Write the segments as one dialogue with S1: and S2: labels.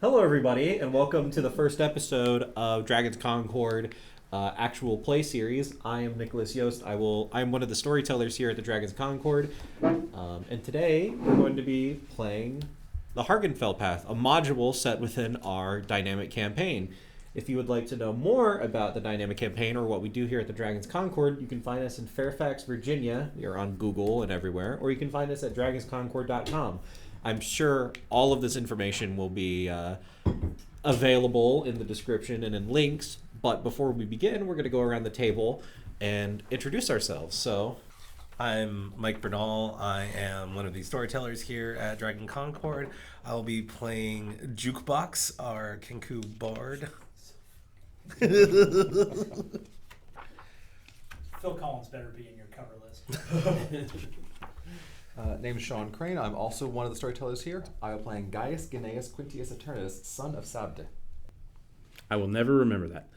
S1: Hello, everybody, and welcome to the first episode of Dragon's Concord actual play series. I am Nicholas Yost. I'm one of the storytellers here at the Dragon's Concord, and today we're going to be playing the Hargonfal Path, a module set within our dynamic campaign. If you would like to know more about the dynamic campaign or what we do here at the Dragon's Concord, you can find us in Fairfax, Virginia. We are on Google and everywhere, or you can find us at dragonsconcord.com. I'm sure all of this information will be available in the description and in links, but before we begin, we're going to go around the table and introduce ourselves. So,
S2: I'm Mike Bernal. I am one of the storytellers here at Dragon Concord. I will be playing Jukebox, our Kinku bard.
S3: Phil Collins better be in your cover list.
S4: Name's Sean Crane. I'm also one of the storytellers here. I am playing Gaius Gnaeus Quintius Eternus, son of Sabde.
S5: I will never remember that.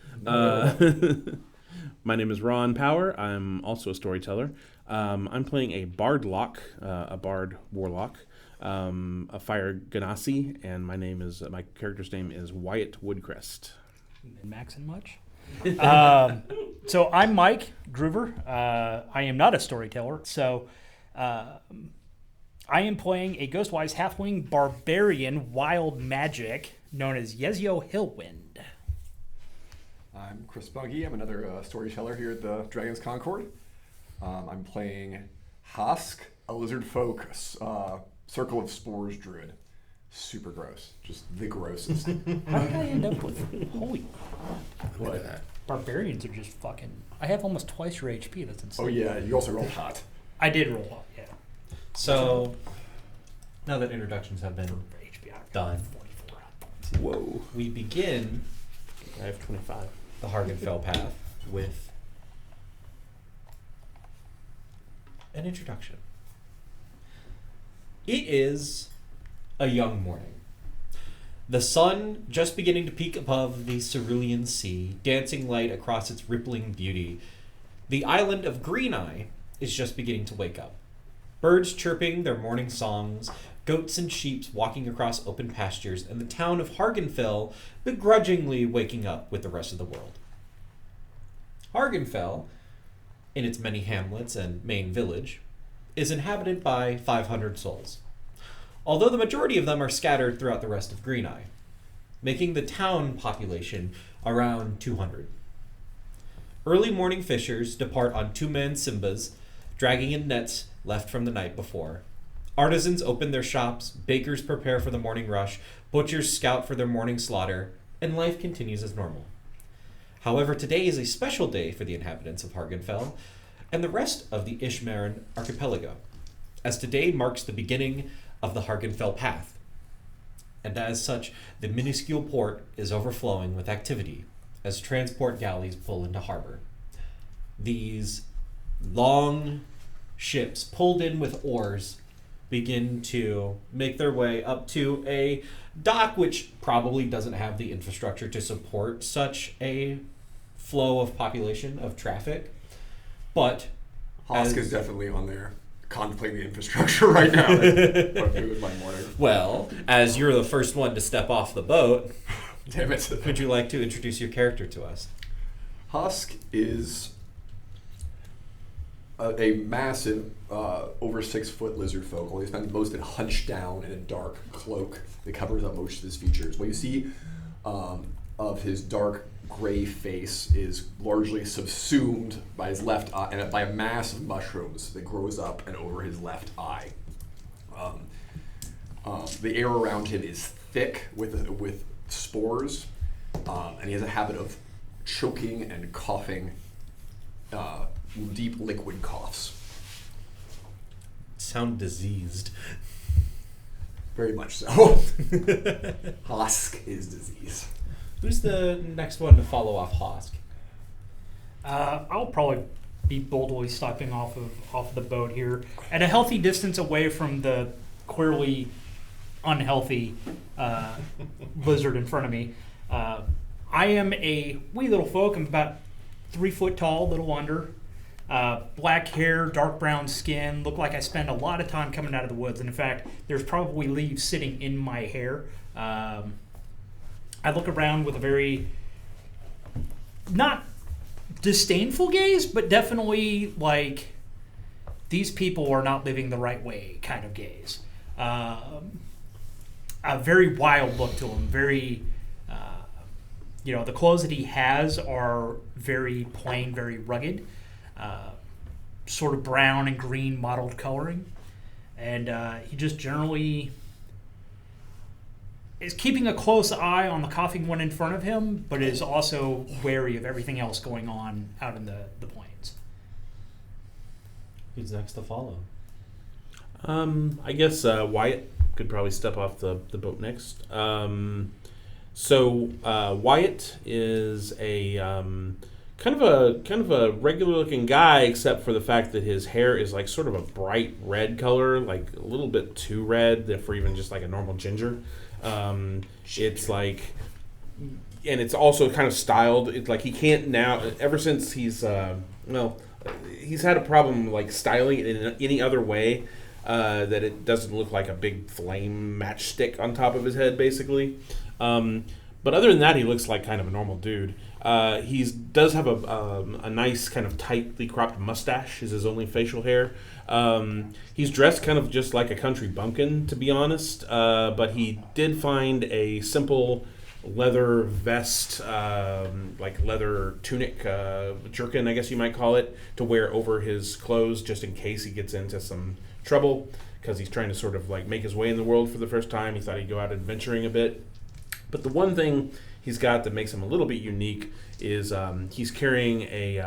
S5: My name is Ron Power. I'm also a storyteller. I'm playing a bardlock, a bard warlock, a fire ganassi, and my character's name is Wyatt Woodcrest.
S3: Max and much. So I'm Mike Groover. I am not a storyteller. So I am playing a Ghostwise Halfwing Barbarian Wild Magic known as Yezio Hillwind.
S6: I'm Chris Bungie. I'm another storyteller here at the Dragon's Concord. I'm playing Husk, a lizard folk Circle of Spores druid. Super gross. Just the grossest.
S3: How did I end up with holy
S2: Look at that.
S3: barbarians are just fucking. I have almost twice your HP. That's insane.
S6: Oh yeah, you also rolled hot.
S3: I did roll up, yeah.
S1: so now that introductions have been
S3: HP
S1: done,
S3: 44.
S5: Whoa.
S1: we begin
S5: I have 25.
S1: the Hargonfal Path with an introduction. It is a young morning. The sun just beginning to peak above the cerulean sea, dancing light across its rippling beauty. The island of Green Eye is just beginning to wake up. Birds chirping their morning songs, goats and sheep walking across open pastures, and the town of Hargonfal begrudgingly waking up with the rest of the world. Hargonfal, in its many hamlets and main village, is inhabited by 500 souls, although the majority of them are scattered throughout the rest of Green Eye, making the town population around 200. Early morning fishers depart on two-man simbas, dragging in nets left from the night before. Artisans open their shops, bakers prepare for the morning rush, butchers scout for their morning slaughter, and life continues as normal. However, today is a special day for the inhabitants of Hargonfal and the rest of the Ishmaran archipelago, as today marks the beginning of the Hargonfal Path. And as such, the minuscule port is overflowing with activity as transport galleys pull into harbor. These long ships, pulled in with oars, begin to make their way up to a dock which probably doesn't have the infrastructure to support such a flow of population, of traffic. But
S6: Husk is definitely on there, contemplating the infrastructure right now. What if it was my morning?
S1: well, as you're the first one to step off the boat,
S6: Damn it.
S1: would you like to introduce your character to us?
S6: Husk is a massive, over 6 foot lizard folk. Only spends most of it hunched down in a dark cloak that covers up most of his features. What you see of his dark gray face is largely subsumed by his left eye and by a mass of mushrooms that grows up and over his left eye. The air around him is thick with spores, and he has a habit of choking and coughing deep liquid coughs.
S1: Sound diseased.
S6: Very much so. Husk is disease.
S1: Who's the next one to follow off Hosk?
S3: I'll probably be boldly stepping off of the boat here at a healthy distance away from the clearly unhealthy lizard in front of me. I am a wee little folk. I'm about 3 foot tall, little under. Black hair, dark brown skin. Look like I spend a lot of time coming out of the woods. And in fact, there's probably leaves sitting in my hair. I look around with a very not disdainful gaze, but definitely like these people are not living the right way kind of gaze. A very wild look to him. Very, the clothes that he has are very plain, very rugged, sort of brown and green mottled coloring, and he just generally is keeping a close eye on the coughing one in front of him, but is also wary of everything else going on out in the plains.
S1: Who's next to follow?
S5: I guess Wyatt could probably step off the boat next. So Wyatt is a kind of a regular looking guy, except for the fact that his hair is like sort of a bright red color, like a little bit too red for even just like a normal ginger. It's like, and it's also kind of styled. It's like he can't now. Ever since he's he's had a problem like styling it in any other way that it doesn't look like a big flame matchstick on top of his head, basically. But other than that, he looks like kind of a normal dude. He does have a nice kind of tightly cropped mustache is his only facial hair. He's dressed kind of just like a country bumpkin, to be honest, but he did find a simple leather vest, like leather tunic, jerkin, I guess you might call it, to wear over his clothes just in case he gets into some trouble, because he's trying to sort of like make his way in the world for the first time. He thought he'd go out adventuring a bit. But the one thing he's got that makes him a little bit unique is he's carrying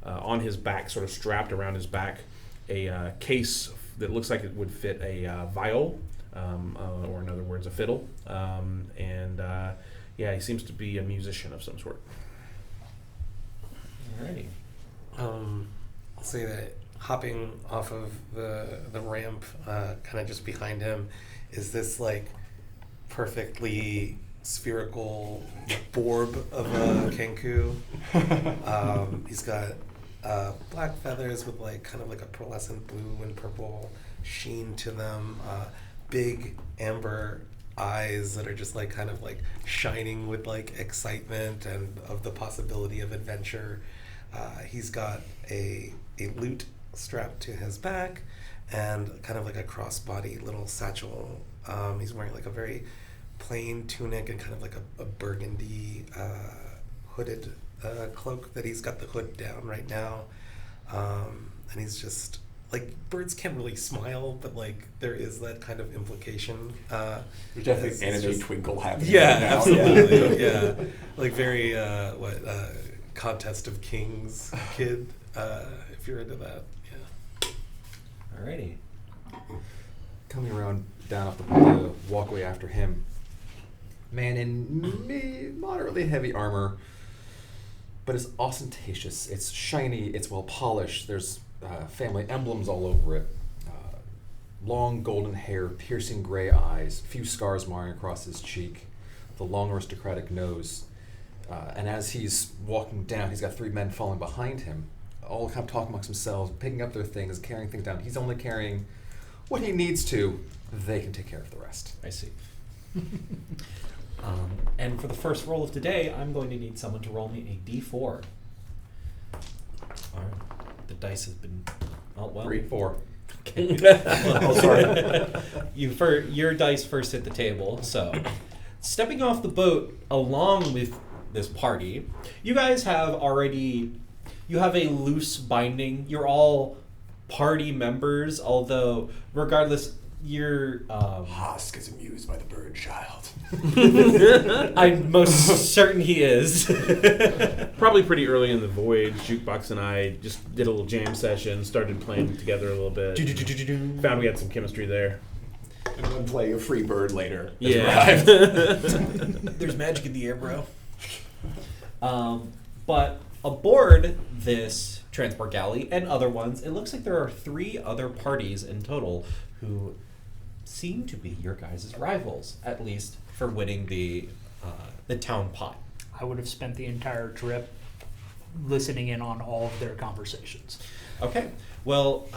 S5: on his back, sort of strapped around his back, a case that looks like it would fit a viol, or in other words, a fiddle. He seems to be a musician of some sort.
S1: Alrighty.
S2: I'll say that hopping off of the ramp, kind of just behind him, is this like perfectly spherical borb of a kenku. He's got black feathers with like kind of like a pearlescent blue and purple sheen to them. Big amber eyes that are just like kind of like shining with like excitement and of the possibility of adventure. He's got a lute strapped to his back and kind of like a crossbody little satchel. He's wearing like a very plain tunic and kind of like a burgundy hooded cloak that he's got the hood down right now. And he's just like, birds can't really smile, but like there is that kind of implication.
S6: There's definitely an anime twinkle happening.
S2: Yeah,
S6: right now.
S2: absolutely. Yeah, like very Contest of Kings kid. If you're into that, yeah.
S1: Alrighty.
S4: Coming around down off the walkway after him, man in moderately heavy armor, but it's ostentatious. It's shiny. It's well polished. There's family emblems all over it. Long golden hair, piercing gray eyes, few scars marring across his cheek, the long aristocratic nose. And as he's walking down, he's got three men following behind him, all kind of talking amongst themselves, picking up their things, carrying things down. He's only carrying what he needs to. They can take care of the rest.
S1: I see. And for the first roll of today, I'm going to need someone to roll me a d4. All right. The dice has been... Oh, well.
S4: 3, 4.
S1: Oh, sorry. Your dice first hit the table, so... Stepping off the boat along with this party, you guys have already... You have a loose binding. You're all party members, although, regardless... You're
S6: Hosk is amused by the bird child.
S1: I'm most certain he is.
S5: Probably pretty early in the voyage, Jukebox and I just did a little jam session, started playing together a little bit. Found we had some chemistry there.
S6: And then play a free bird later.
S5: Yeah.
S1: There's magic in the air, bro. But aboard this transport galley and other ones, it looks like there are 3 other parties in total who seem to be your guys' rivals, at least for winning the town pot.
S3: I would have spent the entire trip listening in on all of their conversations.
S1: Okay. Well,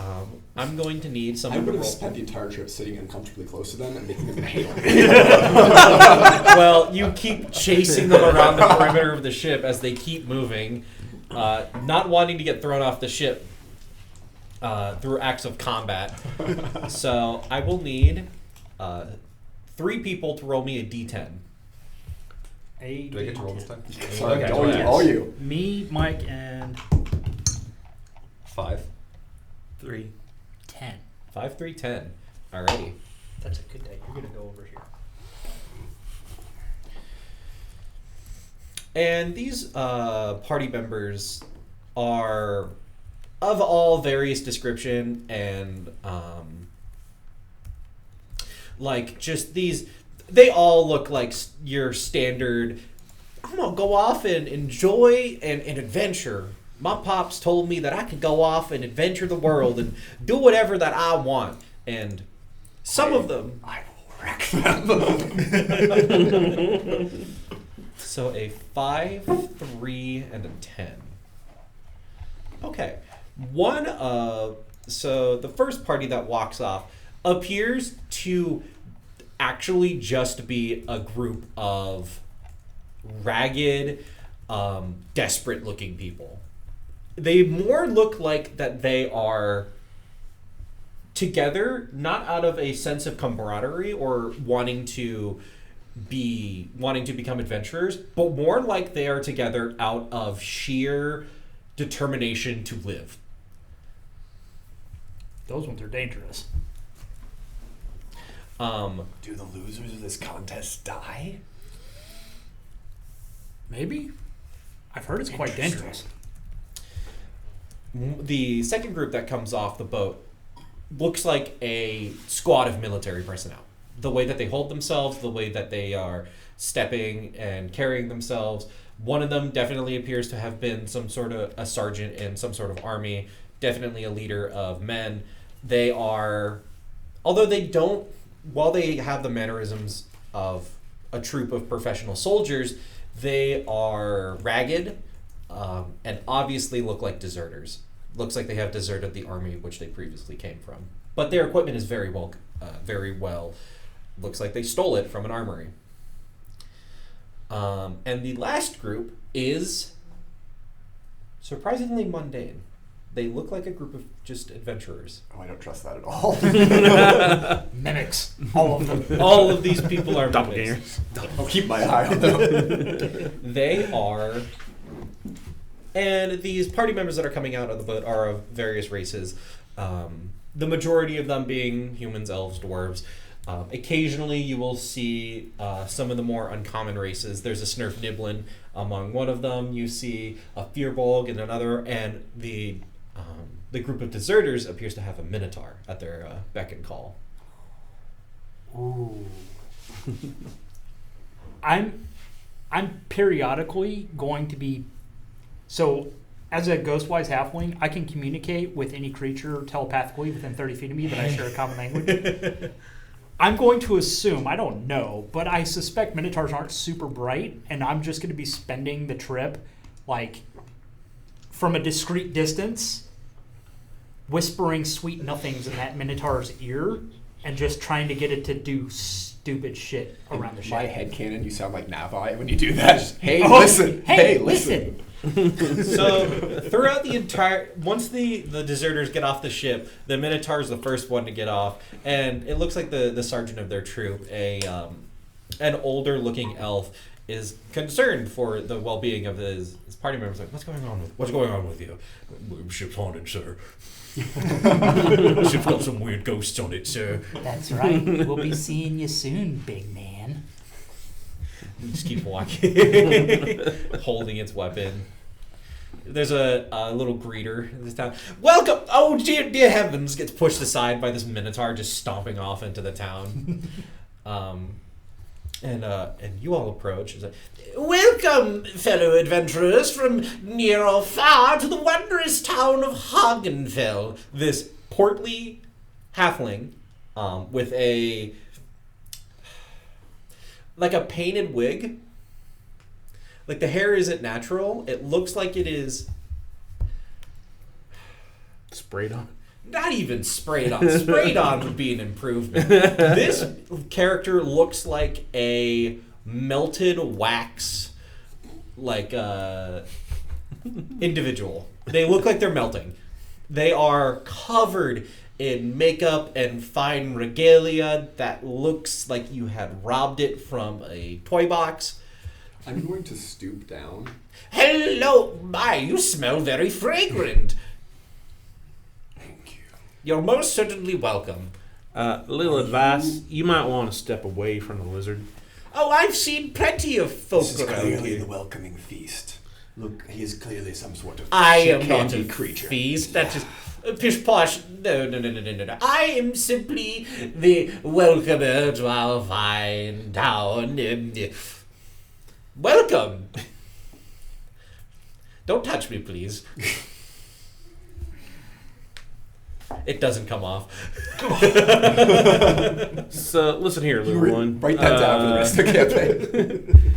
S1: I'm going to need
S6: I
S1: someone
S6: would
S1: to
S6: have
S1: roll.
S6: spent the entire trip sitting uncomfortably close to them and making them inhale.
S1: Well, you keep chasing them around the perimeter of the ship as they keep moving, not wanting to get thrown off the ship through acts of combat. So I will need 3 people to roll me a d10.
S4: Do I get to roll this time?
S6: Sorry,
S1: Okay,
S6: all,
S1: yes.
S6: all you.
S3: Me, Mike, and
S4: 5.
S2: 3.
S3: 10.
S1: 5, 3, 10. Alrighty.
S3: That's a good day. You're going to go over here.
S1: And these party members are of all various description and like just these. They all look like your standard. I'm gonna go off and enjoy an adventure. My pops told me that I could go off and adventure the world and do whatever that I want. And some of them.
S6: I will wreck them.
S1: So a 5, 3, and a 10. Okay. So the first party that walks off appears to actually just be a group of ragged, desperate-looking people. They more look like that they are together, not out of a sense of camaraderie or wanting to become adventurers, but more like they are together out of sheer determination to live.
S3: Those ones are dangerous.
S6: Do the losers of this contest die?
S3: Maybe? I've heard it's quite dangerous.
S1: The second group that comes off the boat looks like a squad of military personnel. The way that they hold themselves, the way that they are stepping and carrying themselves. One of them definitely appears to have been some sort of a sergeant in some sort of army, definitely a leader of men. They are, although they don't, while they have the mannerisms of a troop of professional soldiers, they are ragged and obviously look like deserters. Looks like they have deserted the army which they previously came from. But their equipment is very well. Looks like they stole it from an armory. And the last group is surprisingly mundane. They look like a group of just adventurers.
S6: Oh, I don't trust that at all.
S3: Mimics. All of them.
S1: All of these people are
S5: Doppelgangers.
S6: I'll keep my eye on them.
S1: They are, and these party members that are coming out of the boat are of various races. The majority of them being humans, elves, dwarves. Occasionally, you will see some of the more uncommon races. There's a Snurf Niblin among one of them. You see a Fearbolg in another, and the group of deserters appears to have a Minotaur at their beck and call.
S3: Ooh. I'm periodically going to be, so as a Ghostwise halfling, I can communicate with any creature telepathically within 30 feet of me that I share a common language. I'm going to assume, I don't know, but I suspect Minotaurs aren't super bright, and I'm just going to be spending the trip, like, from a discreet distance, whispering sweet nothings in that Minotaur's ear, and just trying to get it to do stupid shit around the ship.
S6: My headcanon, you sound like Navi when you do that. Just, hey,
S3: Oh,
S6: listen.
S3: Hey,
S6: listen.
S1: So throughout the entire, once the deserters get off the ship, the Minotaur is the first one to get off, and it looks like the sergeant of their troop, an older looking elf, is concerned for the well-being of his party members. Like, what's going on with you? Ship's haunted, sir. Ship's got some weird ghosts on it, sir.
S3: That's right. We'll be seeing you soon, big man.
S1: It just keeps walking, holding its weapon. There's a little greeter in this town. Welcome! Oh, dear heavens! Gets pushed aside by this Minotaur just stomping off into the town. And you all approach. It's like, welcome, fellow adventurers from near or far, to the wondrous town of Hargonfal. This portly halfling with a painted wig, Like the hair isn't natural. It looks like it is
S5: Sprayed on.
S1: not even sprayed on. Sprayed on would be an improvement. This character looks like a melted wax, like individual. They look like they're melting. They are covered in makeup and fine regalia that looks like you had robbed it from a toy box.
S6: I'm going to stoop down.
S1: Hello, my, you smell very fragrant.
S6: Thank you.
S1: You're most certainly welcome.
S5: Little advice: you might want to step away from the lizard.
S1: Oh, I've seen plenty of folk
S6: This is
S1: around
S6: clearly
S1: here.
S6: the welcoming feast. Look, he is clearly some sort of
S1: I am not
S6: candy
S1: a
S6: creature.
S1: feast. That is pish posh. No. I am simply the welcomer to our fine town. Welcome. Don't touch me, please. It doesn't come off.
S5: So listen here,
S6: You
S5: little one.
S6: write that down for the rest of the campaign.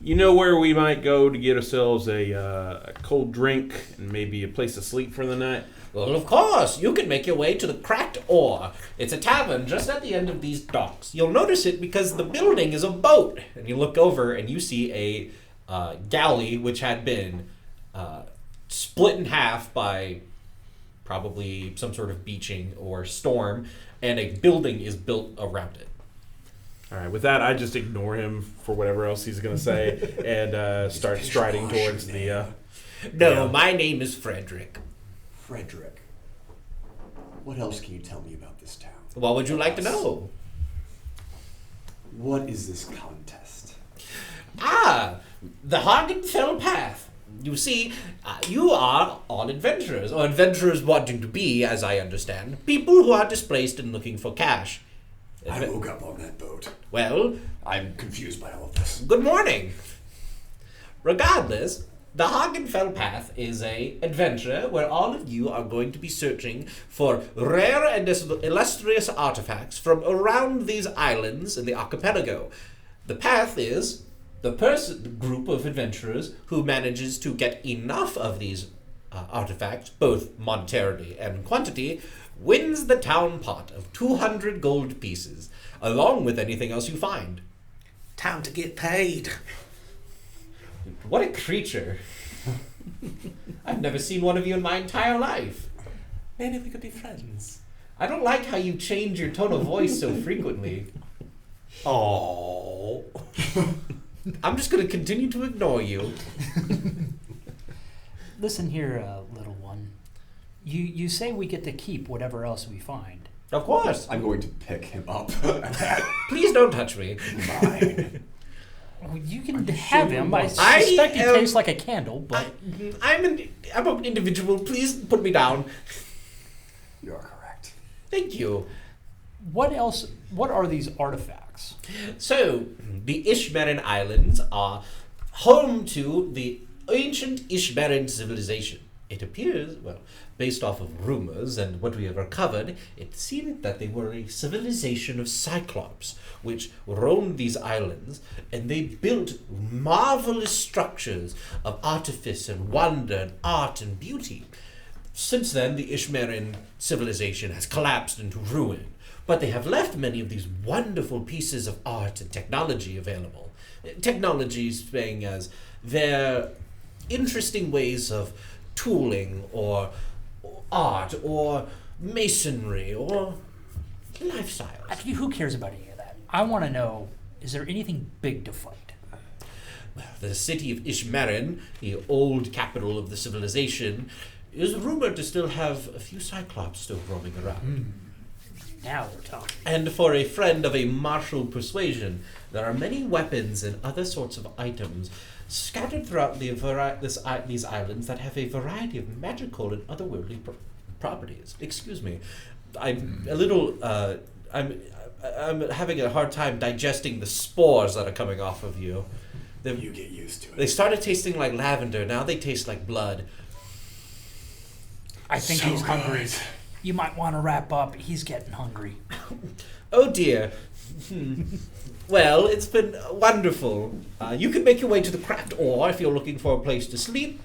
S5: You know where we might go to get ourselves a cold drink and maybe a place to sleep for the night?
S1: Well, of course. You can make your way to the Cracked Oar. It's a tavern just at the end of these docks. You'll notice it because the building is a boat. And you look over and you see a galley which had been split in half by probably some sort of beaching or storm, and a building is built around it.
S5: All right. With that, I just ignore him for whatever else he's gonna say and start striding towards the.
S1: No, my name is Frederick.
S6: Frederick, what else can you tell me about this town?
S1: What would you like to know?
S6: What is this contest?
S1: Ah, the Hargonfal path. You see, you are all adventurers, or adventurers wanting to be, as I understand, people who are displaced and looking for cash.
S6: I woke up on that boat.
S1: Well,
S6: I'm confused by all of this.
S1: good morning. Regardless, the Hargonfal path is a adventure where all of you are going to be searching for rare and illustrious artifacts from around these islands in the archipelago. The path is the group of adventurers who manages to get enough of these artifacts, both monetarily and in quantity, wins the town pot of 200 gold pieces, along with anything else you find.
S2: Time to get paid.
S1: What a creature. I've never seen one of you in my entire life.
S2: Maybe we could be friends.
S1: I don't like how you change your tone of voice so frequently.
S2: Oh.
S1: I'm just going to continue to ignore you.
S3: Listen here, little one. You say we get to keep whatever else we find.
S1: Of course.
S6: I'm going to pick him up at that.
S1: Please don't touch me.
S6: Mine.
S3: Well, you can have him. I
S1: I
S3: suspect he
S1: am-
S3: tastes like a candle, but
S1: I'm an individual. Please put me down.
S6: You are correct.
S1: Thank you.
S3: what else? What are these artifacts?
S1: So, the Ishmerin Islands are home to the ancient Ishmerin civilization. It appears, well, based off of rumors and what we have recovered, it seemed that they were a civilization of Cyclops, which roamed these islands, and they built marvelous structures of artifice and wonder and art and beauty. Since then, the Ishmerin civilization has collapsed into ruin, but they have left many of these wonderful pieces of art and technology available. Technology being as their interesting ways of tooling or art or masonry or lifestyles.
S3: Actually, who cares about any of that? I want to know, is there anything big to fight?
S1: The city of Ishmerin, the old capital of the civilization, is rumored to still have a few Cyclops still roaming around.
S3: Now we're talking.
S1: And for a friend of a martial persuasion, there are many weapons and other sorts of items scattered throughout these islands that have a variety of magical and otherworldly properties. Excuse me, I'm a little. I'm having a hard time digesting the spores that are coming off of you.
S6: You get used to it.
S1: They started tasting like lavender. Now they taste like blood.
S3: I think
S6: So
S3: he's hungry.
S6: good.
S3: You might want to wrap up. He's getting hungry.
S1: Oh dear. Well, it's been wonderful. You can make your way to the Cracked Ore if you're looking for a place to sleep.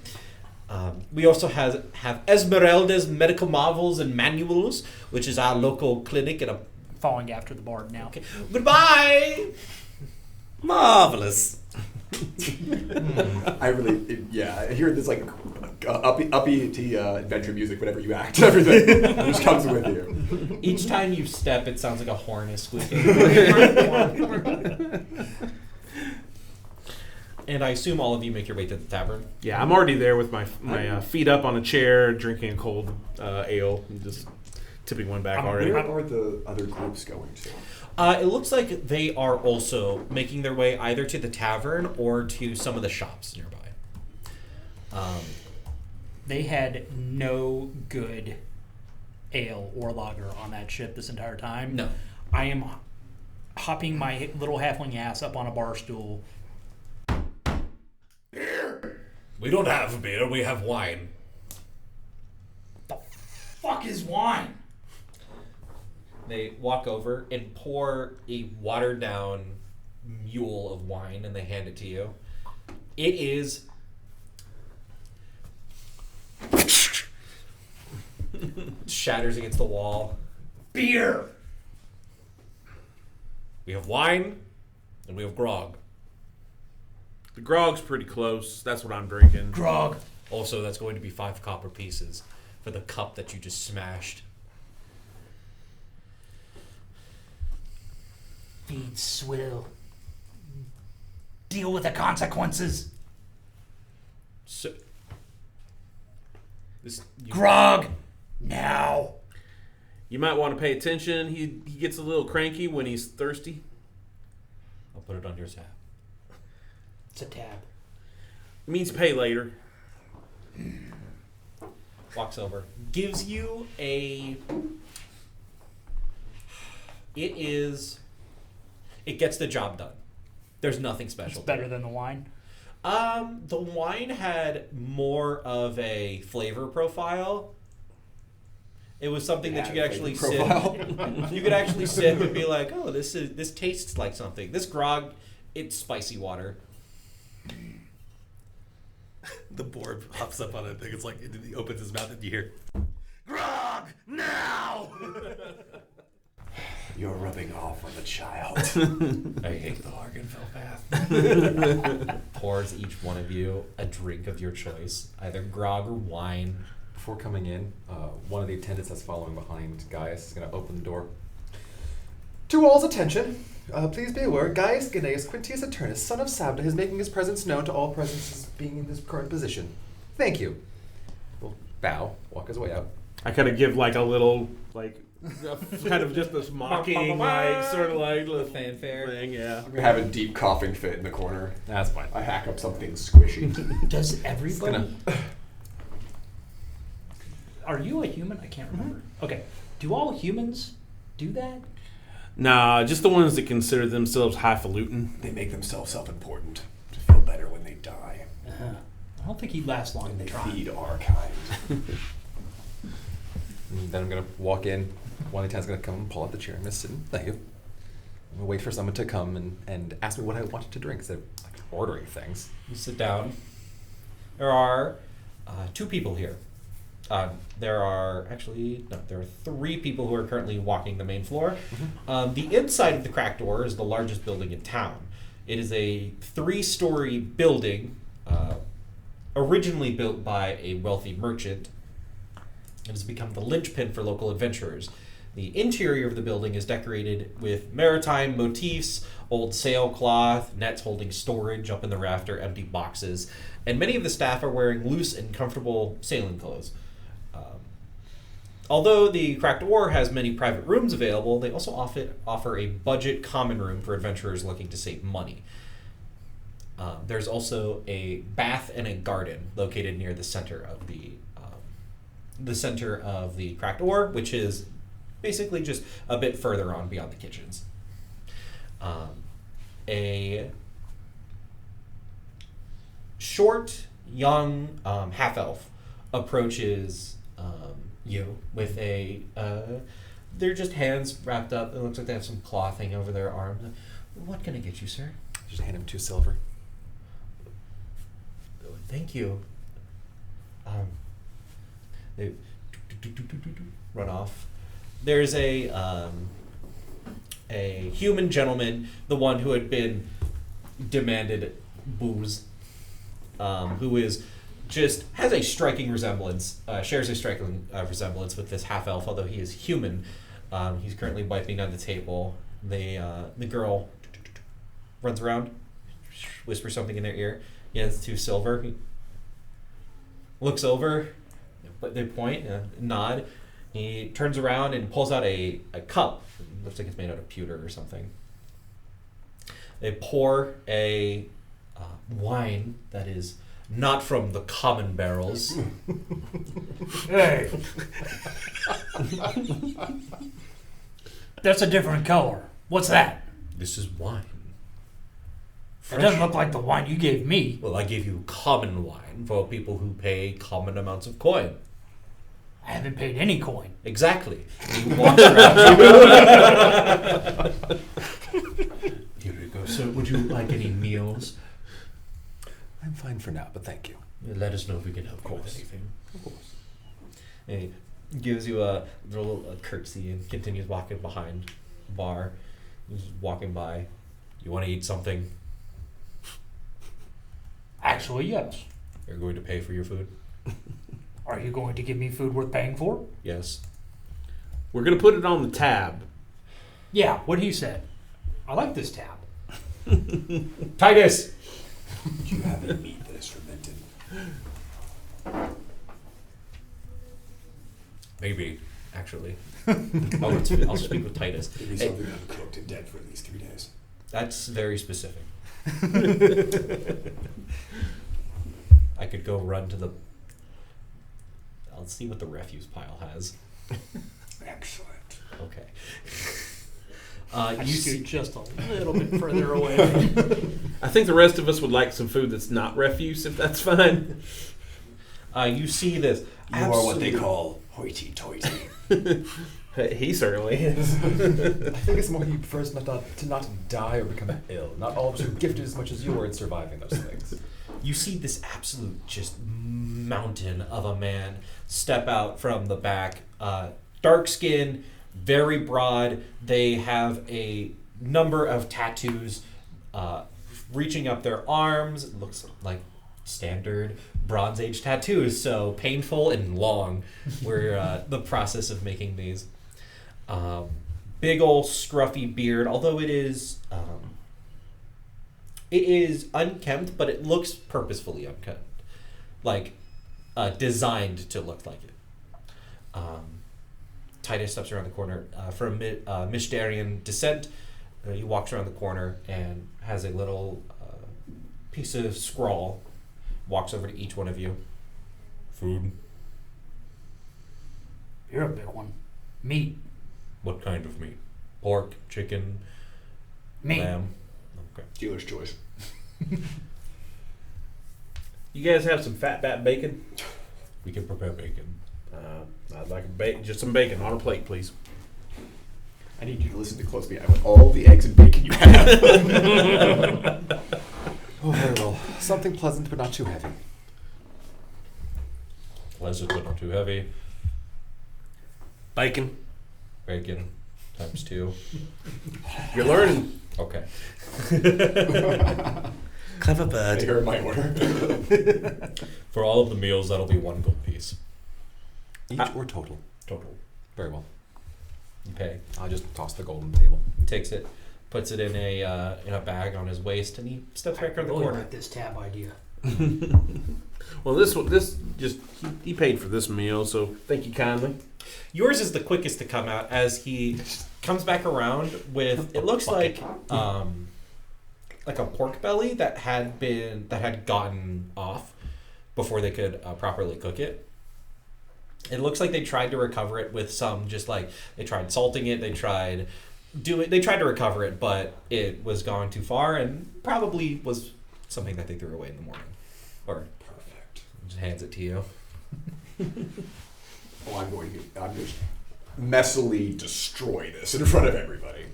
S1: We also have Esmeralda's Medical Marvels and Manuals, which is our local clinic and a...
S3: Following after the bard now.
S1: Okay. Goodbye!
S2: Marvelous.
S6: I really, I hear this like uppity adventure music whenever you act. Everything just comes with you.
S1: Each time you step, it sounds like a horn is squeaking. And I assume all of you make your way to the tavern.
S5: Yeah, I'm already there with my feet up on a chair, drinking a cold ale, and just tipping one back already.
S6: Where are the other groups going to?
S1: It looks like they are also making their way either to the tavern or to some of the shops nearby.
S3: They had no good ale or lager on that ship this entire time.
S1: No.
S3: I am hopping my little halfling ass up on a bar stool.
S1: Beer! We don't have beer, we have wine.
S3: The fuck is wine?
S1: They walk over and pour a watered down mule of wine and they hand it to you. It is shatters against the wall.
S3: Beer!
S1: We have wine and we have grog.
S5: The grog's pretty close. That's what I'm drinking.
S3: Grog.
S1: Also, that's going to be 5 copper pieces for the cup that you just smashed.
S3: Feed swill. Deal with the consequences.
S1: So, this
S3: Grog! Now!
S5: You might want to pay attention. He gets a little cranky when he's thirsty.
S1: I'll put it on your tab.
S3: It's a tab.
S5: It means pay later.
S1: Walks over. Gives you a... It gets the job done. There's nothing special.
S3: It's better than the wine.
S1: The wine had more of a flavor profile. It was something that you could actually sit. You could actually sit and be like, "Oh, this tastes like something." This grog, it's spicy water.
S2: The board hops up on it. It's like he opens his mouth and you hear, "Grog now!"
S6: You're rubbing off on the child.
S1: I hate the Hargonfal path. Pours each one of you a drink of your choice, either grog or wine.
S4: Before coming in, one of the attendants that's following behind Gaius is going to open the door. To all's attention, please be aware, Gaius Gnaeus Quintius Eternus, son of Sabda, is making his presence known to all present being in this current position. Thank you. We'll bow, walk his way out.
S5: I kind of give like a little, like, kind of just this mocking, like, sort of like little
S1: fanfare
S5: thing, yeah.
S6: I'm gonna have a deep coughing fit in the corner.
S4: That's fine.
S6: I hack up something squishy.
S3: Does everybody... Are you a human? I can't remember. Okay. Do all humans do that?
S5: Nah, just the ones that consider themselves highfalutin.
S6: They make themselves self-important to feel better when they die.
S3: I don't think he'd last long in
S6: And
S3: the
S6: they
S3: tribe.
S6: feed our kind.
S4: And then I'm going to walk in. One of the attendants is going to come and pull out the chair. I'm going to sit and thank you. I'm going to wait for someone to come and ask me what I wanted to drink instead of like, ordering things.
S1: You sit down. There are 2 people here. There are 3 people who are currently walking the main floor. The inside of the Cracked Door is the largest building in town. It is a 3-story building, originally built by a wealthy merchant. It has become the linchpin for local adventurers. The interior of the building is decorated with maritime motifs, old sailcloth, nets holding storage up in the rafter, empty boxes, and many of the staff are wearing loose and comfortable sailing clothes. Although the Cracked Ore has many private rooms available, they also offer a budget common room for adventurers looking to save money. There's also a bath and a garden located near the center of the Cracked Ore, which is basically just a bit further on beyond the kitchens. A short, young half-elf approaches you with a they're just hands wrapped up. It looks like they have some cloth hanging over their arms. What can I get you, sir?
S4: Just hand him 2 silver.
S1: Thank you. They run off. There's a human gentleman, the one who had been demanded booze, who is just has a striking resemblance, shares a striking resemblance with this half elf, although he is human. He's currently wiping down the table. The girl runs around, whispers something in their ear. He has 2 silver. He looks over, but they point, nod. He turns around and pulls out a cup. It looks like it's made out of pewter or something. They pour a wine that is not from the common barrels.
S3: Hey. That's a different color. What's that?
S1: This is wine.
S3: It doesn't look like the wine you gave me.
S1: Well, I gave you common wine for people who pay common amounts of coin.
S3: I haven't paid any coin.
S1: Exactly. He walks around. Here we go. So, would you like any meals?
S4: I'm fine for now, but thank you.
S1: Let us know if we can help you with anything. Of course. And he gives you a little curtsy and continues walking behind the bar. He's walking by. You want to eat something?
S3: Actually, yes.
S1: You're going to pay for your food?
S3: Are you going to give me food worth paying for?
S1: Yes.
S5: We're going to put it on the tab.
S3: Yeah, what he said. I like this tab.
S1: Titus!
S6: Do you have any meat that is fermented?
S1: Maybe, actually. I'll speak with Titus.
S6: Give me
S1: Hey,
S6: something uncooked and dead for at least 3 days.
S1: that's very specific. I could go run to the... I'll see what the refuse pile has.
S6: Excellent.
S1: Okay.
S3: I
S1: You
S3: scoot
S1: see,
S3: just a little bit further away.
S5: I think the rest of us would like some food that's not refuse, if that's fine.
S1: you see this.
S6: You are what they call hoity-toity.
S5: He certainly is.
S4: I think it's more he prefers to not die or become ill. Not all of us are gifted as much as you are in surviving those things.
S1: You see this absolute just mountain of a man step out from the back. Dark skin, very broad. They have a number of tattoos reaching up their arms. It looks like standard Bronze Age tattoos, so painful and long were the process of making these. Big ol' scruffy beard, although it is unkempt, but it looks purposefully unkempt, like designed to look like it. Titus steps around the corner from Mishdarian descent. He walks around the corner and has a little piece of scrawl. Walks over to each one of you. Food.
S3: You're a big one. Meat.
S1: What kind of meat? Pork, chicken,
S3: Meat.
S1: lamb. Okay.
S6: Dealer's choice.
S5: You guys have some fat bat bacon?
S1: We can prepare bacon.
S5: I'd like just some bacon on a plate, please.
S6: I need you to listen to closely. I want all the eggs and bacon you have.
S4: Oh, very well. Something pleasant, but not too heavy.
S1: Pleasant but not too heavy.
S2: Bacon.
S1: Bacon times 2.
S5: You're learning.
S1: Okay.
S2: Clever
S6: I
S2: bird.
S6: heard my order.
S1: For all of the meals, that'll be 1 gold piece.
S4: Each or total?
S1: Total.
S4: Very well.
S1: You pay.
S4: I'll just toss the gold on the table.
S1: He takes it, puts it in a bag on his waist, and he steps back around the
S3: really
S1: corner.
S3: like this tab idea.
S5: Well, he paid for this meal, so thank you kindly.
S1: Yours is the quickest to come out as he comes back around with it looks like a pork belly that had gotten off before they could properly cook it. It looks like they tried to recover it with some they tried salting it, they tried to recover it, but it was gone too far and probably was something that they threw away in the morning. Or
S6: Perfect.
S1: just hands it to you.
S6: Oh, I'm just messily destroy this in front of everybody.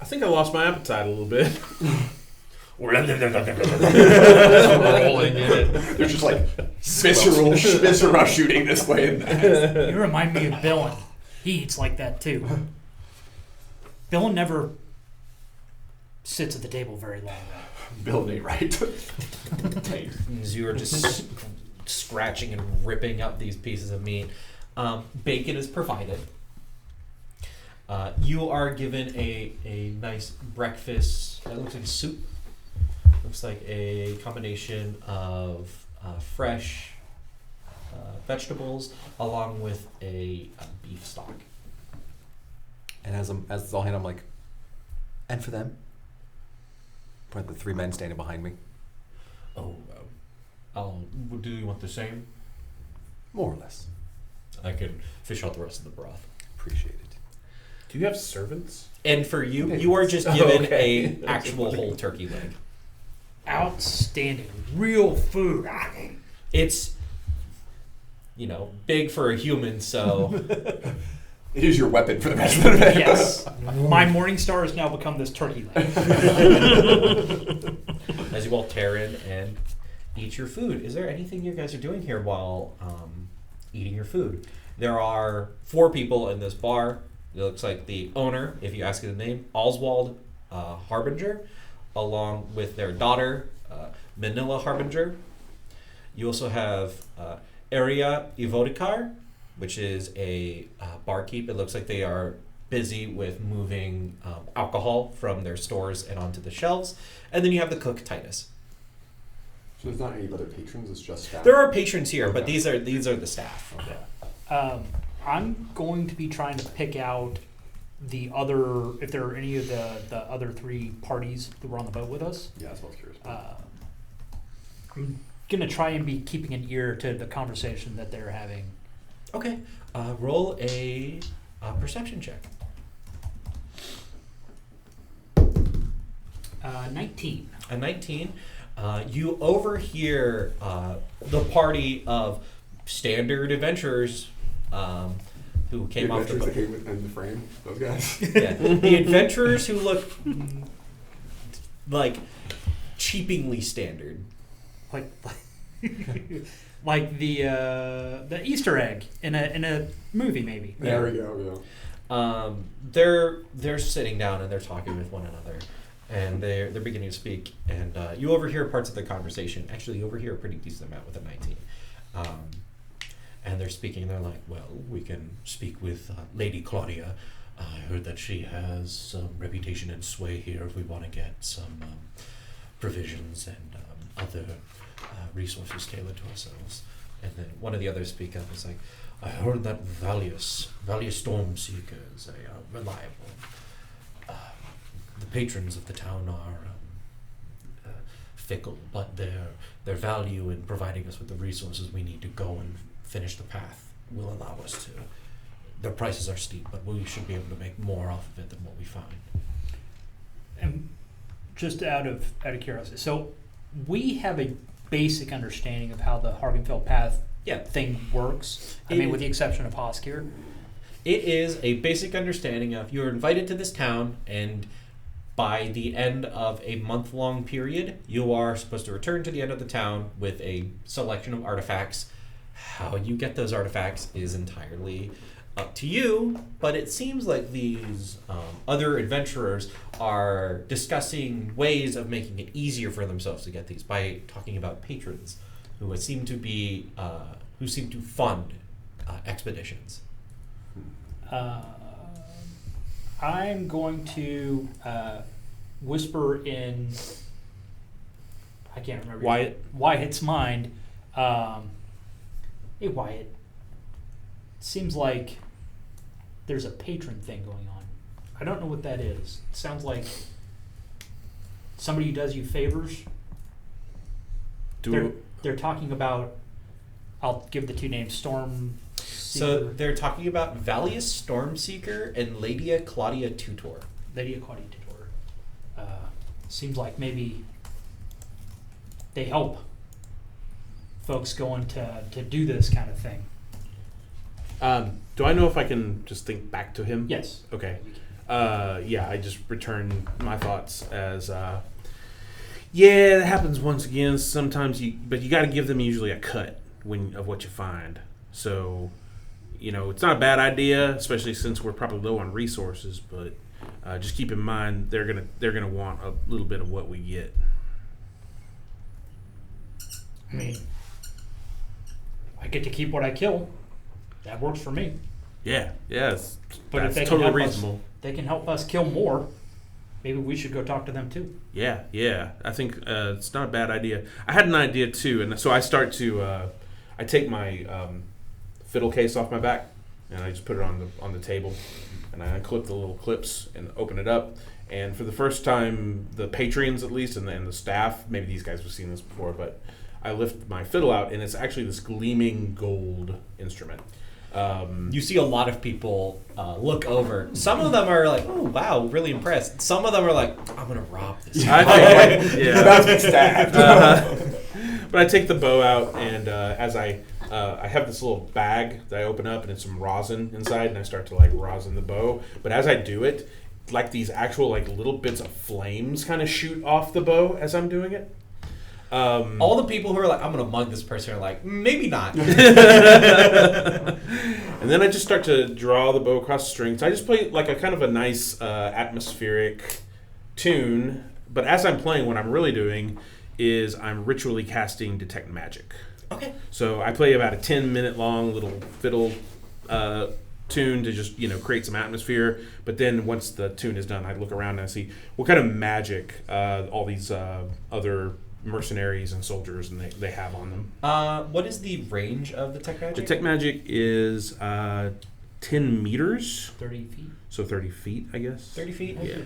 S5: I think I lost my appetite a little bit.
S6: Rolling in it. They're just like visceral shooting this way and that.
S3: You remind me of Billin. He eats like that too. Billin never sits at the table very long.
S6: Bill ain't right.
S1: As you are just scratching and ripping up these pieces of meat. Bacon is provided. You are given a nice breakfast. It looks like a soup. Looks like a combination of fresh vegetables along with a beef stock.
S4: And as it's all hand, I'm like, and for them? Point at the 3 men standing behind me.
S1: Oh, do you want the same?
S4: More or less.
S1: I can fish out the rest of the broth.
S4: Appreciate it.
S5: Do you have servants?
S1: And for you, you are just given
S5: okay.
S1: a actual whole turkey leg.
S3: Outstanding. Real food.
S1: It's, big for a human, so
S6: It is your weapon for the rest of the day.
S3: Yes. My morning star has now become this turkey leg.
S1: as you all tear in and eat your food. Is there anything you guys are doing here while eating your food? There are 4 people in this bar. It looks like the owner, if you ask the name, Oswald Harbinger, along with their daughter, Manila Harbinger. You also have Aria Ivodikar, which is a barkeep. It looks like they are busy with moving alcohol from their stores and onto the shelves. And then you have the cook, Titus.
S6: So there's not any other patrons, it's just staff?
S1: There are patrons here, but
S6: Okay.
S1: these are the staff.
S3: I'm going to be trying to pick out the other, if there are any of the other 3 parties that were on the boat with us.
S6: Yeah, that's what I was curious.
S3: I'm going to try and be keeping an ear to the conversation that they're having.
S1: Okay. Roll a perception check.
S3: 19.
S1: A 19. You overhear the party of standard adventurers who came off the boat.
S6: that came in the frame, those guys.
S1: Yeah, the adventurers who look like cheapingly standard.
S3: Like the Easter egg in a movie, maybe.
S6: There we go, yeah.
S1: They're sitting down and they're talking with one another, and they're beginning to speak. And you overhear parts of their conversation. Actually, you overhear a pretty decent amount with a 19. And they're speaking. They're like, "Well, we can speak with Lady Claudia. I heard that she has some reputation and sway here. If we want to get some provisions and other resources tailored to ourselves." And then one of the others speak up. Is like, "I heard that Valius Stormseeker is reliable. The patrons of the town are fickle, but their value in providing us with the resources we need to go and finish the path will allow us to. Their prices are steep, but we should be able to make more off of it than what we find."
S3: And just out of curiosity, so we have a basic understanding of how the Hargonfal path thing works. I mean, with the exception of Hoskier.
S1: It is a basic understanding of you're invited to this town, and by the end of a month-long period, you are supposed to return to the end of the town with a selection of artifacts. How you get those artifacts is entirely up to you, but it seems like these other adventurers are discussing ways of making it easier for themselves to get these by talking about patrons who seem to fund expeditions.
S3: I'm going to whisper in, I can't remember. Wyatt's mind. Hey, Wyatt. Seems like there's a patron thing going on. I don't know what that is. It sounds like somebody who does you favors. They're talking about, I'll give the 2 names, Storm.
S1: So they're talking about Valius Stormseeker and Lady Claudia Tutor.
S3: Lady Claudia Tutor. Seems like maybe they help folks going to do this kind of thing.
S5: Do I know if I can just think back to him?
S3: Yes.
S5: Okay. Yeah, I just return my thoughts as, yeah, it happens once again. Sometimes but you got to give them usually a cut of what you find. So, it's not a bad idea, especially since we're probably low on resources. But just keep in mind they're gonna want a little bit of what we get.
S3: I mean, I get to keep what I kill. That works for me.
S5: Yeah, yes.
S3: But if
S5: That's
S3: they can
S5: totally
S3: help
S5: reasonable.
S3: they can help us kill more. Maybe we should go talk to them too.
S5: Yeah. I think it's not a bad idea. I had an idea too, and so I start to. I take my fiddle case off my back, and I just put it on the table, and I unclip the little clips and open it up. And for the first time, the patrons at least, and the staff, maybe these guys have seen this before, but I lift my fiddle out, and it's actually this gleaming gold instrument.
S1: You see a lot of people look over. Some of them are like, "Oh wow, really impressed." Some of them are like, "I'm gonna rob this."
S5: I think, yeah.
S6: About to get stabbed.
S5: But I take the bow out, and as I have this little bag that I open up, and it's some rosin inside, and I start to rosin the bow. But as I do it, these actual little bits of flames kind of shoot off the bow as I'm doing it.
S1: All the people who are like, "I'm gonna mug this person," are like, "Maybe not."
S5: And then I just start to draw the bow across the strings. I just play a kind of a nice atmospheric tune. But as I'm playing, what I'm really doing is I'm ritually casting Detect Magic.
S1: Okay.
S5: So I play about a 10-minute long little fiddle tune to just create some atmosphere. But then once the tune is done, I look around and I see what kind of magic all these other mercenaries and soldiers and they have on them.
S1: What is the range of Detect Magic?
S5: Detect Magic is 10 meters.
S3: 30 feet.
S5: So 30 feet, I guess.
S1: 30 feet?
S5: Yeah.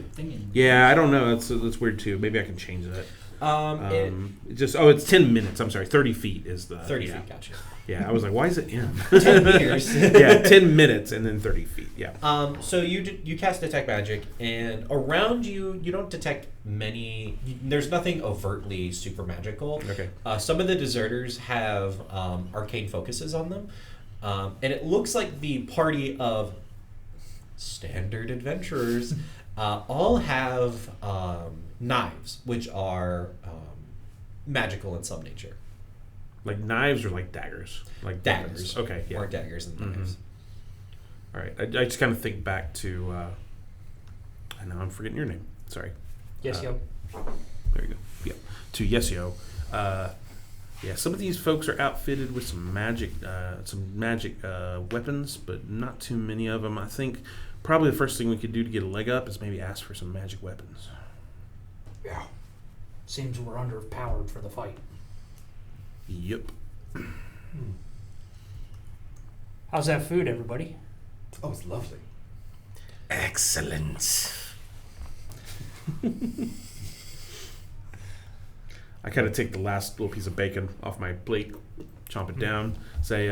S5: Yeah, I don't know. That's weird too. Maybe I can change that. It's 10 minutes. I'm sorry. 30 feet is the
S1: 30 feet. Gotcha.
S5: Yeah, I was like, why is it in?
S1: 10 meters.
S5: Yeah, 10 minutes and then 30 feet. Yeah.
S1: So you cast Detect Magic, and around you don't detect many. There's nothing overtly super magical.
S5: Okay.
S1: Some of the deserters have arcane focuses on them, and it looks like the party of standard adventurers all have knives, which are magical in some nature.
S5: Like knives or like daggers? Like
S1: daggers.
S5: Weapons. Okay, yeah.
S1: Or daggers and knives.
S5: All right. I just kind of think back to. I know I'm forgetting your name. Sorry.
S3: Yes, yo.
S5: There you go. Yeah. To Yesio. Yeah, some of these folks are outfitted with some magic weapons, but not too many of them. I think probably the first thing we could do to get a leg up is maybe ask for some magic weapons.
S6: Yeah.
S3: Seems we're underpowered for the fight.
S5: Yep.
S3: How's that food, everybody?
S4: Oh, it's lovely.
S1: Excellent.
S5: I kind of take the last little piece of bacon off my plate, chomp it down, say,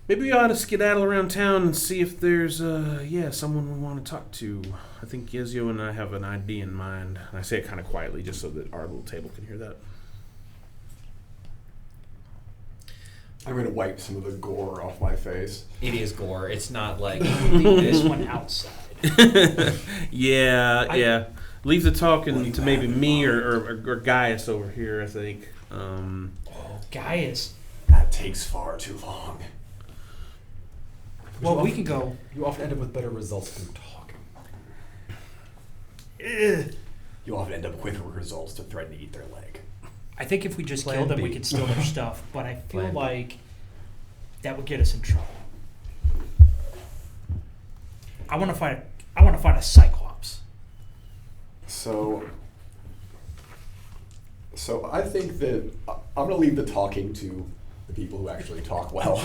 S5: maybe we ought to skedaddle around town and see if there's, someone we want to talk to. I think Yezio and I have an idea in mind. And I say it kind of quietly just so that our little table can hear that.
S6: I'm going to wipe some of the gore off my face.
S1: It is gore. It's not like
S3: Leave this one outside.
S5: Yeah. Leave the talking to maybe me or Gaius over here, I think.
S3: Gaius.
S6: That takes far too long.
S3: Well, we can go.
S4: You often end up with better results than talking.
S6: You often end up with results to threaten to eat their leg.
S3: I think if we just
S4: Plan
S3: killed them,
S4: B.
S3: we could steal their stuff. But I feel
S4: Plan B.
S3: like that would get us in trouble. I want to fight a cyclops.
S6: So I think that I'm going to leave the talking to the people who actually talk well.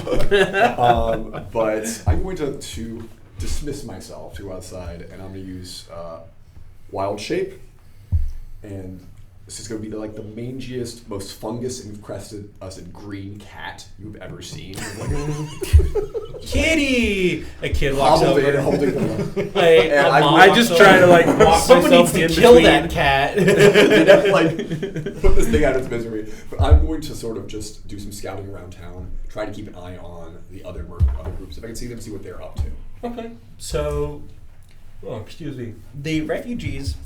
S6: But I'm going to dismiss myself to outside, and I'm going to use Wild Shape and This is going to be like the mangiest, most fungus encrusted green cat you've ever seen.
S1: Kitty! A kid walks
S6: Hobbled
S1: over.
S6: in, holding them.
S5: I just try to like walk
S1: Someone needs
S5: myself
S1: to
S5: in
S1: kill
S5: between.
S1: that cat.
S6: They never like put this thing out of its misery. But I'm going to sort of just do some scouting around town, try to keep an eye on the other groups. If I can see them, see what they're up to.
S1: Okay. So, excuse me. The refugees,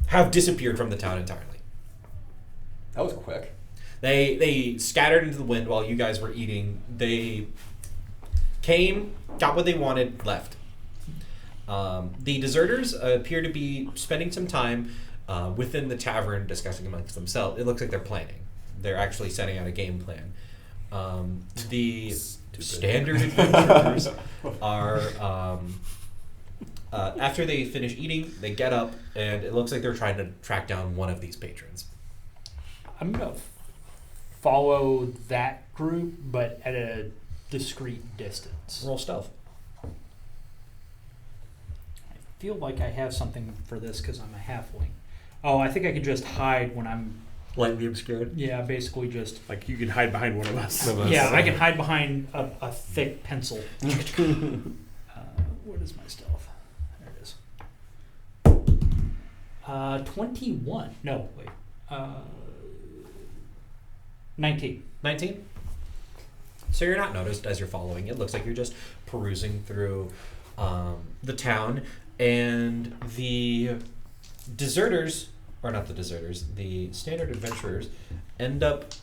S1: have disappeared from the town entirely.
S6: That was quick.
S1: They scattered into the wind while you guys were eating. They came, got what they wanted, left. The deserters appear to be spending some time within the tavern discussing amongst themselves. It looks like they're planning. They're actually setting out a game plan. The standard adventurers are, after they finish eating, they get up, and it looks like they're trying to track down one of these patrons.
S3: I'm going to follow that group, but at a discreet distance.
S1: Roll stealth.
S3: I feel like I have something for this because I'm a halfling. Oh, I think I could just hide when I'm...
S1: Lightly obscured.
S3: Yeah, basically just...
S5: Like you can hide behind one of us.
S3: Yeah, I can hide behind a thick pencil. What is my stealth? There it is. 21. No, wait. 19.
S1: 19? So you're not noticed as you're following. It looks like you're just perusing through the town, and the deserters, or not the deserters, the standard adventurers end up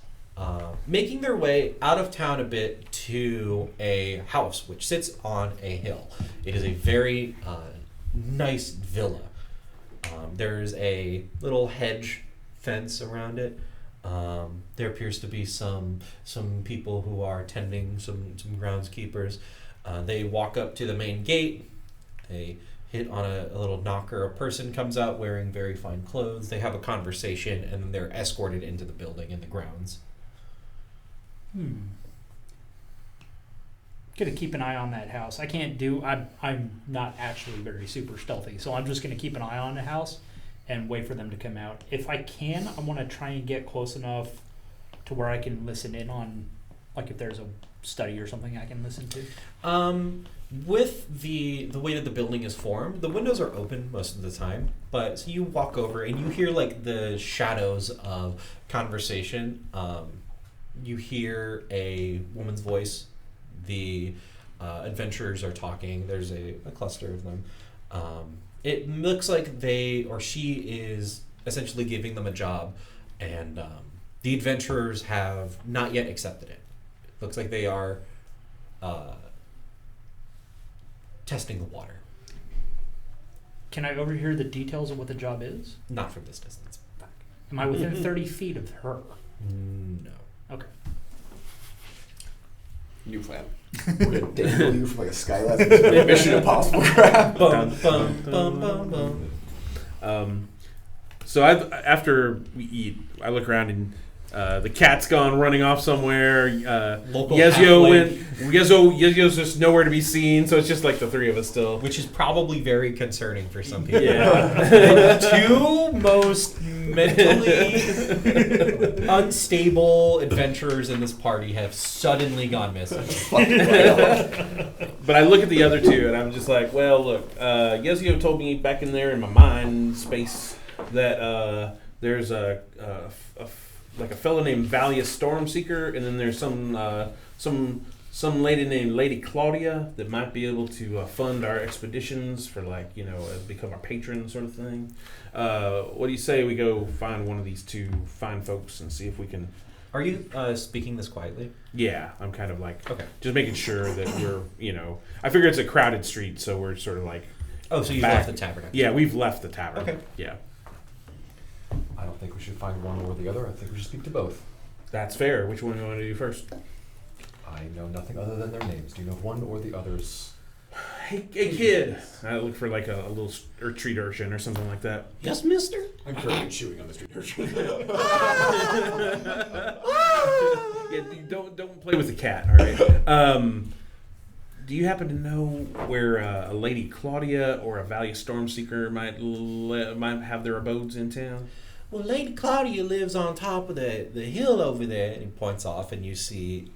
S1: making their way out of town a bit to a house which sits on a hill. It is a very nice villa. There's a little hedge fence around it. There appears to be some people who are tending, some groundskeepers. They walk up to the main gate. They hit on a little knocker. A person comes out wearing very fine clothes. They have a conversation, and then they're escorted into the building and the grounds.
S3: Gonna keep an eye on that house. I'm not actually very super stealthy, so I'm just gonna keep an eye on the house and wait for them to come out. If I can, I want to try and get close enough to where I can listen in on, like if there's a study or something I can listen to.
S1: With the way that the building is formed, the windows are open most of the time, but so you walk over and you hear like the shadows of conversation. You hear a woman's voice. The adventurers are talking. There's a cluster of them. It looks like they or she is essentially giving them a job, and the adventurers have not yet accepted it. It looks like they are testing the water.
S3: Can I overhear the details of what the job is?
S1: Not from this distance. Back.
S3: Am I within 30 feet of her?
S1: No.
S3: Okay.
S6: New plan. We're gonna dangle you from like a skylight. Mission Impossible crap.
S1: Bum, bum, bum, bum, bum.
S5: So after we eat, I look around and the cat's gone running off somewhere.
S1: Local
S5: Yezio's just nowhere to be seen, so it's just like the three of us still.
S1: Which is probably very concerning for some people.
S5: Yeah.
S1: The two most mentally unstable adventurers in this party have suddenly gone missing.
S5: But I look at the other two and I'm just like, well, look, Yezio told me back in there in my mind space that there's a fellow named Valius Stormseeker, and then there's some lady named Lady Claudia that might be able to fund our expeditions for become our patron sort of thing. What do you say we go find one of these two fine folks and see if we can...
S1: Are you speaking this quietly?
S5: Yeah, I'm kind of like
S1: just
S5: making sure that we're, I figure it's a crowded street, so we're sort of like...
S1: Oh, so you've left the tavern.
S5: Yeah, we've left the tavern.
S1: Okay.
S5: Yeah.
S4: I don't think we should find one or the other. I think we should speak to both.
S5: That's fair. Which one do you want to do first?
S4: I know nothing other than their names. Do you know one or the others?
S5: Hey kid! I look for like a little treat urchin or something like that.
S1: Yes, mister?
S6: I'm currently chewing on the street urchin.
S5: Yeah, don't play with the cat, all right? Do you happen to know where a Lady Claudia or a Valiant Stormseeker might have their abodes in town?
S1: Well, Lady Claudia lives on top of the hill over there, and he points off, and you see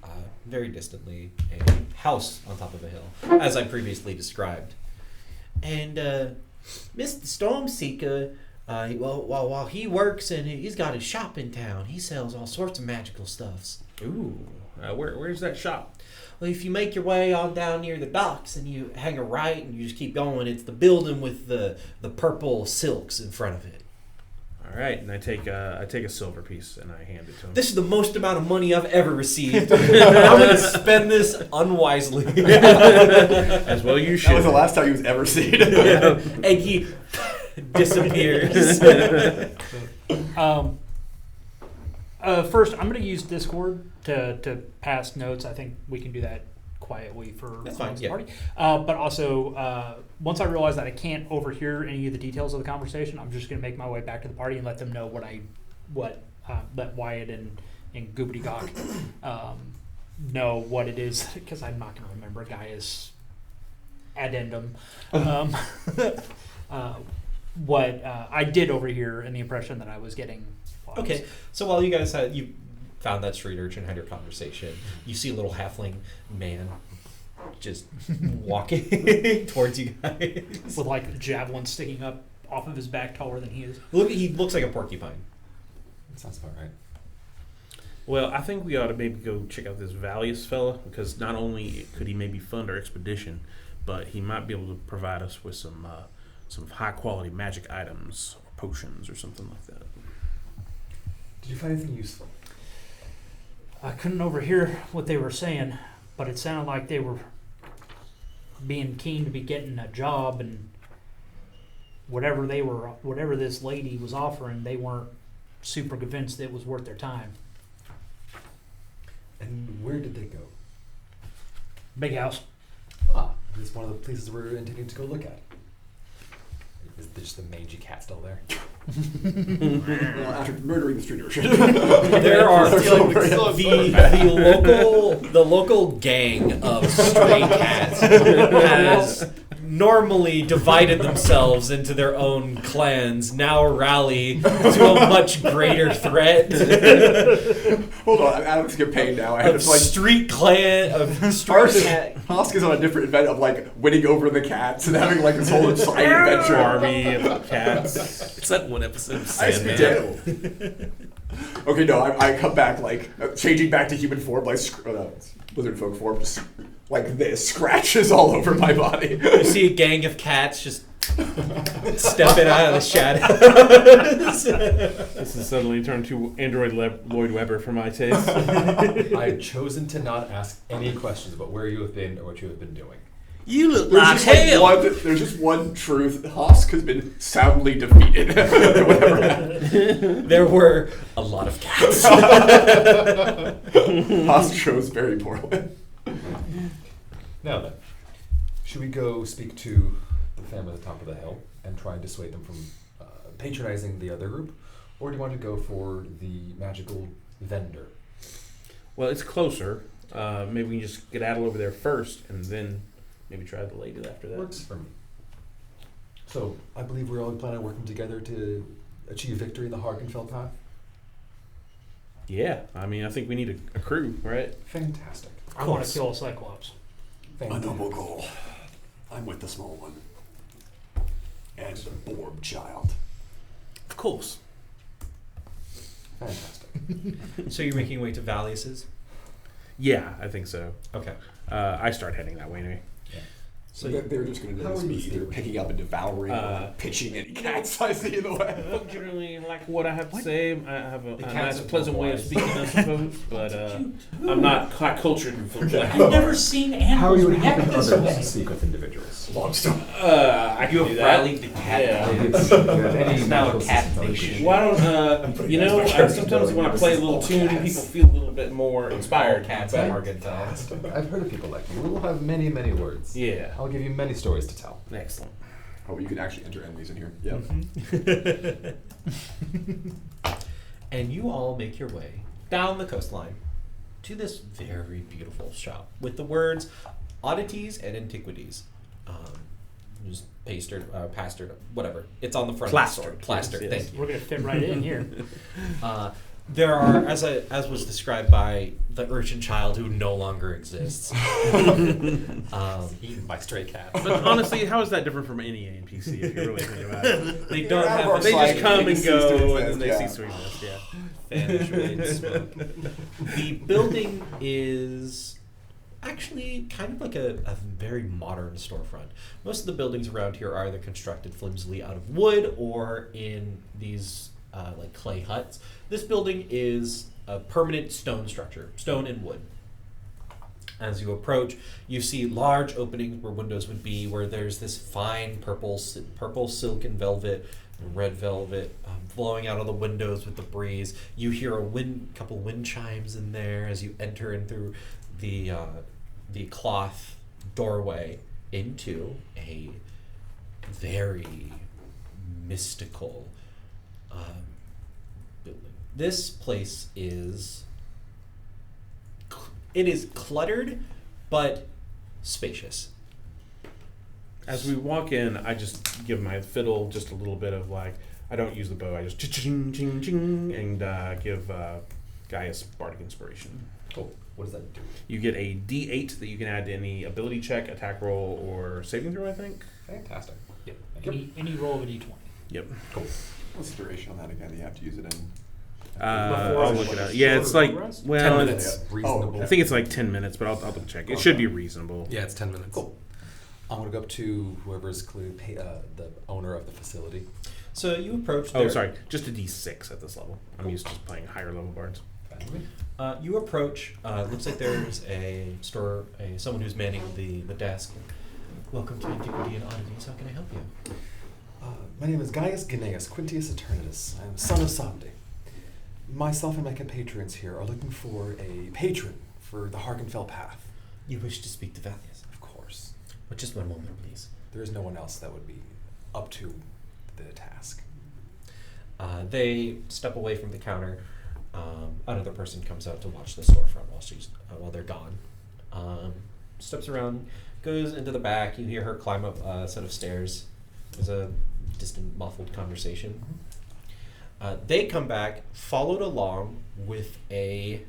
S1: very distantly a house on top of a hill, as I previously described. And Mr. Stormseeker, while he works and he's got his shop in town, he sells all sorts of magical stuffs.
S5: Ooh, where's that shop?
S1: Well, if you make your way on down near the docks and you hang a right and you just keep going, it's the building with the purple silks in front of it.
S5: All right, and I take a silver piece and I hand it to him.
S1: This is the most amount of money I've ever received. I'm going to spend this unwisely.
S5: As well you should.
S6: That was the last time he was ever seen.
S1: Yeah. And he disappears.
S3: First, I'm going to use Discord to pass notes. I think we can do that quietly for
S1: That's fine,
S3: the
S1: yeah.
S3: party. But also, once I realize that I can't overhear any of the details of the conversation, I'm just going to make my way back to the party and let them know let Wyatt and Goobity Gawk know what it is, because I'm not going to remember Gaia's addendum. What I did overhear and the impression that I was getting.
S1: Okay, so while you guys you found that street urchin, had your conversation, you see a little halfling man just walking towards you guys.
S3: With like a javelin sticking up off of his back taller than he is.
S1: He looks like a porcupine.
S4: That sounds about right.
S5: Well, I think we ought to maybe go check out this Valius fella, because not only could he maybe fund our expedition, but he might be able to provide us with some high quality magic items or potions or something like that.
S4: Did you find anything useful?
S3: I couldn't overhear what they were saying, but it sounded like they were being keen to be getting a job, and whatever this lady was offering, they weren't super convinced that it was worth their time.
S4: And where did they go?
S3: Big house.
S4: Ah, it's one of the places we're intending to go look at. Is just the mangy cat still there?
S6: Well, after murdering the street urchin.
S1: There are the local gang of stray cats has normally divided themselves into their own clans, now rally to a much greater threat.
S6: Hold on, Alex get paid now. I have
S1: Of
S6: to like
S1: street clan of street cat.
S6: Hosk is on a different event of like winning over the cats and having like this whole side adventure.
S5: Army of cats.
S1: It's that one episode of
S6: I
S1: Sandman.
S6: terrible. Okay, no, I come back like changing back to human form, like lizard folk form, just like this, scratches all over my body.
S1: You see a gang of cats just stepping out of the shadows.
S5: This has suddenly turned to Android Lloyd Webber for my taste.
S4: I have chosen to not ask any questions about where you have been or what you have been doing.
S1: You look
S6: There's
S1: like
S6: just, like,
S1: hell.
S6: there's just one truth. Hosk has been soundly defeated. Whatever happened.
S1: There were a lot of cats.
S6: Hosk chose very poorly.
S4: Now then, should we go speak to the family at the top of the hill and try and dissuade them from patronizing the other group? Or do you want to go for the magical vendor?
S5: Well, it's closer. Maybe we can just get Adel over there first, and then maybe try the lady after that.
S4: Works for me. So, I believe we're all planning on working together to achieve victory in the Hargonfal path?
S5: Yeah, I mean, I think we need a crew, right?
S4: Fantastic.
S3: I want to kill a Cyclops.
S6: A noble goal. I'm with the small one. And the Borb child.
S1: Of course.
S4: Fantastic.
S1: So you're making your way to Valius's?
S5: Yeah, I think so.
S1: Okay.
S5: I start heading that way anyway.
S6: So they're just going to
S4: How
S6: notice
S4: are
S6: me
S4: you
S6: either
S4: feeling?
S6: picking up and devouring or pitching any cats I see in the way.
S5: Don't you really like what I have to say? I have a
S4: cats
S5: nice,
S4: are
S5: pleasant way of
S4: boys.
S5: speaking, I suppose, but I'm not quite cultured in full
S3: I've never seen animals react this way.
S4: speak with individuals?
S6: Long story.
S5: I can do that.
S1: rallied the cat.
S5: Yeah.
S1: It's now a cat nation.
S5: Why don't sometimes when I play a little tune, people feel a little bit more inspired.
S1: Cats
S5: But-
S1: at Hargonfal.
S4: I've heard of people like you. We will have many, many words.
S5: Yeah.
S4: I'll give you many stories to tell.
S5: Excellent.
S6: Oh, you can actually enter enemies in here. Yeah.
S1: And you all make your way down the coastline to this very beautiful shop with the words oddities and antiquities. Just pastered, whatever. It's on the front
S5: Plastered.
S1: of the store. Plastered,
S5: Yes.
S1: thank you.
S3: We're gonna fit right in here.
S1: There are, as was described by the urchin child who no longer exists.
S2: Eaten by stray cats.
S5: But honestly, how is that different from any NPC if you really think about it?
S1: They don't
S6: out of our
S1: have.
S5: They
S6: sight.
S5: just come
S6: They
S5: and
S6: see
S5: go,
S6: Sweetness,
S5: and then they
S6: yeah.
S5: see sweetness. Yeah.
S1: Vanish away in smoke. The building is actually kind of like a very modern storefront. Most of the buildings around here are either constructed flimsily out of wood or in these like clay huts. This building is a permanent stone structure, stone and wood. As you approach, you see large openings where windows would be, where there's this fine purple silk and velvet, red velvet blowing out of the windows with the breeze. You hear couple wind chimes in there as you enter in through the cloth doorway into a very mystical building. This place is cluttered but spacious.
S5: As we walk in, I just give my fiddle just a little bit of like, I don't use the bow, I just ching ching ching and give Gaius bardic inspiration.
S6: Cool. What does that do?
S5: You get a D8 that you can add to any ability check, attack roll, or saving throw, I think.
S6: Fantastic.
S3: Yep. Any roll of a d20.
S5: Yep.
S6: Cool. What's the duration on that again? You have to use it in.
S5: I'll look it up. Yeah, it's like,
S2: 10
S5: well,
S2: minutes.
S6: Reasonable.
S5: I think it's like 10 minutes, but I'll double check. It should be reasonable.
S2: Yeah, it's 10 minutes.
S6: Cool.
S4: I'm gonna go up to whoever's clearly the owner of the facility.
S1: So you approach.
S5: Oh, sorry, just a D6 at this level. I'm used to playing higher level bards.
S1: You approach. Looks like there's someone who's manning the desk. Welcome to Antiquity and Oddities. How can I help you?
S4: My name is Gaius Gnaeus Quintius Eternatus. I am son of Samde. Myself and my compatriots here are looking for a patron for the Hargonfal path.
S1: You wish to speak to Valius?
S4: Of course.
S1: But just one moment, please.
S4: There is no one else that would be up to the task.
S1: They step away from the counter. Another person comes out to watch the storefront while they're gone. Steps around, goes into the back. You hear her climb up a set of stairs. There's a distant, muffled conversation. They come back, followed along with a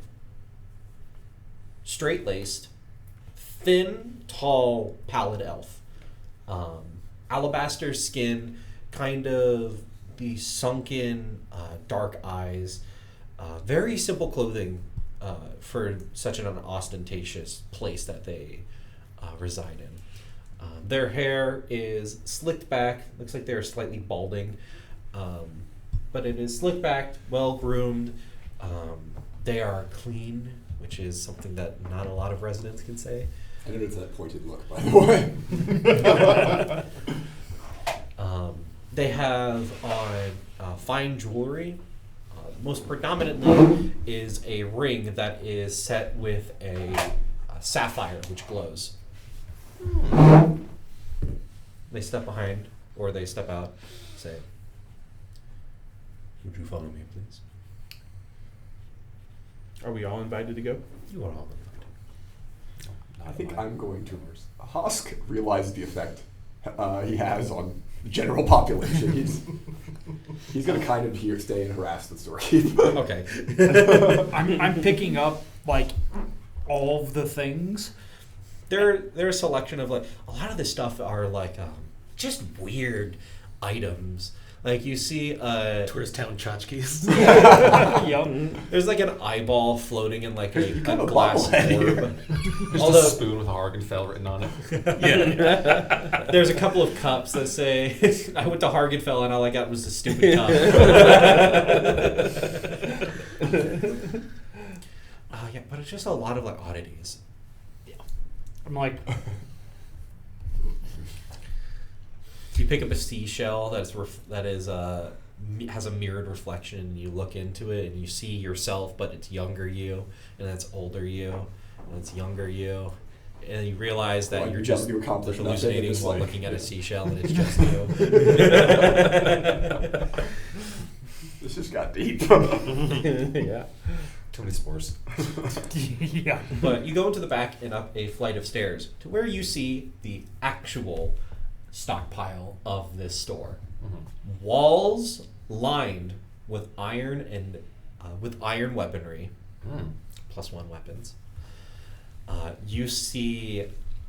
S1: straight-laced, thin, tall, pallid elf. Alabaster skin, kind of the sunken, dark eyes. Very simple clothing for such an ostentatious place that they reside in. Their hair is slicked back. Looks like they're slightly balding. But it is slicked back, well groomed. They are clean, which is something that not a lot of residents can say.
S6: I noticed that pointed look, by the way.
S1: They have on fine jewelry. Most predominantly is a ring that is set with a sapphire which glows. They step behind, or they step out, say, "Would you follow me, please?"
S5: Are we all invited to go?
S1: You are all invited.
S6: I think I'm going to. Hosk realizes the effect he has on the general population. He's going to kind of stay and harass the storekeeper.
S1: Okay.
S3: I'm picking up like all of the things.
S1: They're a selection of like a lot of this stuff are like just weird items. Like you see
S2: Tourist town tchotchkes.
S3: Yep.
S1: there's like an eyeball floating in like a
S6: kind of
S1: glass
S6: bobblehead
S1: orb.
S2: Just
S1: Although
S2: a spoon with Hargonfal written on it.
S1: yeah, there's a couple of cups that say I went to Hargonfell and all I got was a stupid cup. Yeah, but it's just a lot of like oddities.
S3: I'm like,
S1: You pick up a seashell has a mirrored reflection, and you look into it and you see yourself, but it's younger you, and that's older you, and it's younger you, and you realize that
S6: Well,
S1: you're
S6: you
S1: just
S6: accomplished nothing,
S1: hallucinating
S6: it's
S1: while
S6: like-
S1: looking at a seashell, and it's just you.
S6: This just got deep.
S5: Yeah.
S4: Too many spores.
S3: Yeah.
S1: But you go into the back and up a flight of stairs to where you see the actual stockpile of this store.
S4: Mm-hmm.
S1: Walls lined with iron and with iron weaponry, +1 weapons. You see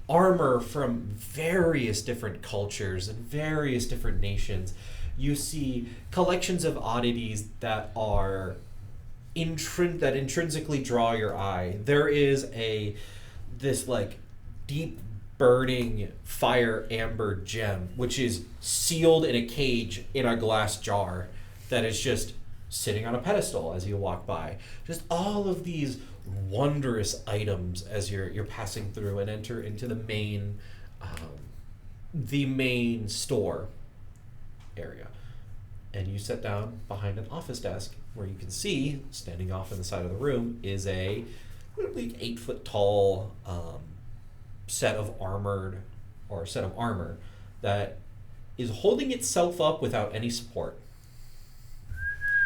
S1: armor from various different cultures and various different nations. You see collections of oddities that are that intrinsically draw your eye. There is this like deep burning fire amber gem, which is sealed in a cage in a glass jar that is just sitting on a pedestal as you walk by. Just all of these wondrous items as you're passing through and enter into the main store area. And you sit down behind an office desk where you can see, standing off in the side of the room, is a probably 8-foot tall set of armor that is holding itself up without any support.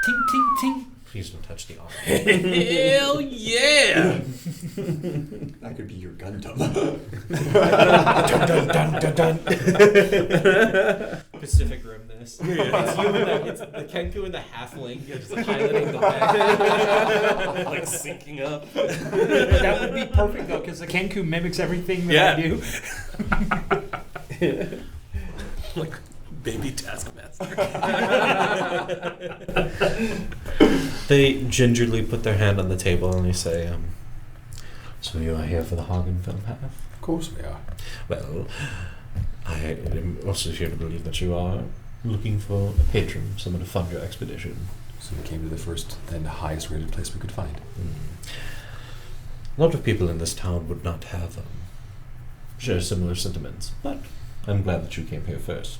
S3: Ting, ting, ting.
S1: Please don't touch the armor.
S5: Hell yeah!
S6: That could be your Gundam.
S1: Dun, dun, dun, dun, dun. Pacific Rim this. It's the Kenku and the halfling. You're just piloting the back.
S2: Like syncing up.
S3: That would be perfect though, because the Kenku mimics everything that I do.
S2: Like baby Taskmaster.
S1: They gingerly put their hand on the table and they say, so you are here for the Hargonfal path?
S4: Of course we are.
S1: Well, I am also here to believe that you are looking for a patron, someone to fund your expedition.
S4: So we came to the first and highest rated place we could find.
S1: A lot of people in this town would not have share similar sentiments, but I'm glad that you came here first.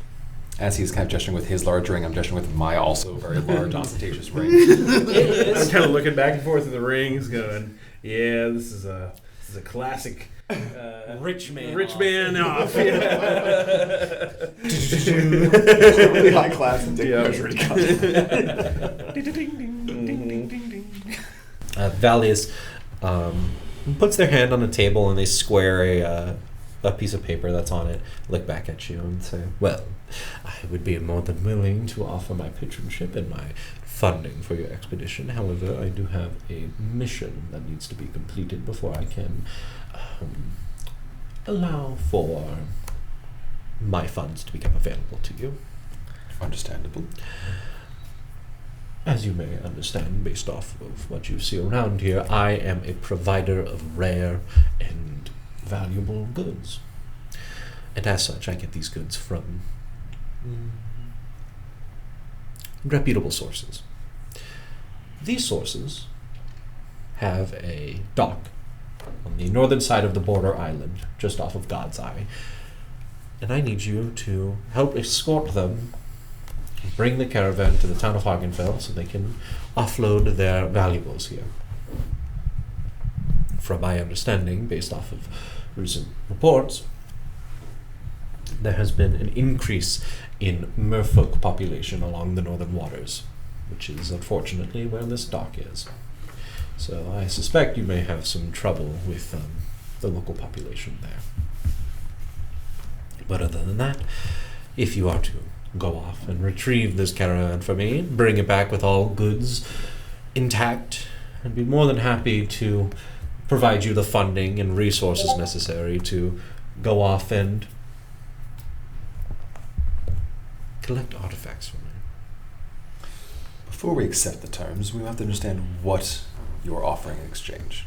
S4: As he's kind of gesturing with his large ring, I'm gesturing with my also very large, ostentatious ring.
S5: I'm kind of looking back and forth at the rings, going, "Yeah, this is a classic
S1: Rich man
S5: off."
S6: Really high class and dick
S5: Yeah.
S6: measuring cut.
S1: Valius puts their hand on the table and they square a piece of paper that's on it, look back at you and say, well, I would be more than willing to offer my patronship and my funding for your expedition. However, I do have a mission that needs to be completed before I can allow for my funds to become available to you.
S4: Understandable.
S1: As you may understand, based off of what you see around here, I am a provider of rare and valuable goods. And as such, I get these goods from reputable sources. These sources have a dock on the northern side of the border island, just off of God's Eye. And I need you to help escort them, bring the caravan to the town of Hargonfal so they can offload their valuables here. From my understanding, based off of recent reports, there has been an increase in merfolk population along the northern waters, which is unfortunately where this dock is. So I suspect you may have some trouble with the local population there. But other than that, if you are to go off and retrieve this caravan for me, bring it back with all goods intact, I'd be more than happy to provide you the funding and resources necessary to go off and collect artifacts from me.
S4: Before we accept the terms, we have to understand what you're offering in exchange.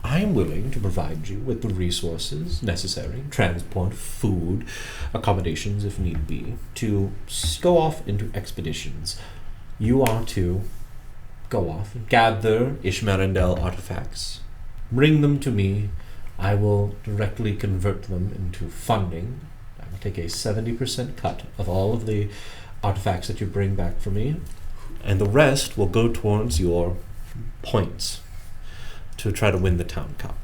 S1: I am willing to provide you with the resources necessary, transport, food, accommodations if need be, to go off into expeditions. You are to go off and gather Ishmerendel artifacts, bring them to me. I will directly convert them into funding. I will take a 70% cut of all of the artifacts that you bring back for me, and the rest will go towards your points to try to win the town cup.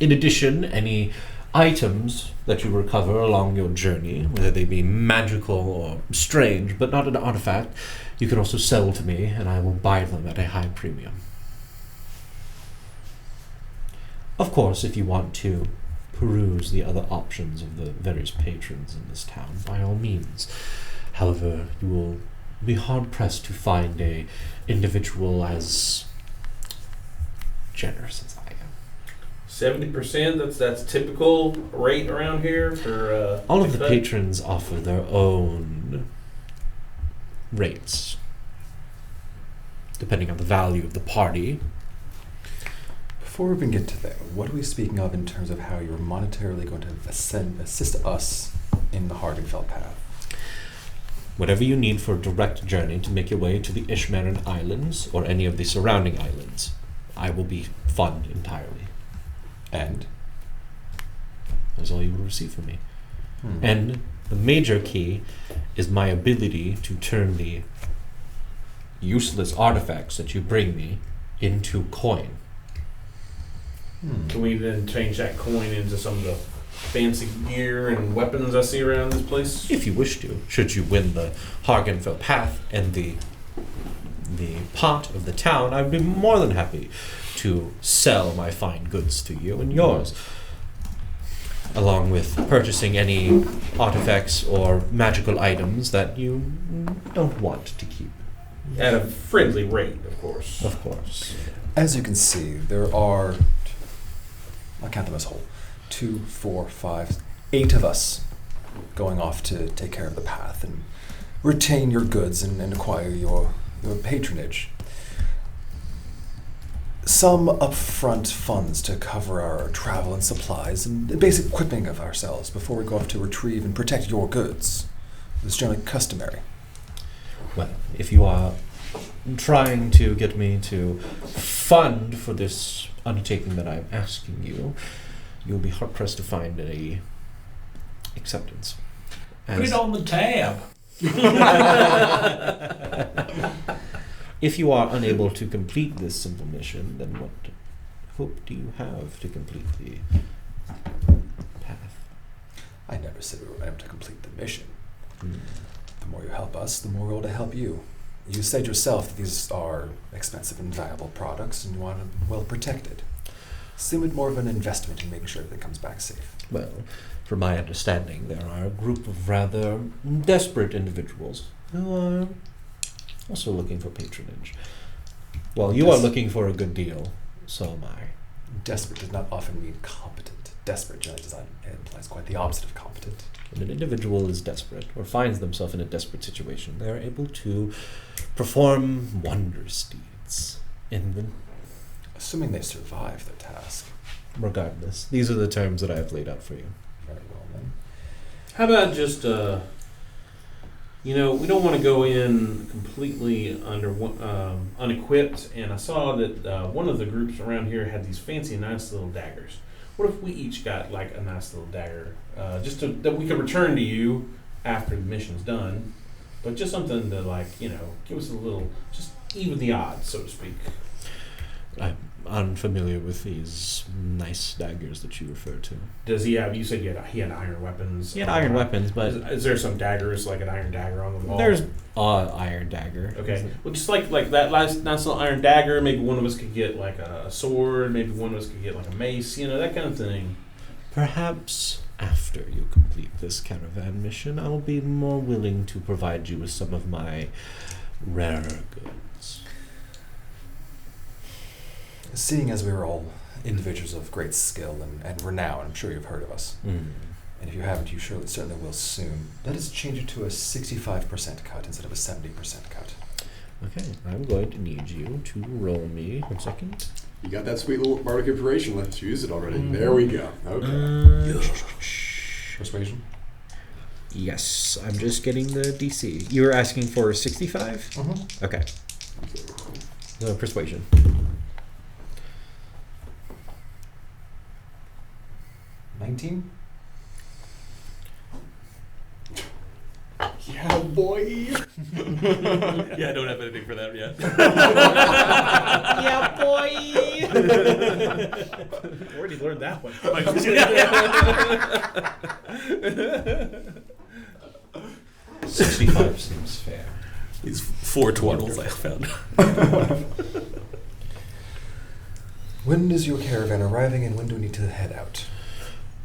S1: In addition, any items that you recover along your journey, whether they be magical or strange, but not an artifact, you can also sell to me, and I will buy them at a high premium. Of course, if you want to peruse the other options of the various patrons in this town, by all means. However, you will be hard-pressed to find a individual as generous as I am.
S5: 70%. That's typical rate around here for.
S1: All of the
S5: cut?
S1: patrons offer their own rates, depending on the value of the party.
S4: Before we even get to there, what are we speaking of in terms of how you're monetarily going to assist us in the Hargonfal path?
S1: Whatever you need for a direct journey to make your way to the Ishmaran Islands or any of the surrounding islands, I will be fund entirely.
S4: And?
S1: That's all you will receive from me. And the major key is my ability to turn the useless artifacts that you bring me into coin.
S5: Can we then change that coin into some of the fancy gear and weapons I see around this place?
S1: If you wish to, should you win the Hargonfal path and the pot of the town, I would be more than happy to sell my fine goods to you and yours, along with purchasing any artifacts or magical items that you don't want to keep.
S5: At a friendly rate, of course.
S1: Of course.
S4: As you can see, there are, I'll count them as whole, 2, 4, 5, 8 of us going off to take care of the path and retain your goods and acquire your patronage. Some upfront funds to cover our travel and supplies and the basic equipping of ourselves before we go off to retrieve and protect your goods. It's generally customary.
S1: Well, if you are trying to get me to fund for this undertaking that I'm asking you, you'll be hard-pressed to find a acceptance.
S7: Put it on the tab.
S1: If you are unable to complete this simple mission, then what hope do you have to complete the path?
S4: I never said we were able to complete the mission. The more you help us, the more we're able to help you. You said yourself that these are expensive and valuable products and you want them well protected. Seem it more of an investment in making sure everything comes back safe.
S1: Well, from my understanding, there are a group of rather desperate individuals who are also looking for patronage. Well, you are looking for a good deal, so am I.
S4: Desperate does not often mean competent. Desperate generally implies quite the opposite of competent.
S1: When an individual is desperate or finds themselves in a desperate situation, they are able to perform wondrous deeds.
S4: Assuming they survive their task.
S1: Regardless, these are the terms that I have laid out for you.
S4: Very well then.
S5: How about just, we don't want to go in completely unequipped, and I saw that one of the groups around here had these fancy, nice little daggers. What if we each got like a nice little dagger, that we could return to you after the mission's done, but just something to give us a little, just even the odds, so to speak.
S1: I'm unfamiliar with these nice daggers that you refer to.
S5: Does he have? You said he had iron weapons.
S1: He had iron weapons, but
S5: is there some daggers, like an iron dagger on the wall?
S1: there's iron dagger.
S5: Okay. Well, just like that nice little iron dagger. Maybe one of us could get like a sword. Maybe one of us could get like a mace. That kind of thing.
S1: Perhaps after you complete this caravan mission, I'll be more willing to provide you with some of my rarer goods.
S4: Seeing as we are all individuals of great skill and renown, I'm sure you've heard of us. And if you haven't, you certainly will soon. Let us change it to a 65% cut instead of a 70% cut.
S1: Okay, I'm going to need you to roll me 1 second.
S6: You got that sweet little bardic inspiration. Let's use it already. There we go. Okay.
S4: Persuasion?
S1: Yes, I'm just getting the DC. You were asking for 65?
S4: Mm-hmm.
S1: Okay. Persuasion.
S4: $19?
S6: Yeah, boy.
S5: Yeah, I don't have anything for that yet.
S1: Yeah, boy!
S5: Where did you learn that one?
S1: 65 seems fair.
S2: These 4 twaddles I found.
S4: When is your caravan arriving, and when do we need to head out?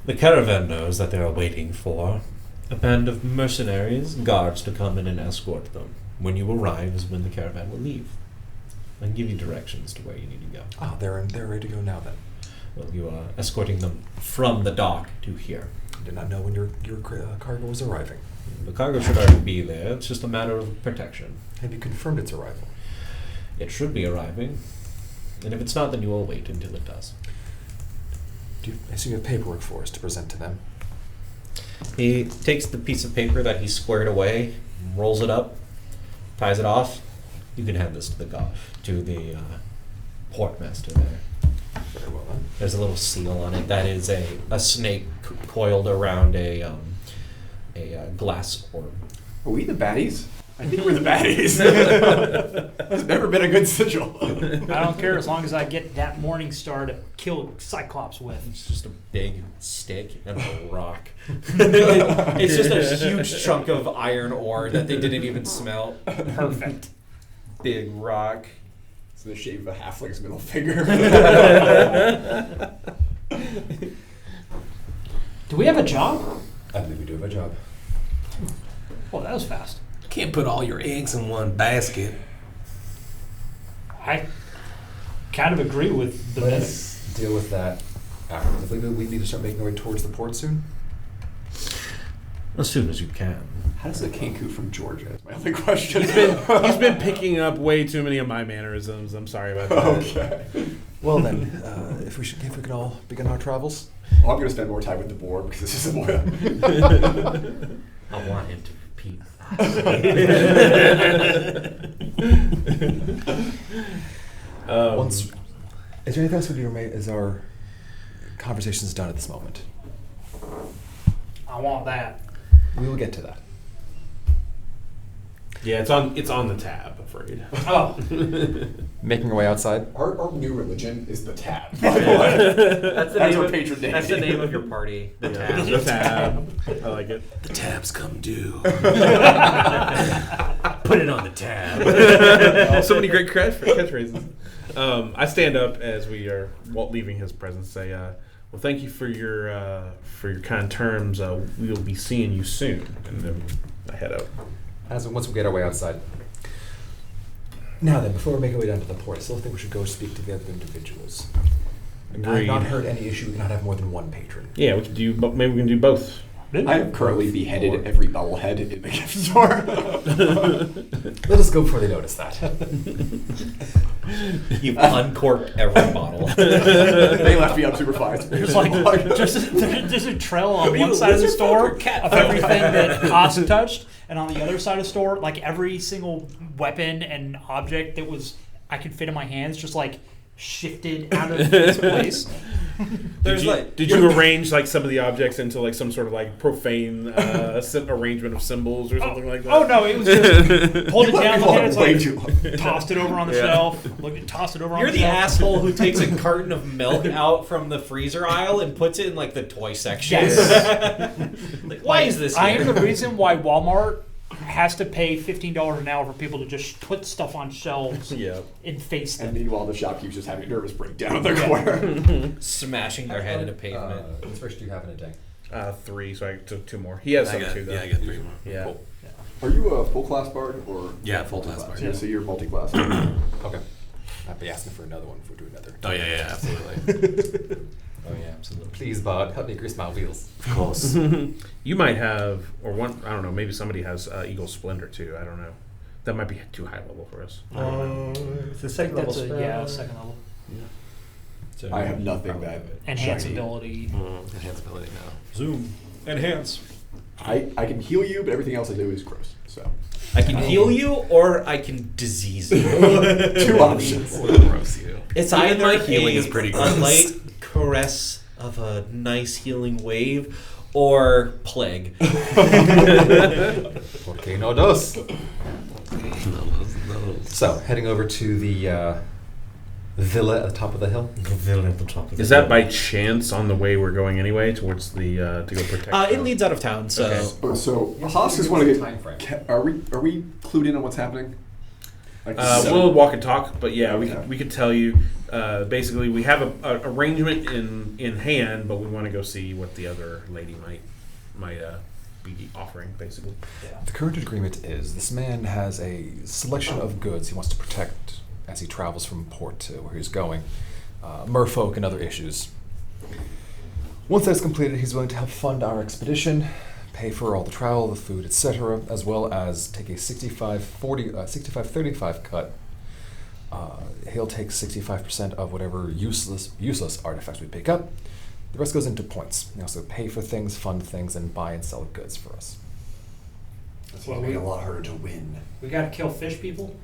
S1: The caravan knows that they are waiting for a band of mercenaries and guards to come in and escort them. When you arrive is when the caravan will leave. I can give you directions to where you need to go.
S4: Ah, they're ready to go now then.
S1: Well, you are escorting them from the dock to here.
S4: I did not know when your cargo was arriving.
S1: The cargo should already be there. It's just a matter of protection.
S4: Have you confirmed its arrival?
S1: It should be arriving. And if it's not, then you will wait until it does.
S4: I assume you have paperwork for us to present to them?
S1: He takes the piece of paper that he squared away, rolls it up, ties it off. You can hand this to the portmaster there.
S4: Very well then.
S1: There's a little seal on it. That is a snake coiled around a glass orb.
S6: Are we the baddies? I think we're the baddies. That's never been a good sigil.
S3: I don't care as long as I get that morning star to kill Cyclops with.
S1: It's just a big stick and a rock. It's just a huge chunk of iron ore that they didn't even smelt.
S3: Perfect.
S1: Big rock.
S6: It's the shape of a halfling's middle finger.
S3: Do we have a job?
S4: I believe we do have a job.
S3: Well, that was fast.
S2: Can't put all your eggs in one basket.
S3: I kind of agree with the
S4: Let's deal with that afterwards. I believe we need to start making our way towards the port soon.
S1: As soon as you can.
S6: How does a Kenku from Georgia? That's my only question.
S5: He's been picking up way too many of my mannerisms. I'm sorry about that.
S6: Okay.
S4: Well then, if we can all begin our travels.
S6: Well, I'm going to spend more time with the boar because this is a boy.
S1: I want him to repeat.
S4: Is there anything else we do as our conversation's done at this moment?
S3: I want that.
S4: We will get to that.
S5: Yeah, it's on the tab, I'm afraid.
S3: Oh,
S4: Making our way outside.
S6: Our new religion is the tab. By the way.
S1: That's
S6: That's our patron deity.
S1: That's the name of your party. The tab.
S5: The tab. I like it.
S2: The tabs come due.
S1: Put it on the tab.
S5: So many great catchphrases. I stand up as we are leaving his presence. Say, "Well, thank you for your kind terms. We will be seeing you soon." And then I head out.
S4: Once we get our way outside. Now then, before we make our way down to the port, I still think we should go speak to the other individuals. I've
S5: Agreed.
S4: not heard any issue. We cannot have more than one patron.
S5: Yeah, we could do. Maybe we can do both.
S6: I have currently beheaded every bubblehead in the gift store.
S4: Let us go before they notice that.
S1: You've uncorked every bottle.
S6: They left me up super fast.
S3: there's there's a trail on one side of the store of everything that Haas touched, and on the other side of the store, like every single weapon and object that I could fit in my hands, just like shifted out of its place.
S5: Did you arrange like some of the objects into like some sort of like profane arrangement of symbols or something like that?
S3: Oh no, it was just pulled it down, looked at it,
S6: way
S3: it's
S6: too
S3: like
S6: long.
S3: tossed it over on the shelf, tossed it over on
S1: You're
S3: the
S1: the
S3: shelf.
S1: asshole who takes a carton of milk out from the freezer aisle and puts it in like the toy section.
S3: Yes.
S1: Like, why is this here?
S3: I am the reason why Walmart has to pay $15 an hour for people to just put stuff on shelves
S5: Yeah.
S3: and face
S6: And
S3: them.
S6: meanwhile, the shopkeeper's just having a nervous breakdown in the corner.
S1: Smashing their head into pavement.
S4: What first do you have in a day?
S5: 3, so I took 2 more. He has some too, though.
S2: I got 3 more.
S5: Yeah.
S2: Cool.
S6: Are you a full class bard or?
S2: Yeah, full class bard.
S6: Yeah, so you're multi-class.
S4: Okay. I'd be asking for another one if we do another.
S2: Oh yeah, absolutely.
S1: Oh yeah, absolutely.
S4: Please, bud, help me grease my wheels.
S2: Of course.
S5: You might have, or one, I don't know, maybe somebody has Eagle Splendor too. I don't know. That might be too high level for us.
S1: It's a
S3: I
S1: second
S3: think
S1: level
S3: that's
S1: spell.
S3: second level.
S1: So
S6: I have nothing that
S3: Enhance
S6: shiny.
S3: ability.
S2: Enhance ability now.
S1: Zoom. Enhance.
S6: I can heal you, but everything else I do is gross. So
S1: I can heal you or I can disease you.
S6: 2 options.
S2: Gross you.
S1: It's
S2: Even
S1: either
S2: my healing
S1: a,
S2: is pretty
S1: a
S2: gross.
S1: light caress of a nice healing wave or plague.
S4: Okay, no dos.
S2: Those.
S4: So, heading over to the villa at the top of the hill.
S5: Is that by chance on the way we're going anyway towards the to go protect?
S1: It leads out of town, so
S6: So Haas just want to
S4: Time frame.
S6: Are we clued in on what's happening?
S5: We'll walk and talk, but yeah,
S6: Okay.
S5: we could tell you. Basically, we have a arrangement in hand, but we want to go see what the other lady might be offering. Basically,
S4: The current agreement is this man has a selection of goods he wants to protect as he travels from port to where he's going, merfolk and other issues. Once that's completed, he's willing to help fund our expedition, pay for all the travel, the food, etc., as well as take a 65-35 cut. He'll take 65% of whatever useless artifacts we pick up. The rest goes into points. He also pay for things, fund things, and buy and sell goods for us.
S6: That's
S3: Well,
S6: gonna make
S3: we-
S6: it a lot harder to win.
S3: We gotta kill fish people.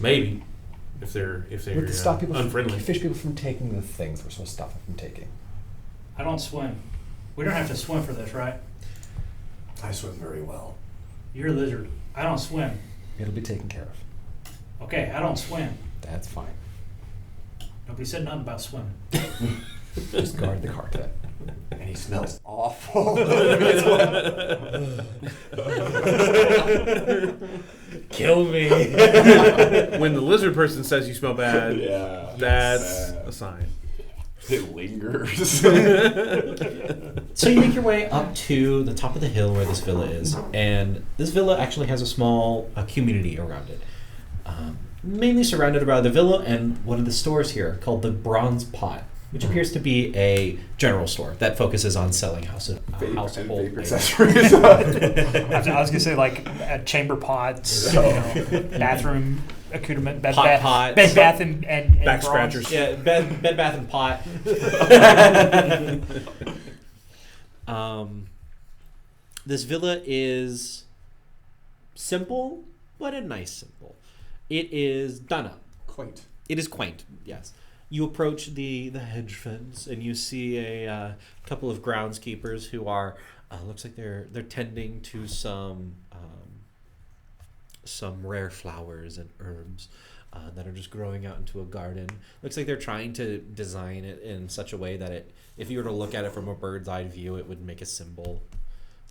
S5: maybe if they're
S4: We have to stop people
S5: unfriendly.
S4: fish people from taking the things we're supposed to stop them from taking.
S3: I don't swim. We don't have to swim for this, right?
S6: I swim very well.
S3: You're a lizard. I don't swim.
S4: It'll be taken care of.
S3: Okay, I don't swim.
S4: That's fine.
S3: Nobody said nothing about swimming.
S4: Just guard the cart then.
S6: And he smells awful.
S1: Kill me.
S5: When the lizard person says you smell bad,
S6: Yeah.
S5: that's
S6: Bad.
S5: a sign.
S6: It lingers.
S1: So you make your way up to the top of the hill where this villa is, and this villa actually has a small community around it. Mainly surrounded by the villa and one of the stores here called the Bronze Pot, which appears to be a general store that focuses on selling household
S6: Vape
S1: items.
S6: accessories.
S3: I was gonna say like chamber pots, bathroom accoutrement, bed
S1: Pot
S3: bath,
S1: pots.
S3: bed bath and
S5: Back
S3: bronze.
S5: scratchers.
S1: Yeah, bed bath and pot. This villa is simple, but a nice simple. It is done up.
S6: Quaint.
S1: It is quaint, yes. You approach the hedge fence and you see a couple of groundskeepers who are looks like they're tending to some rare flowers and herbs that are just growing out into a garden. Looks like they're trying to design it in such a way that if you were to look at it from a bird's eye view, it would make a symbol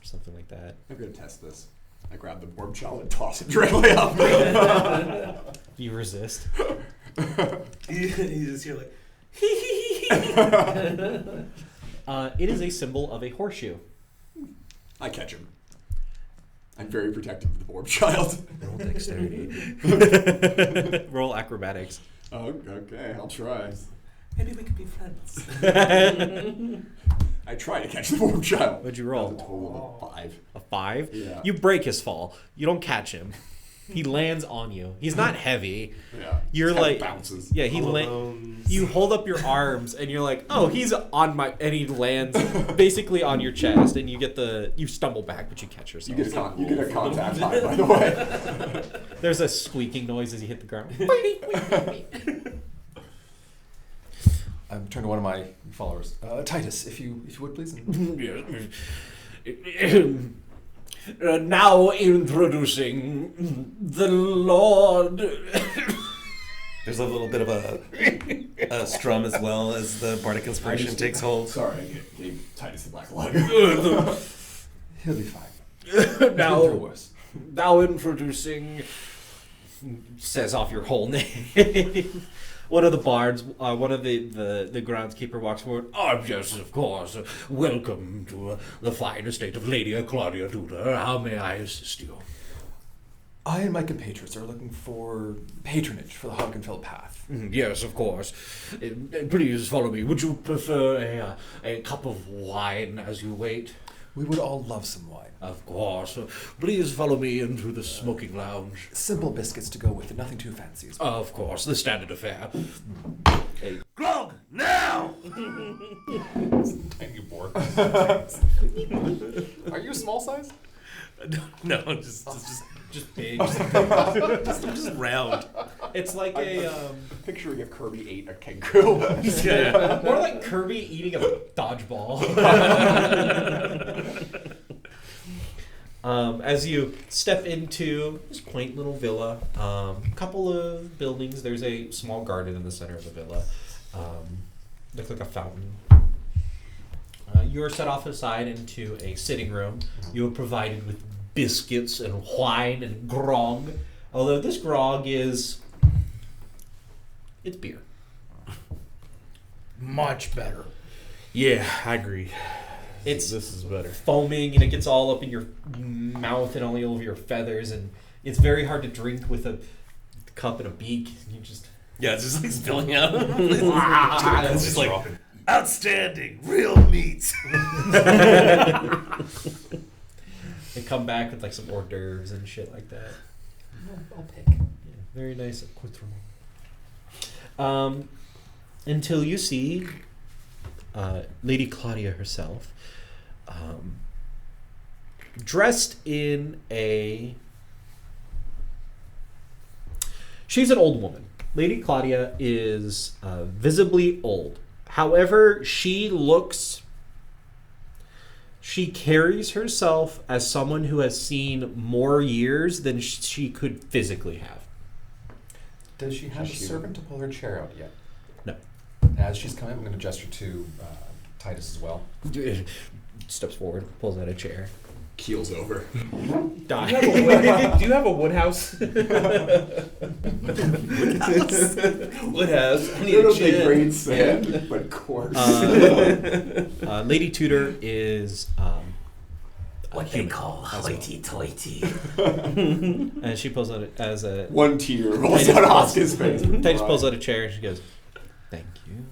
S1: or something like that.
S6: I'm gonna test this. I grab the orb child and toss it directly up.
S1: You resist.
S2: You just hear like,
S1: It is a symbol of a horseshoe.
S6: I catch him. I'm very protective of the orb child.
S1: Roll dexterity. Roll acrobatics.
S6: Oh, okay, I'll try.
S2: maybe we could be friends.
S6: I try to catch the orb child.
S1: What'd you
S6: That's
S1: roll?
S6: a total of a 5.
S1: A 5?
S6: Yeah.
S1: You break his fall. You don't catch him. He lands on you. He's not heavy.
S6: Yeah.
S1: You're
S6: It kinda
S1: like
S6: bounces.
S1: Yeah, he
S2: Collarbones.
S1: you hold up your arms and you're like, "Oh, he's on my," and he lands basically on your chest and you stumble back but you catch yourself.
S6: You get a contact high, by the way.
S1: There's a squeaking noise as you hit the ground.
S4: I'm turning to one of my followers. Titus, if you would please.
S7: Now introducing the Lord.
S2: There's a little bit of a strum as well as the bardic inspiration takes hold.
S6: Sorry, I gave Titus the black lung.
S4: He'll be fine.
S7: Now,
S4: Worse.
S7: now introducing.
S1: Says off your whole name. One of the bards, one of the groundskeeper walks forward.
S7: Oh, yes, of course. Welcome to the fine estate of Lady Claudia Tudor. How may I assist you?
S4: I and my compatriots are looking for patronage for the Hargonfal path.
S7: Yes, of course. Please follow me. Would you prefer a cup of wine as you wait?
S4: We would all love some wine.
S7: Of course. Please follow me into the smoking lounge.
S4: Simple biscuits to go with it, nothing too fancy. As well.
S7: Of course, the standard affair. Glug, now!
S2: Tiny boar.
S4: Are you a small size?
S2: No, just
S1: Just big.
S2: just round.
S1: It's like a
S6: Picturing if Kirby ate a kangaroo.
S1: more like Kirby eating a dodgeball. As you step into this quaint little villa, couple of buildings. There's a small garden in the center of the villa. Looks like a fountain. You are set off aside into a sitting room. You are provided with biscuits and wine and grog. Although this grog it's beer.
S3: Much better.
S5: Yeah, I agree.
S1: It's
S5: This is better.
S1: foaming and it gets all up in your mouth and all over your feathers, and it's very hard to drink with a cup and a beak. You just
S2: Yeah, it's just like spilling out.
S6: It's
S2: just like
S6: dropping.
S2: outstanding, real meat.
S1: they come back with like some hors d'oeuvres and shit like that.
S4: I'll pick.
S1: Yeah, very nice accoutrement. Until you see Lady Claudia herself, dressed in a... She's an old woman. Lady Claudia is visibly old. However, she carries herself as someone who has seen more years than she could physically have.
S4: Does she have a servant to pull her chair out yet?
S1: No.
S4: As she's coming, I'm going to gesture to Titus as well.
S1: Steps forward, pulls out a chair.
S6: Keels over.
S1: Die.
S5: Do you have a wood house?
S6: Woodhouse. I don't think grade sand, but coarse.
S1: Lady Tudor is
S2: What they call hoity-toity.
S1: and she pulls out as a
S6: One tear rolls down Oscar's face.
S1: Titus pulls out a chair and she goes, "Thank you."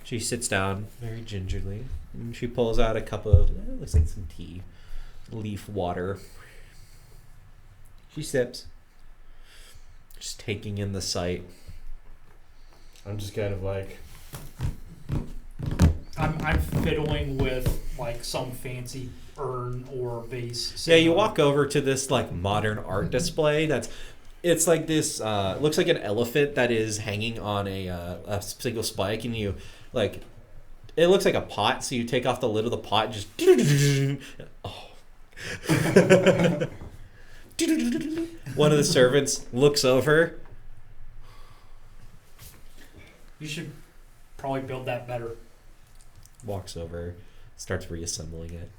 S1: She sits down very gingerly and she pulls out a cup of looks like some tea, leaf water. She sips, just taking in the sight.
S5: I'm just kind of like,
S3: I'm fiddling with like some fancy urn or vase.
S1: Yeah, you walk over to this like modern art display it's like this looks like an elephant that is hanging on a single spike, and you like it looks like a pot, so you take off the lid of the pot and just one of the servants looks over.
S3: You should probably build that better.
S1: Walks over, starts reassembling it.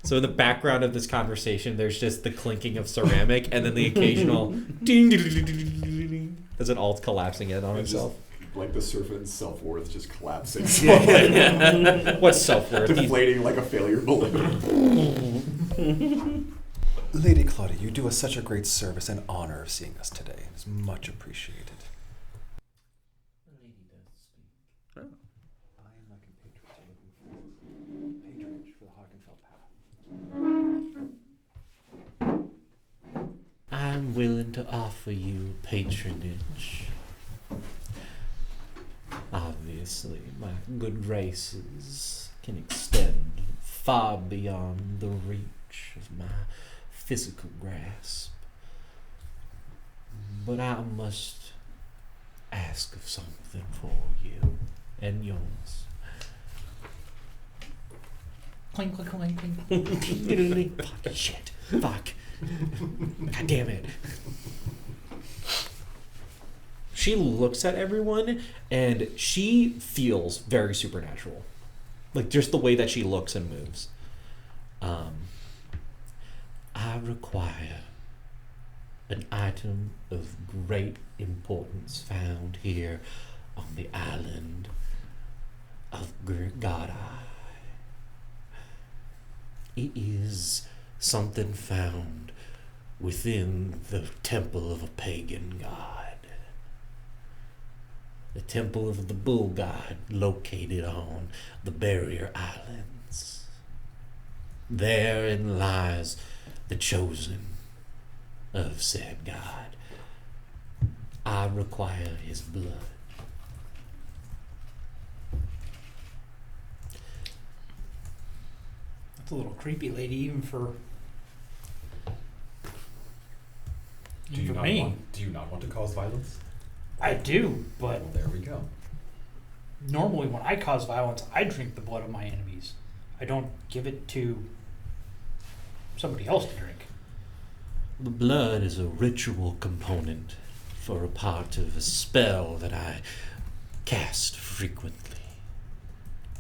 S1: So in the background of this conversation, there's just the clinking of ceramic and then the occasional ding ding ding ding ding ding as it all collapsing in on
S6: It's
S1: itself.
S6: just, like the servant's self-worth just collapsing.
S1: What's self-worth?
S6: Deflating like a failure balloon.
S4: Lady Claudia, you do us such a great service and honor of seeing us today. It's much appreciated.
S5: oh.
S4: I am my compatriots are looking for patronage for the Hargonfal path.
S1: I'm willing to offer you patronage. Obviously, my good graces can extend far beyond the reach of my physical grasp. But I must ask of something for you and yours.
S3: Clink, clink, clink, clink.
S1: Fuck, shit. Fuck. God damn it. She looks at everyone and she feels very supernatural. Like just the way that she looks and moves. I require an item of great importance found here on the island of Grigada. It is something found within the temple of a pagan god. The temple of the bull god located on the barrier islands. Therein lies the chosen of said god. I require his blood.
S3: That's a little creepy, lady, even for
S4: Do you
S3: me.
S4: not want to cause violence?
S3: I do, but
S4: Well, there we go.
S3: normally when I cause violence, I drink the blood of my enemies. I don't give it to somebody else to drink.
S1: The blood is a ritual component for a part of a spell that I cast frequently.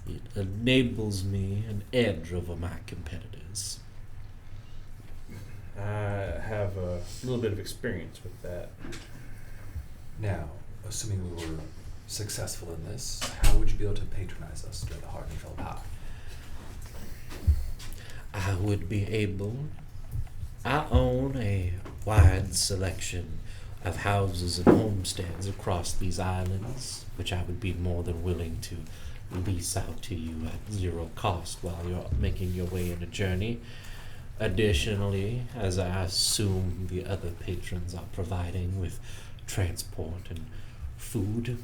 S1: It enables me an edge over my competitors.
S5: I have a little bit of experience with that.
S4: Now, assuming we were successful in this, how would you be able to patronize us during the Hargonfal path?
S7: I would be able. I own a wide selection of houses and homesteads across these islands, which I would be more than willing to lease out to you at zero cost while you're making your way in a journey. Additionally, as I assume the other patrons are providing with transport and food,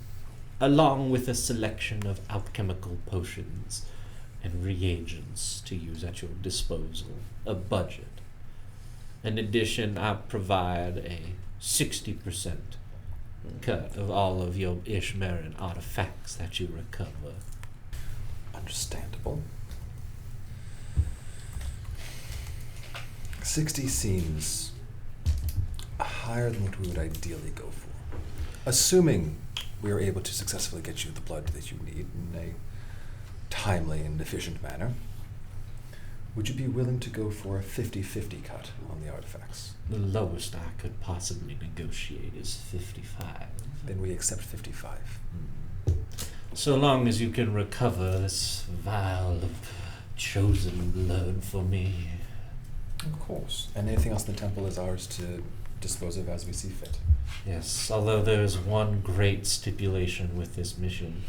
S7: along with a selection of alchemical potions and reagents to use at your disposal, a budget. In addition, I provide a 60% cut of all of your Ishmerin artifacts that you recover.
S4: Understandable. 60 seems higher than what we would ideally go for. Assuming we are able to successfully get you the blood that you need in a timely and efficient manner, would you be willing to go for a 50-50 cut on the artifacts?
S7: The lowest I could possibly negotiate is 55.
S4: Then we accept 55.
S7: So long as you can recover this vial of chosen blood for me.
S4: Of course. And anything else in the temple is ours to dispose of as we see fit.
S7: Yes, although there is one great stipulation with this mission.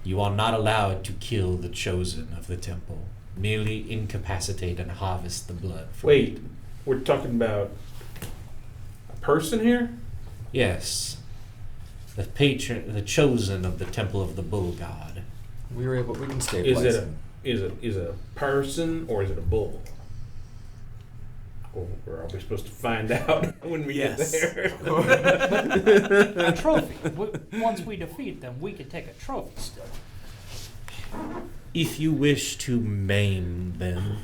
S7: You are not allowed to kill the chosen of the temple. Merely incapacitate and harvest the blood.
S5: Wait, we're talking about a person here?
S7: Yes. The patron, the chosen of the temple of the bull god.
S4: We can
S5: Is
S4: stabilize
S5: it
S4: him.
S5: is it a person or is it a bull? Or are we supposed to find out when we get there?
S3: A trophy. Once we defeat them, we can take a trophy still.
S7: If you wish to maim them,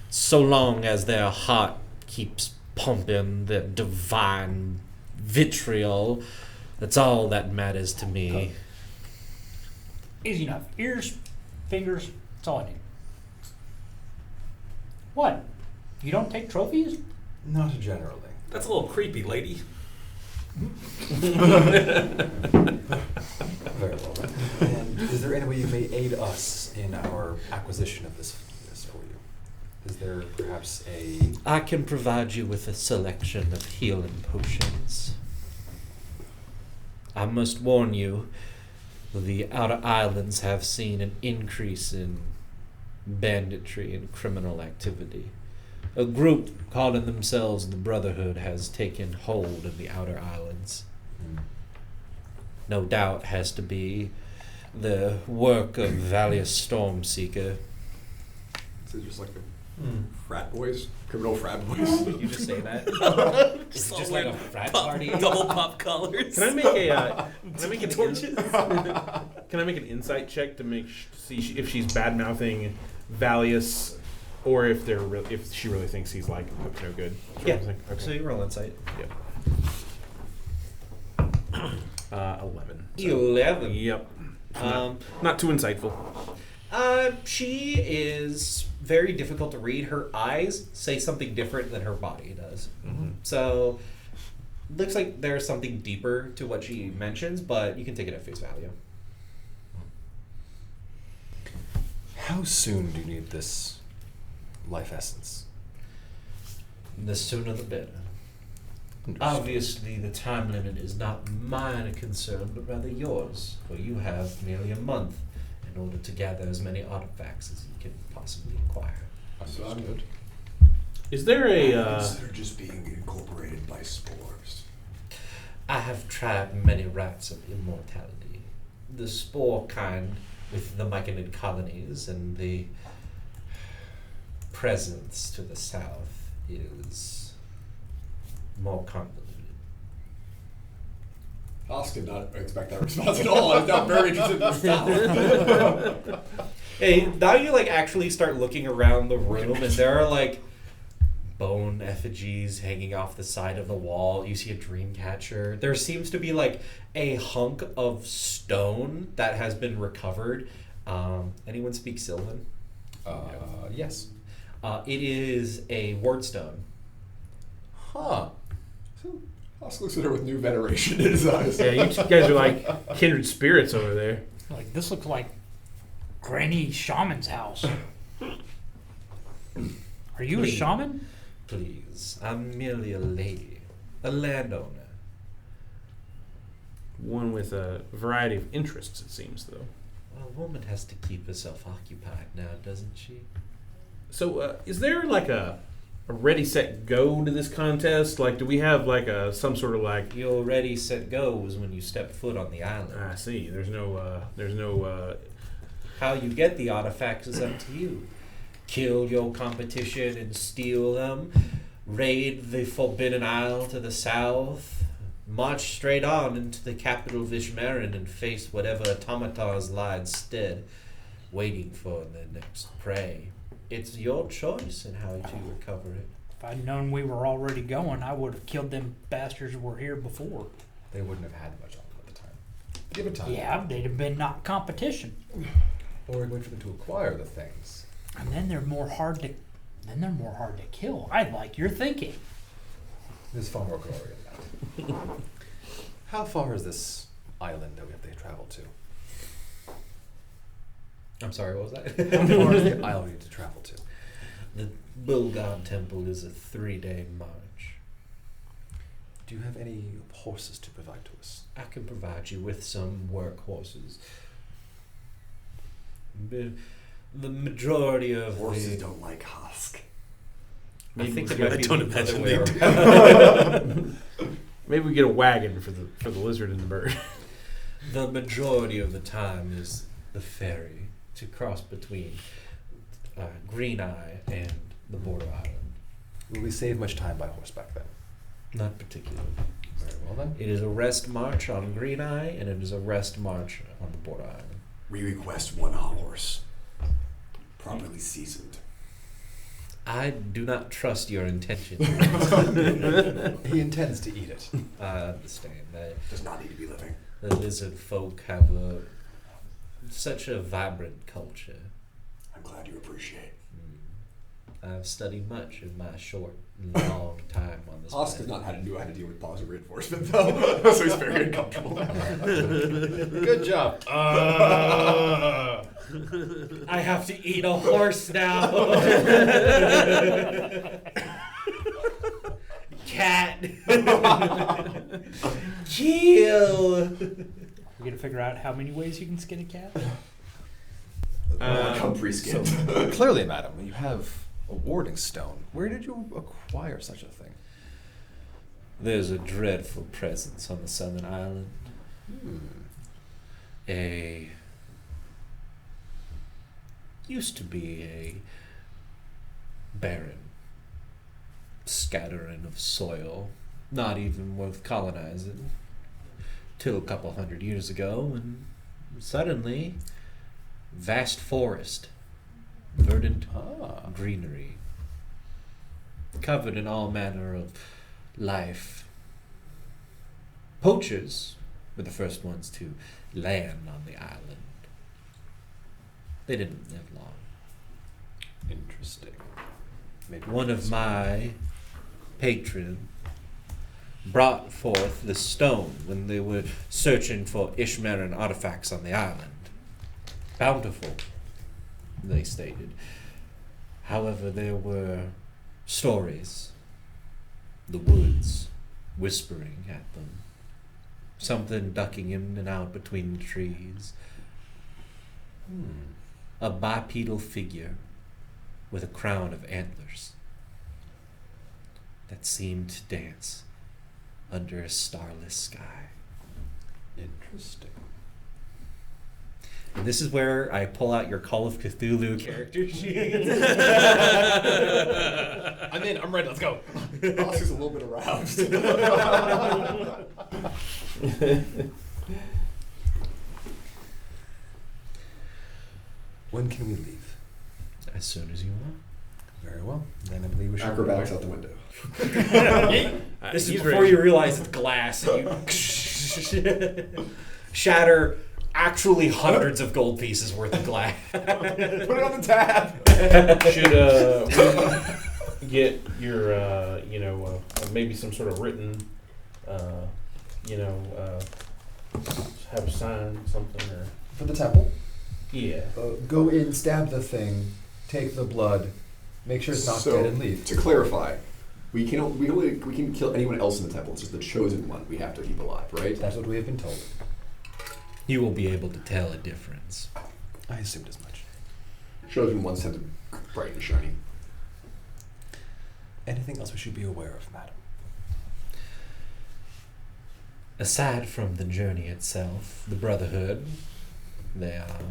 S7: so long as their heart keeps pumping the divine vitriol, that's all that matters to me.
S3: Easy enough. Ears, fingers, that's all I need. What? You don't take trophies?
S4: Not generally.
S2: That's a little creepy, lady.
S4: Very well then. And is there any way you may aid us in our acquisition of this for you? Is there perhaps a...
S7: I can provide you with a selection of healing potions. I must warn you, the Outer Islands have seen an increase in banditry and criminal activity. A group calling themselves the Brotherhood has taken hold of the Outer Islands. No doubt has to be the work of Valius Stormseeker.
S6: Is it just like frat boys? Criminal frat boys?
S7: Did you just say that? It's just like a frat party.
S2: Double pop collars.
S5: Can I make a? Can I make an
S2: torches?
S5: Can I make an insight check to see if she's bad mouthing Valius, or if if she really thinks he's like up to no good?
S1: Yeah.
S5: Okay.
S1: So you roll insight.
S5: Yep. 11.
S1: 11.
S5: Yep.
S1: Um,
S5: Not too insightful.
S1: She is very difficult to read. Her eyes say something different than her body does. So, looks like there's something deeper to what she mentions, but you can take it at face value.
S4: How soon do you need this life essence?
S1: The sooner the better.
S4: Understood.
S1: Obviously, the time limit is not mine concern, but rather yours, for you have merely a month in order to gather as many artifacts as you can possibly acquire.
S4: Understood.
S5: Is there a?
S6: Consider just being incorporated by spores.
S1: I have tried many rites of immortality. The spore kind with the myconid colonies and the presence to the south is more convoluted.
S6: Haas did not expect that response at all. I was not very interested in this stuff.
S1: Hey, now you actually start looking around the room and there are bone effigies hanging off the side of the wall. You see a dream catcher. There seems to be a hunk of stone that has been recovered. Anyone speak Sylvan?
S4: Yes.
S1: It is a ward stone.
S4: Huh.
S6: So, Husk looks at her with new veneration in his eyes.
S5: Yeah, you guys are like kindred spirits over there.
S3: Like, this looks like Granny Shaman's house. Are you a
S7: Please.
S3: shaman?
S7: Please, I'm merely a lady, a landowner.
S5: One with a variety of interests, it seems, though.
S7: A woman has to keep herself occupied now, doesn't she?
S5: So, is there like a ready, set, go to this contest? Like, do we have like some sort of like?
S7: Your ready, set, go was when you stepped foot on the island.
S5: I see. There's no.
S7: How you get the artifacts is up to you. Kill your competition and steal them. Raid the Forbidden Isle to the south. March straight on into the capital Vishmarin and face whatever automatars lie instead, waiting for the next prey. It's your choice in how to recover it.
S3: If I'd known we were already going, I would have killed them bastards who were here before.
S4: They wouldn't have had much on them at the time. Give it time.
S3: Yeah, they'd have been not competition.
S4: Or we'd wait for them to acquire the things.
S3: And then they're more hard to kill. I like your thinking.
S4: There's far more glory in that. How far is this island that we have to travel to?
S7: I'm sorry, what was that?
S4: How far is the island we need to travel to?
S7: The Bulgan Temple is a 3-day march.
S4: Do you have any horses to provide to us?
S7: I can provide you with some workhorses. The majority of
S6: Horses don't like Husk.
S7: I think it
S5: we
S7: might be
S5: don't
S7: the other
S5: imagine
S7: way
S5: they
S7: around.
S5: Maybe we get a wagon for the lizard and the bird.
S7: The majority of the time is the ferry to cross between Green Eye and the border island.
S4: Will we save much time by horseback then?
S7: Not particularly.
S4: Very well then.
S7: It is a rest march on Green Eye, and it is a rest march on the border island.
S6: We request one horse, properly seasoned.
S7: I do not trust your intention.
S4: He intends to eat it.
S7: I understand that
S6: Does not need to be living.
S7: the lizard folk have such a vibrant culture.
S6: I'm glad you appreciate.
S7: I've studied much in my short and long time on this
S6: Husk has
S7: planet.
S6: not had to know how to deal with positive reinforcement though, so he's very uncomfortable.
S4: Good job.
S7: I have to eat a horse now. Cat. Kill.
S3: We gotta figure out how many ways you can skin a cat.
S6: Come pre-skinned.
S4: So, clearly, madam, you have a warding stone. Where did you acquire such a thing?
S7: There's a dreadful presence on the southern island. Used to be a barren scattering of soil, not even worth colonizing, till a couple hundred years ago, and suddenly, vast forest, verdant greenery, covered in all manner of life. Poachers were the first ones to land on the island. They didn't live long.
S4: Interesting. Maybe
S7: One of my patrons brought forth the stone when they were searching for Ishmaran artifacts on the island. Bountiful, they stated. However, there were stories, the woods whispering at them, something ducking in and out between the trees. A bipedal figure with a crown of antlers that seemed to dance under a starless sky.
S4: Interesting.
S7: And this is where I pull out your Call of Cthulhu character sheet.
S4: I'm in. I'm ready. Let's go.
S6: Husk is a little bit aroused.
S4: When can we leave?
S7: As soon as you want.
S4: Very well. Then I believe we should.
S6: Acrobatics out the window.
S7: This is
S5: He's
S7: before
S5: ready.
S7: you realize it's glass and you shatter actually hundreds of gold pieces worth of glass.
S6: Put it on the tab.
S5: get your, maybe some sort of written, have a sign, something, or
S4: For the temple,
S5: yeah.
S4: go in, stab the thing, take the blood, make sure it's not
S6: So,
S4: dead, and leave.
S6: To clarify, we can kill anyone else in the temple. It's just the chosen one we have to keep alive, right?
S4: That's what we have been told.
S7: You will be able to tell a difference.
S4: I assumed as much.
S6: Chosen ones tend to be bright and shiny.
S4: Anything else we should be aware of, madam?
S7: Aside from the journey itself, the Brotherhood, they are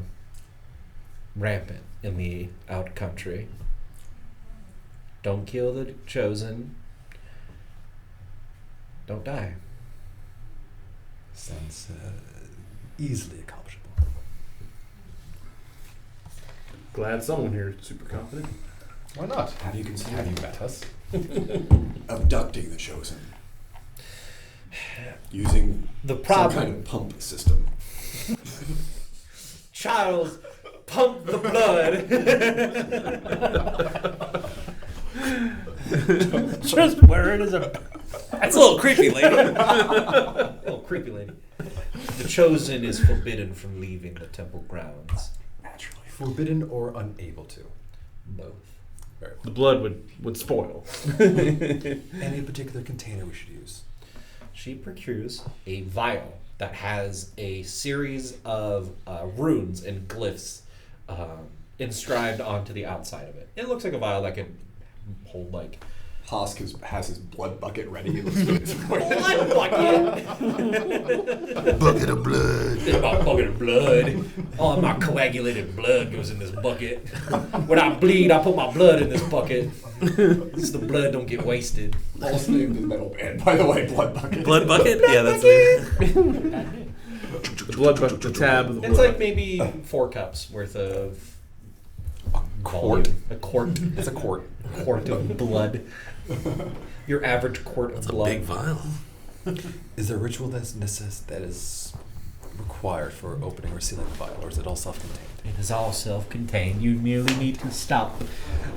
S7: rampant in the out country. Don't kill the chosen. Don't die.
S4: Sounds easily accomplishable.
S5: Glad someone here is super confident.
S4: Why not? Have you met us?
S6: Abducting the chosen. Using
S7: The
S6: some
S7: problem,
S6: kind of pump system.
S7: Charles, pump the blood.
S3: Just wear it as a.
S7: That's a little creepy, lady. A little creepy, lady. The chosen is forbidden from leaving the temple grounds.
S6: Naturally.
S4: Forbidden or unable to?
S7: Both.
S4: Very
S5: The blood would spoil.
S4: Any particular container we should use?
S7: She procures a vial that has a series of runes and glyphs inscribed onto the outside of it. It looks like a vial that can hold like
S6: Hosk has his blood bucket ready. He looks good.
S7: blood bucket.
S6: Bucket of blood.
S7: My bucket of blood. All of my coagulated blood goes in this bucket. When I bleed, I put my blood in this bucket. So the blood don't get wasted.
S6: Also named the metal band, by the way, Blood Bucket.
S8: Blood bucket? Yeah, that's it.
S5: The blood bucket, the tab of the
S7: It's
S5: blood.
S7: like maybe 4 cups worth of
S4: Quart?
S7: volume. A quart.
S4: It's a quart.
S7: Quart of blood. Your average quart of
S8: It's a
S7: blood.
S8: big vial.
S4: Is there a ritual that is required for opening or sealing the vial, or is it all self-contained?
S7: It is all self-contained. You merely need to stop.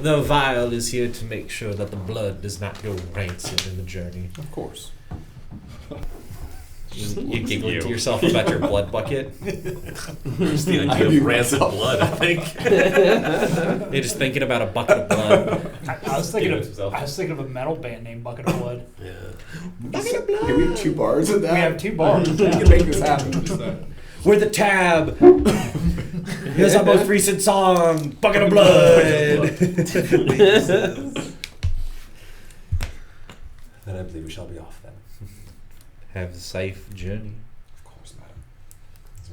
S7: The vial is here to make sure that the blood does not go rancid in the journey.
S4: Of course.
S7: You giggling to yourself about your blood bucket.
S8: Just the
S6: I
S8: idea
S6: do
S8: of rancid
S6: myself.
S8: blood, I think.
S7: You're just thinking about a bucket of blood.
S3: I was thinking
S5: Giggles
S3: of.
S5: himself.
S3: I was thinking of a metal band named Bucket of Blood.
S8: Yeah.
S6: Okay, we have 2 bars of that.
S3: We have 2 bars.
S6: We can make this happen.
S7: We're the tab. Here's our most recent song, Bucket of Blood.
S4: Then I believe we shall be off then.
S7: Have a safe journey.
S4: Of course, madam. As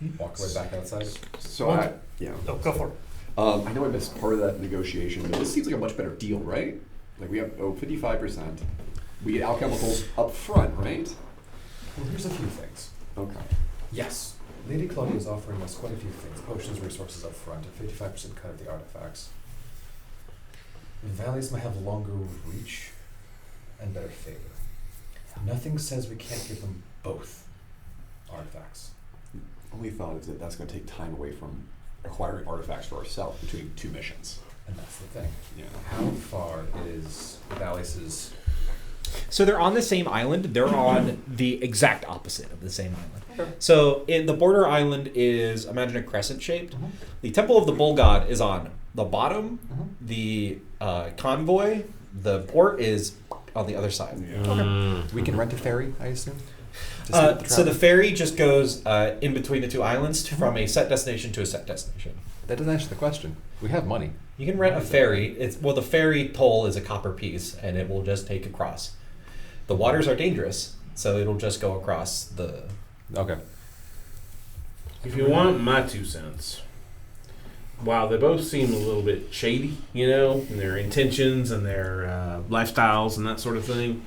S4: we walk right back outside.
S6: So yeah.
S3: Oh, go for it.
S6: I know I missed part of that negotiation, but this seems like a much better deal, right? Like we have 55%. We get alchemicals up front, right?
S4: Well, here's a few things.
S6: Okay.
S4: Yes. Lady Claudia is offering us quite a few things. Potions, resources up front, a 55% cut of the artifacts. Valleys might have longer reach and better favor. Nothing says we can't give them both artifacts.
S6: Only thought is that that's going to take time away from acquiring artifacts for ourselves between 2 missions.
S4: And that's the thing.
S6: Yeah.
S4: How far is Valleys's...
S1: So they're on the same island. They're on the exact opposite of the same island.
S4: Okay.
S1: So in the border island is, imagine a crescent shaped.
S4: Mhm.
S1: The Temple of the Bull God is on the bottom.
S4: Mhm.
S1: The convoy, the port is on the other side.
S4: We can rent a ferry, I assume? to
S1: So the ferry just goes in between the 2 islands from a set destination to a set destination.
S4: That doesn't answer the question. We have money.
S1: You can rent a ferry. The ferry toll is a copper piece, and it will just take across. The waters are dangerous, so it'll just go across the.
S4: Okay.
S5: If you want my 2 cents, while they both seem a little bit shady, in their intentions and their lifestyles and that sort of thing,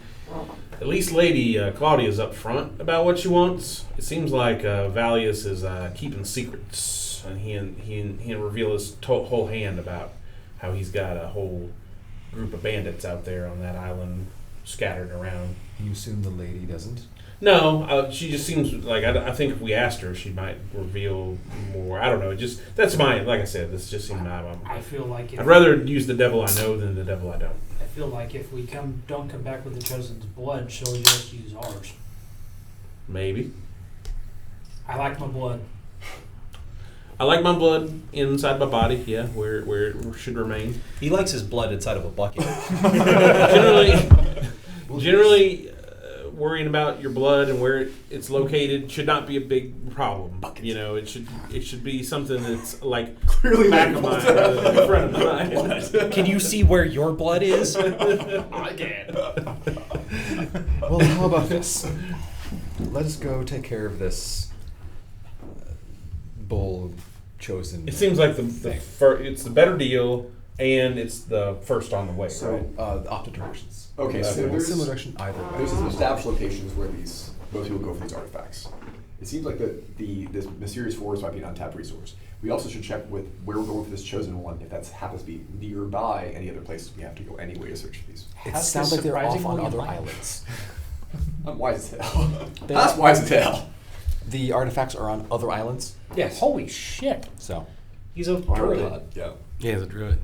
S5: at least Lady Claudia's up front about what she wants. It seems like Valius is keeping secrets, and he'll reveal his whole hand about how he's got a whole group of bandits out there on that island scattered around.
S4: You assume the lady doesn't?
S5: No, she just seems like I think if we asked her, she might reveal more. I don't know. That's my like I said. This just seemed.
S3: I feel like
S5: I'd rather use the devil I know than the devil I don't.
S3: I feel like if we don't come back with the chosen's blood, she'll just use ours.
S5: Maybe.
S3: I like my blood.
S5: I like my blood inside my body. Yeah, where it should remain.
S1: He likes his blood inside of a bucket.
S5: Generally, worrying about your blood and where it's located should not be a big problem. You know, it should be something that's like
S6: Clearly
S5: back of mine, the front of mine.
S1: Can you see where your blood is?
S5: I can.
S4: Well, how about this? Let us go take care of this bull chosen.
S5: It seems like it's the better deal, and it's the first on the way.
S6: So,
S5: right?
S4: Opposite directions.
S6: Okay, so there's
S4: similar direction either way.
S6: There's some established locations where most people go for these artifacts. It seems like this mysterious forest might be an untapped resource. We also should check with where we're going for this chosen one, if that happens to be nearby any other places we have to go anyway to search for these.
S4: It
S3: Has
S4: sounds
S3: this
S4: like they're off on
S3: surprisingly
S4: other
S3: light.
S4: islands.
S6: I'm wise as hell. That's wise as hell.
S4: The artifacts are on other islands,
S1: Yes.
S3: Holy shit!
S4: so
S1: He's a druid.
S6: Yeah.
S2: Yeah, he's a druid.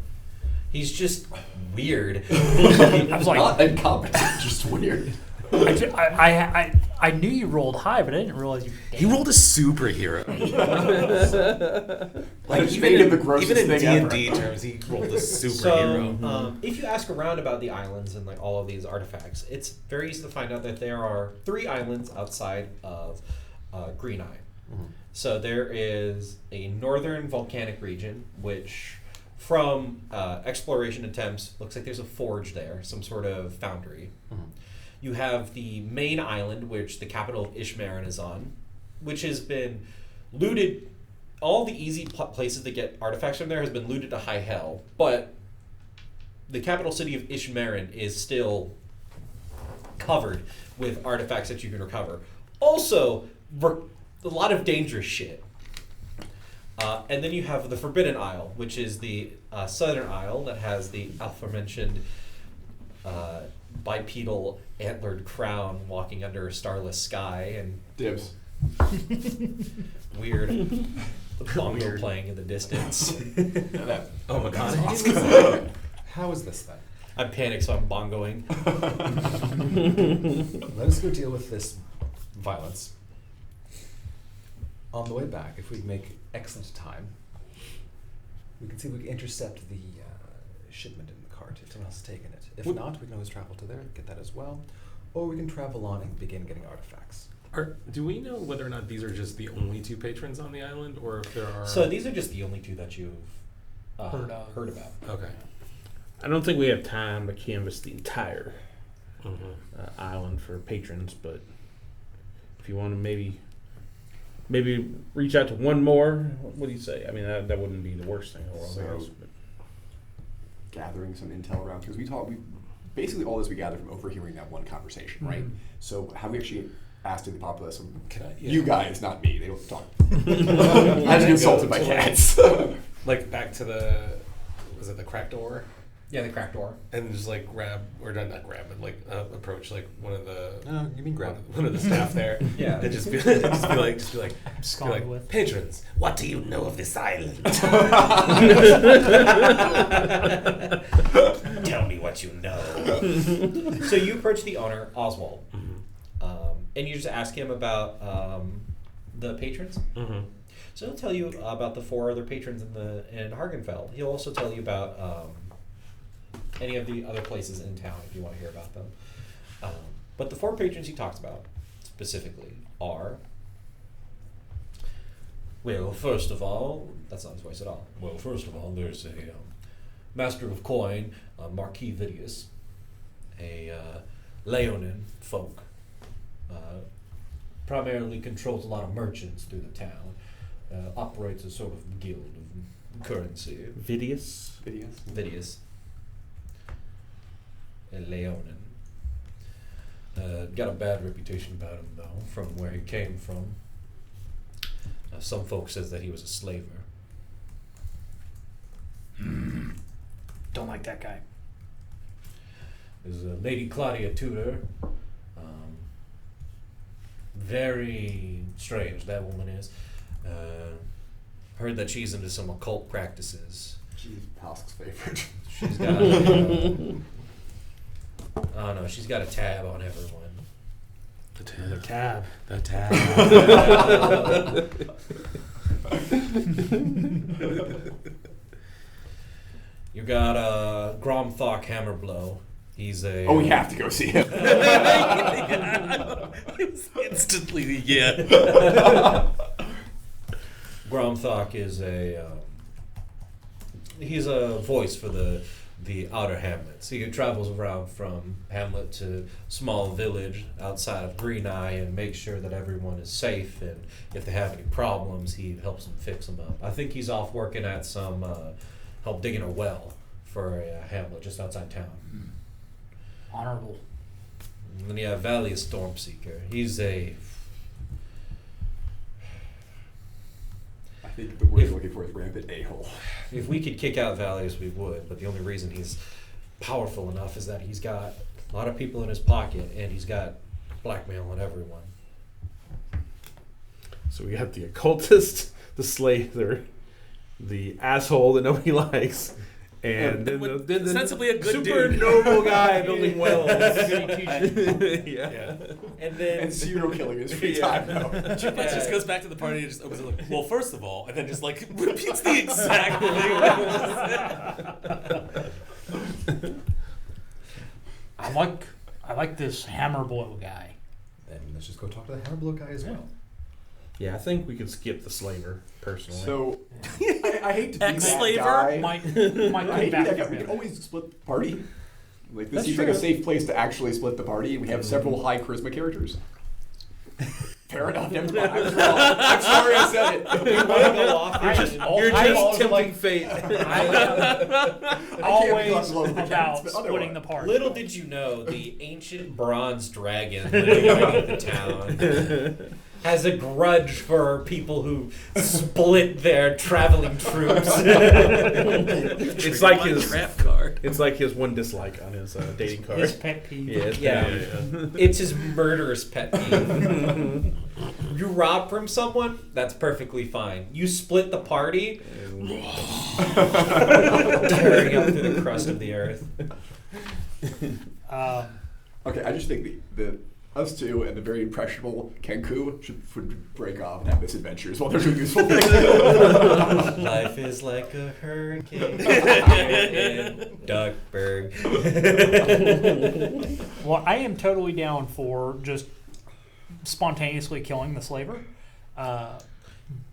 S1: He's just weird.
S3: I was like,
S6: Not incompetent, just weird.
S3: I knew you rolled high, but I didn't realize you.
S8: He rolled a superhero.
S6: I just made him the grossest
S8: even in
S6: thing
S8: D&D
S6: ever.
S8: terms, he rolled a
S1: So,
S8: superhero.
S1: if you ask around about the islands and like all of these artifacts, it's very easy to find out that there are 3 islands outside of Green Eye. So there is a northern volcanic region, which, from exploration attempts, looks like there's a forge there, some sort of foundry. You have the main island, which the capital of Ishmarin is on, which has been looted. All the easy places to get artifacts from there has been looted to high hell, but the capital city of Ishmarin is still covered with artifacts that you can recover. Also, a lot of dangerous shit. And then you have the Forbidden Isle, which is the southern isle that has the aforementioned bipedal antlered crown walking under a starless sky and
S6: Dibs.
S1: weird bongo playing in the distance.
S8: Oh my god.
S4: how is this then?
S1: I'm panicked, so I'm bongoing.
S4: Let us go deal with this violence. On the way back, if we make excellent time, we can see if we can intercept the shipment in the cart if someone else has taken it. If not, we can always travel to there, get that as well. Or we can travel on and begin getting artifacts.
S2: Do we know whether or not these are just the only 2 patrons on the island, or if there are?
S1: So these are just the only 2 that you've
S3: Heard of.
S1: heard about.
S2: Okay.
S5: I don't think we have time to canvass the entire island for patrons, but if you want to maybe reach out to one more, what do you say? I mean, that wouldn't be the worst thing in the world. I
S6: So-
S5: guess, but.
S6: Gathering some intel around, because we basically all this we gathered from overhearing that one conversation, right? So have we actually asked the populace? You guys, not me. They don't talk. I've been insulted by cats.
S2: Like back to was it the crack door?
S1: Yeah, the cracked door.
S2: And just like grab, or not grab, but like approach like one of the
S4: No, you mean grab.
S2: one of the staff there.
S1: Yeah.
S2: And just be like
S3: Abscond with.
S2: patrons, what do you know of this island?
S8: Tell me what you know.
S1: So you approach the owner, Oswald, and you just ask him about the patrons. So he'll tell you about the 4 other patrons in Hargonfal. He'll also tell you about any of the other places in town if you want to hear about them. But the 4 patrons he talks about specifically are, well, first of all, that's not his voice at all. Well, first of all, there's a master of coin, Marquis Vidius, a Leonin folk, primarily controls a lot of merchants through the town, operates a sort of guild of currency.
S5: Vidius?
S1: Vidius. A Leonin. Got a bad reputation about him, though, from where he came from. Some folks says that he was a slaver.
S3: Don't like that guy.
S1: There's Lady Claudia Tudor.
S7: Very strange, that woman is. Heard that she's into some occult practices.
S6: She's Palsk's favorite.
S7: She's got, oh no, she's got a tab on everyone.
S3: Another tab.
S7: The tab. You got Gromthok Hammerblow. He's a.
S6: Oh, we have to go see him.
S8: Instantly, yeah.
S7: Gromthok is a. He's a voice for the outer hamlets. He travels around from hamlet to small village outside of Green Eye and makes sure that everyone is safe. And if they have any problems, he helps them fix them up. I think he's off working at some help digging a well for a hamlet just outside town.
S3: Honorable.
S7: And then you have Valius Stormseeker. He's a.
S6: I think the word I'm looking for is rampant a-hole.
S7: If we could kick out Valius, we would. But the only reason he's powerful enough is that he's got a lot of people in his pocket and he's got blackmail on everyone.
S5: So we got the occultist, the slaver, the asshole that nobody likes, and then the
S8: Ostensibly a good
S5: super
S8: dude.
S5: noble guy building wells.
S7: Yeah. And then
S6: And serial killing is free time now.
S8: Chipmunk just goes back to the party and just opens it like, well, first of all, and then just like repeats the exact thing.
S3: I like this hammer blow guy.
S4: Then let's just go talk to the Hammerblow guy as well.
S5: Yeah, I think we could skip the slaver personally.
S6: So, I hate to be that
S8: Ex-slaver?
S6: guy.
S3: Might
S6: I
S3: come
S6: hate to be
S3: back
S6: that guy.
S3: to
S6: We can
S3: him.
S6: always split the party. Like, this
S4: That's
S6: seems like a
S4: true.
S6: safe place to actually split the party. We have several high charisma characters. Fair enough. Never mind. I'm sorry I said it.
S5: You're just tempting
S3: like
S5: fate.
S3: always
S6: blow the cats,
S3: about
S6: but
S3: splitting
S6: otherwise.
S3: the party.
S7: little did you know, the ancient bronze dragon living in the town has a grudge for people who split their traveling troops.
S5: It's like his
S8: trap card.
S5: It's like his one dislike on his dating card.
S3: His pet peeve.
S5: Yeah,
S7: Yeah. It's his murderous pet peeve. You rob from someone, that's perfectly fine. You split the party, tearing up through the crust of the earth.
S6: Okay, I just think the us two and the very impressionable Kenku should break off and have misadventures while they're doing useful things.
S7: Life is like a hurricane in Duckburg.
S3: Well, I am totally down for just spontaneously killing the slaver.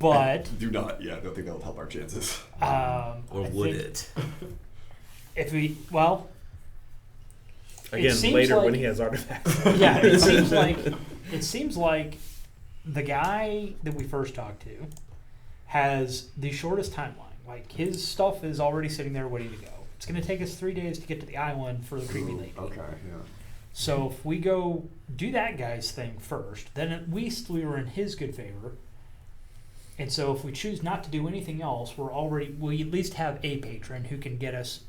S3: But
S6: Do not. Yeah, I don't think that'll help our chances.
S8: Or
S3: I
S8: would
S3: think
S8: it?
S3: If we, well,
S5: Again,
S3: seems
S5: later
S3: like-
S5: when he has artifacts.
S3: yeah, it seems like the guy that we first talked to has the shortest timeline. Like his stuff is already sitting there waiting to go. It's going to take us 3 days to get to the island for the creepy lady.
S6: Okay, yeah.
S3: So if we go do that guy's thing first, then at least we were in his good favor. And so if we choose not to do anything else, we at least have a patron who can get us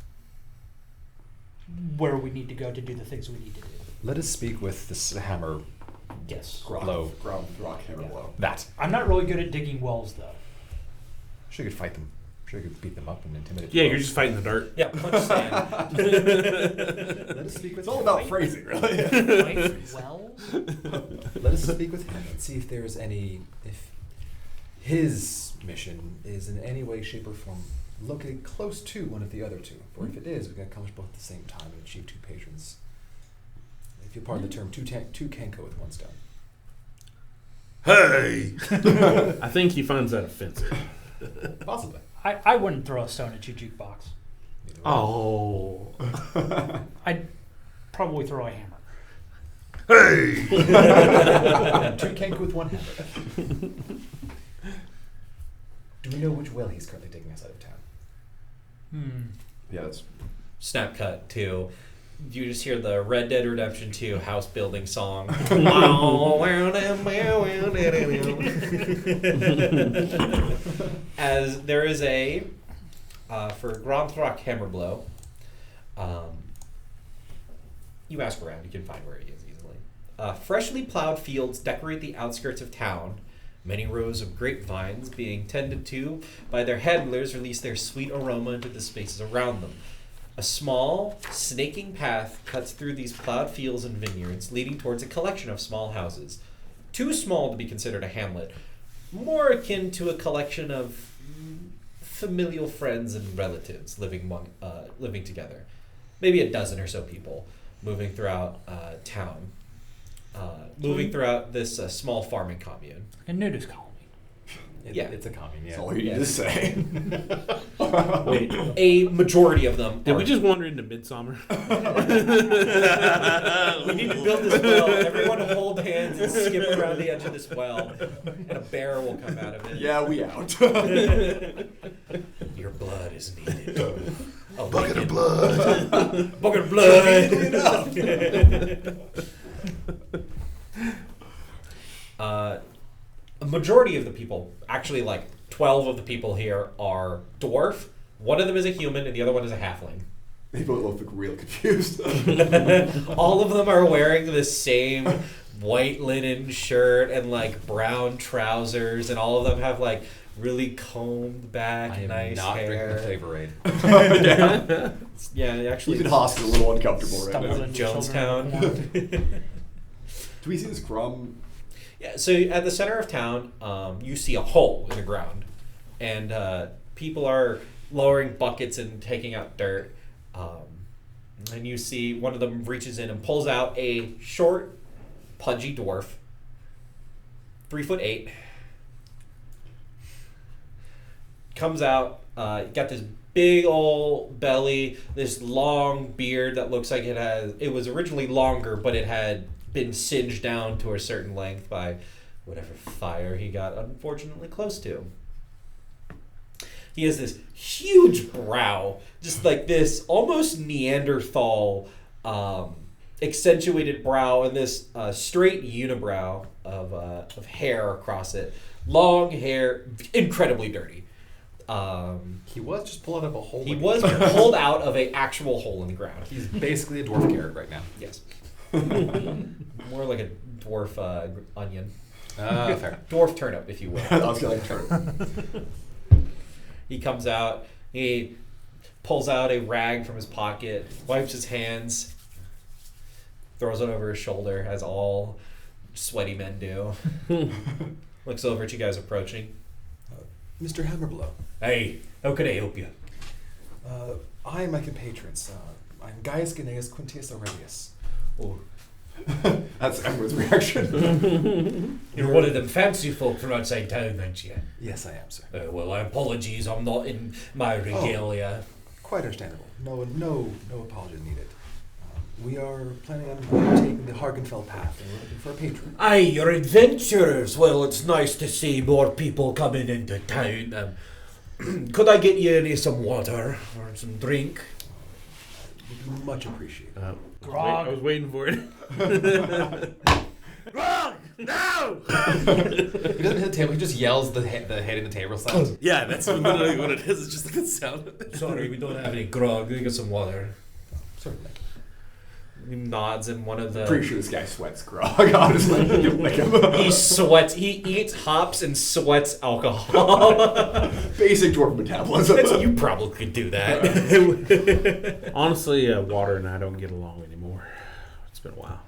S3: where we need to go to do the things we need to do.
S4: Let us speak with this hammer.
S3: Yes.
S4: Blow.
S6: Ground, rock, hammer, blow.
S4: That.
S3: I'm not really good at digging wells though.
S4: Sure, you could fight them. Sure, you could beat them up and intimidate
S5: Yeah,
S4: them.
S5: you're just fighting the dirt.
S7: Yeah, punch sand.
S4: Let us speak with
S6: It's all
S4: him.
S6: about phrasing, really.
S3: Fight wells?
S4: Let us speak with him and see if there is if his mission is in any way, shape, or form located close to one of the other two. For if it is, we can accomplish both at the same time and achieve two patrons. If you pardon the term, two Kenko with one stone.
S8: Hey!
S5: I think he finds that offensive.
S4: Possibly.
S3: I wouldn't throw a stone at your jukebox.
S4: Either way.
S5: Oh.
S3: I'd probably throw a hammer.
S8: Hey!
S4: Two Kenko with one hammer. Do we know which well he's currently digging us out of town?
S6: Yeah, that's
S7: Snap cut to you just hear the Red Dead Redemption 2 house building song. As there is a for Gromthrock Hammerblow, you ask around, you can find where he is easily.
S1: Freshly plowed fields decorate the outskirts of town. Many rows of grapevines being tended to by their handlers release their sweet aroma into the spaces around them. A small, snaking path cuts through these plowed fields and vineyards, leading towards a collection of small houses. Too small to be considered a hamlet, more akin to a collection of familial friends and relatives living together. Maybe a dozen or so people moving throughout town, moving throughout this small farming commune.
S3: A nudist colony.
S4: It's a commune, yeah.
S6: That's all you need to say.
S1: Wait, a majority of them.
S5: Did
S1: are-
S5: we just wander into Midsummer?
S1: We need to build this well. Everyone hold hands and skip around the edge of this well, and a bear will come out of it.
S6: Yeah, we out.
S7: Your blood is needed.
S6: Bucket of blood.
S1: Bucket of blood. A majority of the people, actually like 12 of the people here, are dwarf. One of them is a human, and the other one is a halfling.
S6: They both look real confused.
S1: All of them are wearing the same white linen shirt and like brown trousers, and all of them have like really combed back,
S4: I am
S1: nice
S4: not
S1: hair.
S4: drinking the Flavor Aid.
S1: Yeah, actually,
S6: Ethan Haas is a little uncomfortable right
S3: Stumbles
S6: now.
S3: into children
S1: Jonestown.
S3: in the corner.
S6: Do we see this crumb?
S1: Yeah, so at the center of town, you see a hole in the ground, and people are lowering buckets and taking out dirt. And you see one of them reaches in and pulls out a short, pudgy dwarf, 3'8". Comes out, got this big old belly, this long beard that looks like it was originally longer, but it had been singed down to a certain length by whatever fire he got unfortunately close to. He has this huge brow, just like this almost Neanderthal accentuated brow, and this straight unibrow of hair across it. Long hair, incredibly dirty.
S4: He was just pulling up a hole.
S1: He was pulled out of an actual hole in the ground.
S4: He's basically a dwarf carrot right now.
S1: Yes. More like a dwarf onion.
S4: Fair.
S1: Dwarf turnip, if you will.
S6: I was gonna like turn.
S1: He comes out, he pulls out a rag from his pocket, wipes his hands, throws it over his shoulder, as all sweaty men do. Looks over at you guys approaching.
S4: Mr. Hammerblow,
S7: Hey, how can I help you?
S4: I and my compatriots, I'm Gaius Gnaeus Quintius Aurelius.
S7: Oh,
S6: That's everyone's reaction.
S7: you're one of them fancy folk from outside town, aren't you?
S4: Yes, I am, sir.
S7: Well, apologies, I'm not in my regalia.
S4: Quite understandable. No apologies needed. We are planning on taking the Hargonfal path, and we're looking for a patron.
S7: Aye, you're adventurers. Well, it's nice to see more people coming into town. Could I get you some water or some drink?
S4: Would be much appreciated.
S5: I was waiting for it.
S7: Wrong! No!
S4: He doesn't hit the table. He just yells the head in the table sounds.
S8: Yeah, that's literally what it is. It's just like the sound.
S7: Sorry, we don't have any grog. We got some water.
S4: Certainly.
S1: He nods, and one of the...
S6: Pretty sure this guy sweats grog, honestly. You lick him.
S1: He sweats. He eats hops and sweats alcohol.
S6: Basic dwarf metabolism.
S1: You probably could do that.
S5: Honestly, water and I don't get along anymore. It's been a while.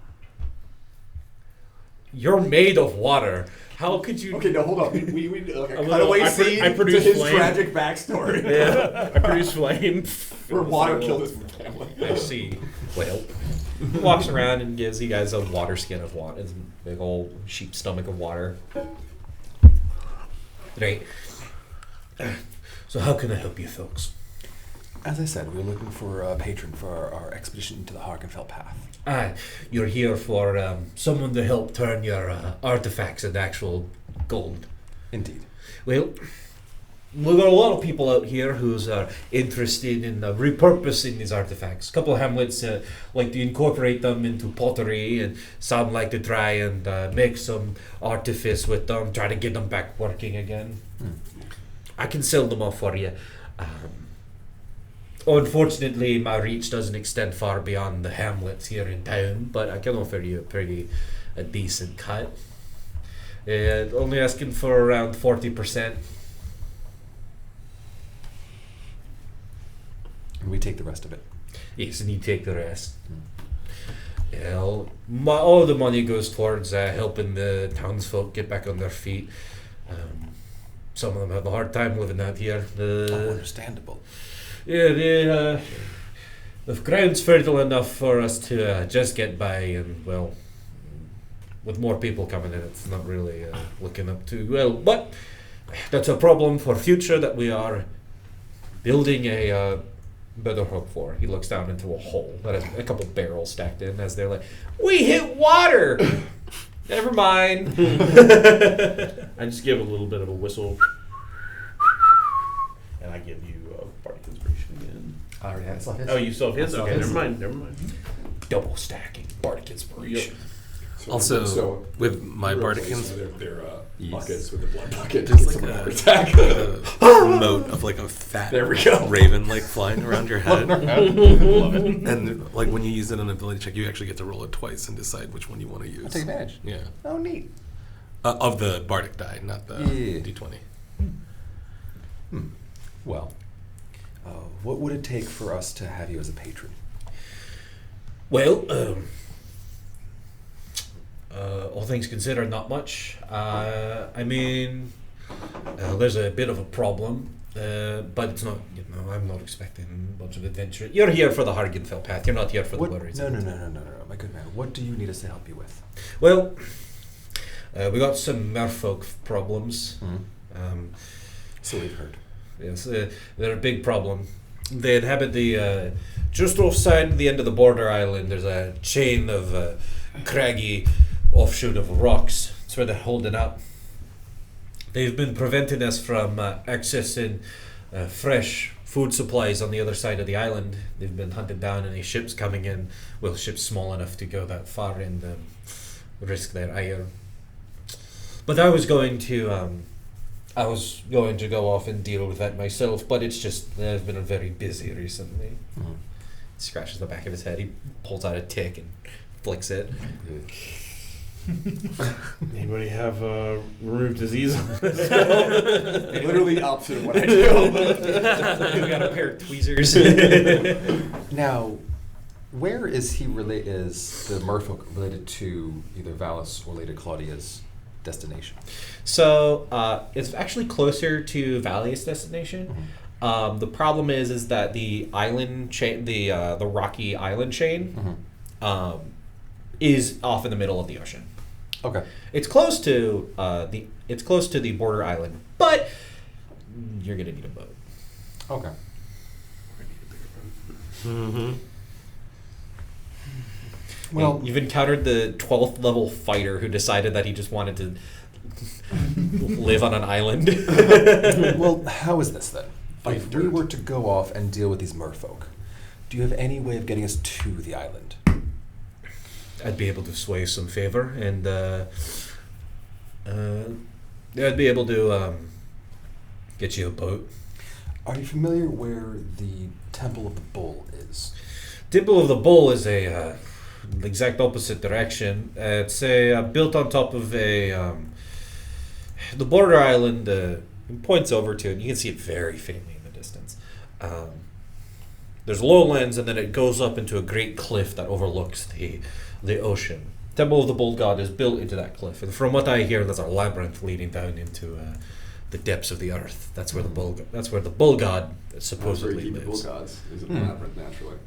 S1: You're made of water. How could you...
S6: Okay, no, hold on. We like a
S5: A little-
S6: cutaway
S5: I
S6: scene to
S5: produce
S6: his
S5: flame.
S6: tragic backstory.
S5: Yeah, I produce flame.
S6: Where water killed his family.
S1: I see. Well, he walks around and gives you guys a water skin of water. It's a big old sheep stomach of water.
S7: Right. So how can I help you folks?
S4: As I said, we're looking for a patron for our expedition to the Hargonfell path.
S7: You're here for someone to help turn your artifacts into actual gold.
S4: Indeed.
S7: Well, we've got a lot of people out here who's interested in repurposing these artifacts. A couple of hamlets like to incorporate them into pottery, and some like to try and make some artifice with them, try to get them back working again. I can sell them off for you. Unfortunately, my reach doesn't extend far beyond the hamlets here in town, but I can offer you a pretty a decent cut. Only asking for around 40%.
S4: And we take the rest of it.
S7: Yes, and you take the rest. Yeah, all the money goes towards helping the townsfolk get back on their feet. Some of them have a hard time living out here.
S4: Understandable.
S7: Yeah, the ground's fertile enough for us to just get by, and well, with more people coming in, it's not really looking up too well. But that's a problem for future that we are building a better hook for. He looks down into a hole that has a couple barrels stacked in as they're like, we hit water! Never mind.
S5: I just give a little bit of a whistle, and I give you Bardic Inspiration again.
S4: I already had some.
S5: Oh, you still have his?
S4: I still
S5: Okay,
S4: have his.
S5: never mind.
S7: Double stacking Bardic Inspiration.
S2: Also, with my Bardic
S6: their
S4: Yes.
S6: buckets with the blood bucket.
S2: Just
S6: Get
S2: like
S6: some
S2: a-
S6: attack.
S2: a moat of like a fat
S6: There we go.
S2: raven like flying around your head.
S6: Love it.
S2: And like when you use it on an ability check, you actually get to roll it twice and decide which one you want to use.
S4: I'll take advantage.
S2: Yeah.
S4: Oh, neat.
S2: Of the Bardic die, not the
S4: Yeah.
S2: D20.
S4: Well, what would it take for us to have you as a patron?
S7: Well, all things considered, not much. I mean, there's a bit of a problem, but it's not. I'm not expecting much of adventure. You're here for the Hargonfal path. You're not here for
S4: What?
S7: the worries.
S4: No, my good man. What do you need us to help you with?
S7: Well, we got some merfolk problems.
S4: So we've heard.
S7: Yes, they're a big problem. They inhabit the just offside the end of the border island. There's a chain of craggy offshoot of rocks. That's where they're holding up. They've been preventing us from accessing fresh food supplies on the other side of the island. They've been hunted down, any ships coming in, well, ships small enough to go that far and risk their ire. But I was going to go off and deal with that myself, but it's just I've been very busy recently. Scratches the back of his head. He pulls out a tick and flicks it.
S5: Anybody have removed disease?
S6: Literally opposite of what I do.
S7: We got a pair of tweezers.
S4: Now, where is he is the merfolk related to either Valis or Lady Claudia's destination?
S7: So it's actually closer to Valia's destination. The problem is that the island chain, the rocky island chain, is off in the middle of the ocean.
S4: Okay.
S7: It's close to the border island, but you're gonna need a boat.
S4: Okay.
S7: Well, you've encountered the 12th level fighter who decided that he just wanted to live on an island.
S4: Well, how is this then?
S6: Fight
S4: If we
S6: dirt.
S4: were to go off and deal with these merfolk, do you have any way of getting us to the island?
S7: I'd be able to sway some favor, and I'd be able to get you a boat.
S4: Are you familiar where the Temple of the Bull is?
S7: Temple of the Bull is the exact opposite direction. It's built on top of the border island. It points over to it. You can see it very faintly in the distance. There's lowlands, and then it goes up into a great cliff that overlooks the ocean. Temple of the Bull God is built into that cliff, and from what I hear, there's a labyrinth leading down into the depths of the earth. That's where the bull god supposedly
S6: The bull
S7: lives.
S6: gods is a labyrinth naturally.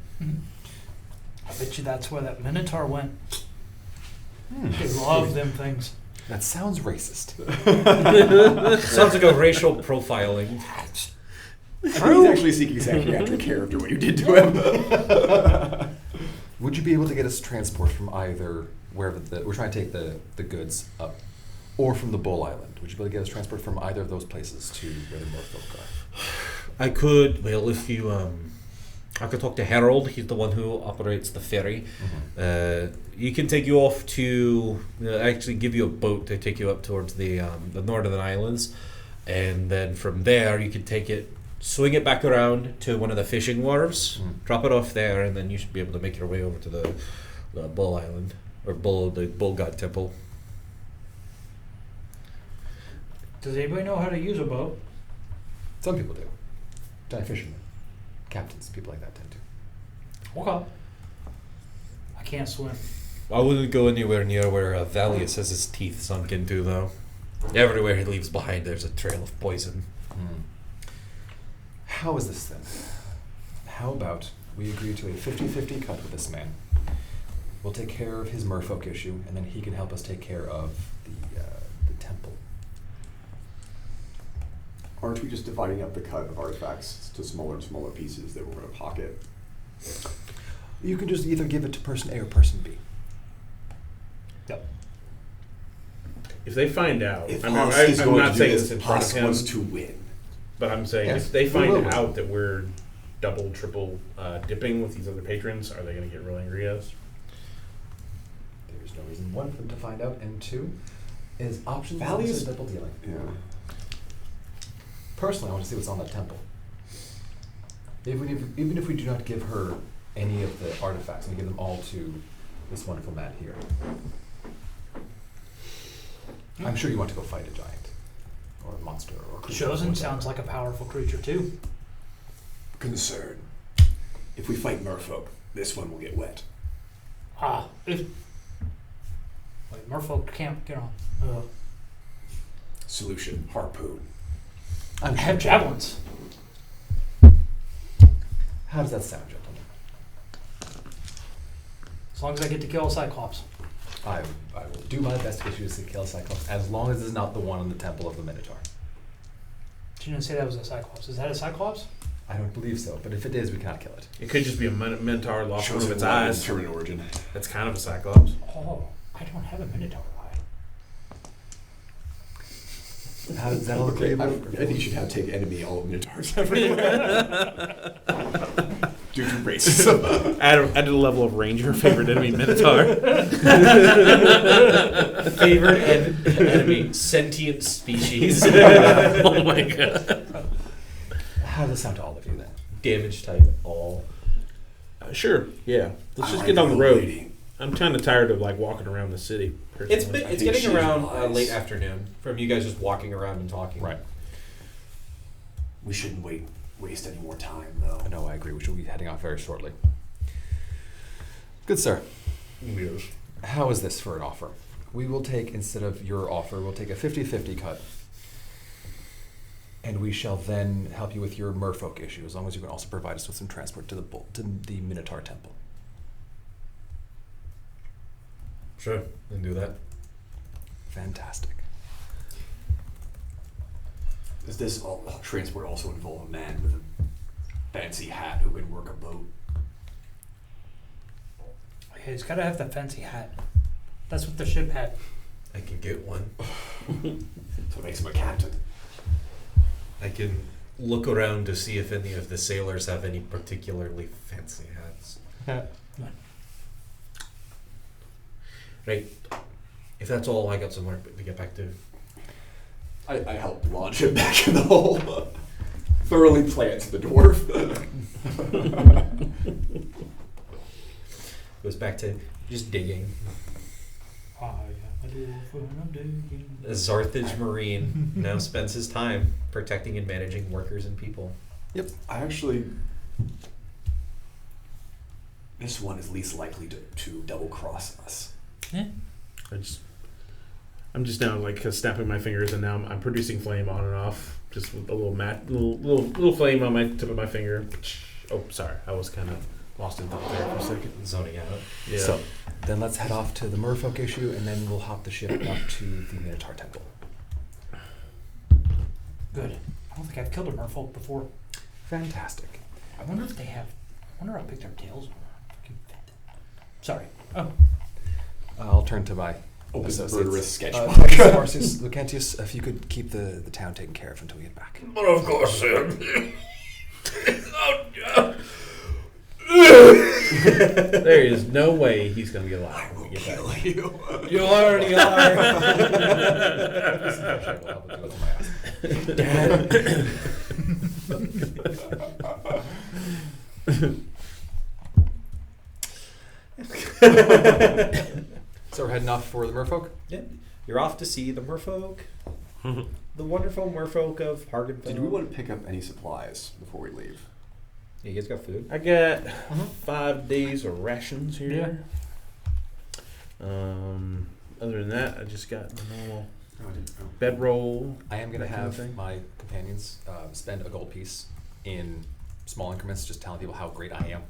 S3: I bet you that's where that Minotaur went. They love them things.
S4: That sounds racist.
S7: Sounds like a racial profiling.
S6: He's actually seeking psychiatric care after what you did to him.
S4: Would you be able to get us transport from either wherever we're trying to take the goods up, or from the Bull Island? Would you be able to get us transport from either of those places to where the merfolk are?
S7: I could, well, if you, I could talk to Harold. He's the one who operates the ferry. He can take you off to, actually give you a boat to take you up towards the northern islands. And then from there, you can take it, swing it back around to one of the fishing wharves, drop it off there, and then you should be able to make your way over to the Bull Island. Or the bull god temple.
S3: Does anybody know how to use a boat?
S4: Some people do. Giant fishermen, captains, people like that tend to.
S3: Okay. I can't swim.
S7: I wouldn't go anywhere near where Valius has his teeth sunk into, though. Everywhere he leaves behind, there's a trail of poison.
S4: How is this then? How about we agree to a 50-50 cut with this man? We'll take care of his merfolk issue, and then he can help us take care of the temple.
S6: Aren't we just dividing up the cut of artifacts to smaller and smaller pieces that we're going to pocket?
S4: You can just either give it to person A or person B.
S3: Yep.
S5: If they find out,
S6: If
S5: I'm
S6: Haas is going
S5: not
S6: to do
S5: saying
S6: this,
S5: this in front
S6: Haas
S5: of him,
S6: wants to win.
S5: but I'm saying
S4: Yes,
S5: if they
S4: we
S5: find
S4: will.
S5: out that we're double, triple dipping with these other patrons, are they going to get real angry at us?
S4: There's no reason, one, for them to find out, and two, is options
S6: Valley
S4: is
S6: is-
S4: double dealing.
S6: Yeah.
S4: Personally, I want to see what's on that temple. Even if we do not give her any of the artifacts, and we give them all to this wonderful man here. I'm sure you want to go fight a giant, or a monster, or a creature.
S3: Chosen
S4: or
S3: sounds like
S4: whatever.
S3: a powerful creature too.
S6: Concern. If we fight merfolk, this one will get wet.
S3: Wait, merfolk can't get on.
S6: Solution, harpoon.
S3: I have javelins.
S4: How does that sound, gentlemen?
S3: As long as I get to kill a cyclops.
S4: I will do my best to get you to kill a Cyclops, as long as it's not the one in the Temple of the Minotaur.
S3: She didn't say that was a cyclops. Is that a cyclops?
S4: I don't believe so, but if it is, we cannot kill it.
S5: It could just be a minotaur lost one of its
S6: lion
S5: eyes.
S6: determined origin.
S5: That's kind of a cyclops.
S3: Oh, I don't have a minotaur eye.
S4: How does that all
S6: Okay,
S4: agree?
S6: I think you should have take enemy all minotaurs everywhere. Due to racism.
S5: Add to the level of ranger, favorite enemy minotaur.
S7: Favorite enemy, sentient species.
S5: Oh my god.
S4: How does it sound to all of you then?
S7: Damage type all.
S5: Sure, yeah. Let's
S6: I
S5: just
S6: like
S5: get on the
S6: the
S5: road.
S6: lady.
S5: I'm kind of tired of like walking around the city. Personally.
S1: It's
S6: think
S1: getting
S6: she's
S1: around
S6: wise.
S1: late afternoon from you guys just walking around and talking.
S4: Right.
S6: We shouldn't waste any more time, though.
S4: No, I agree. We should be heading off very shortly. Good sir.
S6: Yes.
S4: How is this for an offer? We will take, instead of your offer, we'll take a 50-50 cut. And we shall then help you with your merfolk issue, as long as you can also provide us with some transport to the Minotaur Temple.
S7: Sure, and do that.
S4: Fantastic.
S6: Does this transport also involve a man with a fancy hat who can work a boat?
S3: Okay, he's gotta have the fancy hat. That's what the ship had.
S7: I can get one.
S6: So it makes him a captain.
S7: I can look around to see if any of the sailors have any particularly fancy hats. Right. If that's all, I got some work to get back to.
S6: I help launch him back in the hole. Thoroughly plant the dwarf.
S7: Goes back to just digging. A Zarthage Marine now spends his time protecting and managing workers and people.
S6: Yep. I actually. This one is least likely to double cross us.
S5: I'm just now like snapping my fingers, and now I'm producing flame on and off, just with a little flame on my tip of my finger. Oh, sorry, I was kind of lost in thought there for a second.
S7: Zoning out.
S5: Yeah.
S4: So, then let's head off to the merfolk issue, and then we'll hop the ship up to the Minotaur Temple.
S3: Good. I don't think I've killed a merfolk before.
S4: Fantastic.
S3: I wonder if they have. I wonder how big their tails are. Fucking fat. Sorry. Oh.
S4: I'll turn to my
S6: Open the
S4: associates.
S6: murderous sketchbook.
S4: Marcius, Lucentius, if you could keep the town taken care of until we get back.
S7: But of course, sir.
S5: There is no way he's gonna be alive
S6: I
S5: when
S6: will
S5: we get
S6: kill
S5: back.
S6: you.
S7: You already are.
S4: heading off for the merfolk.
S1: Yeah. You're off to see the merfolk. The wonderful merfolk of Hargonfal.
S6: Did we want to pick up any supplies before we leave?
S1: You guys got food?
S5: I got 5 days of rations here. Other than that, I just got the normal bedroll.
S4: I am going to
S5: that kind of
S4: have
S5: thing.
S4: my companions spend a gold piece in small increments, just telling people how great I am.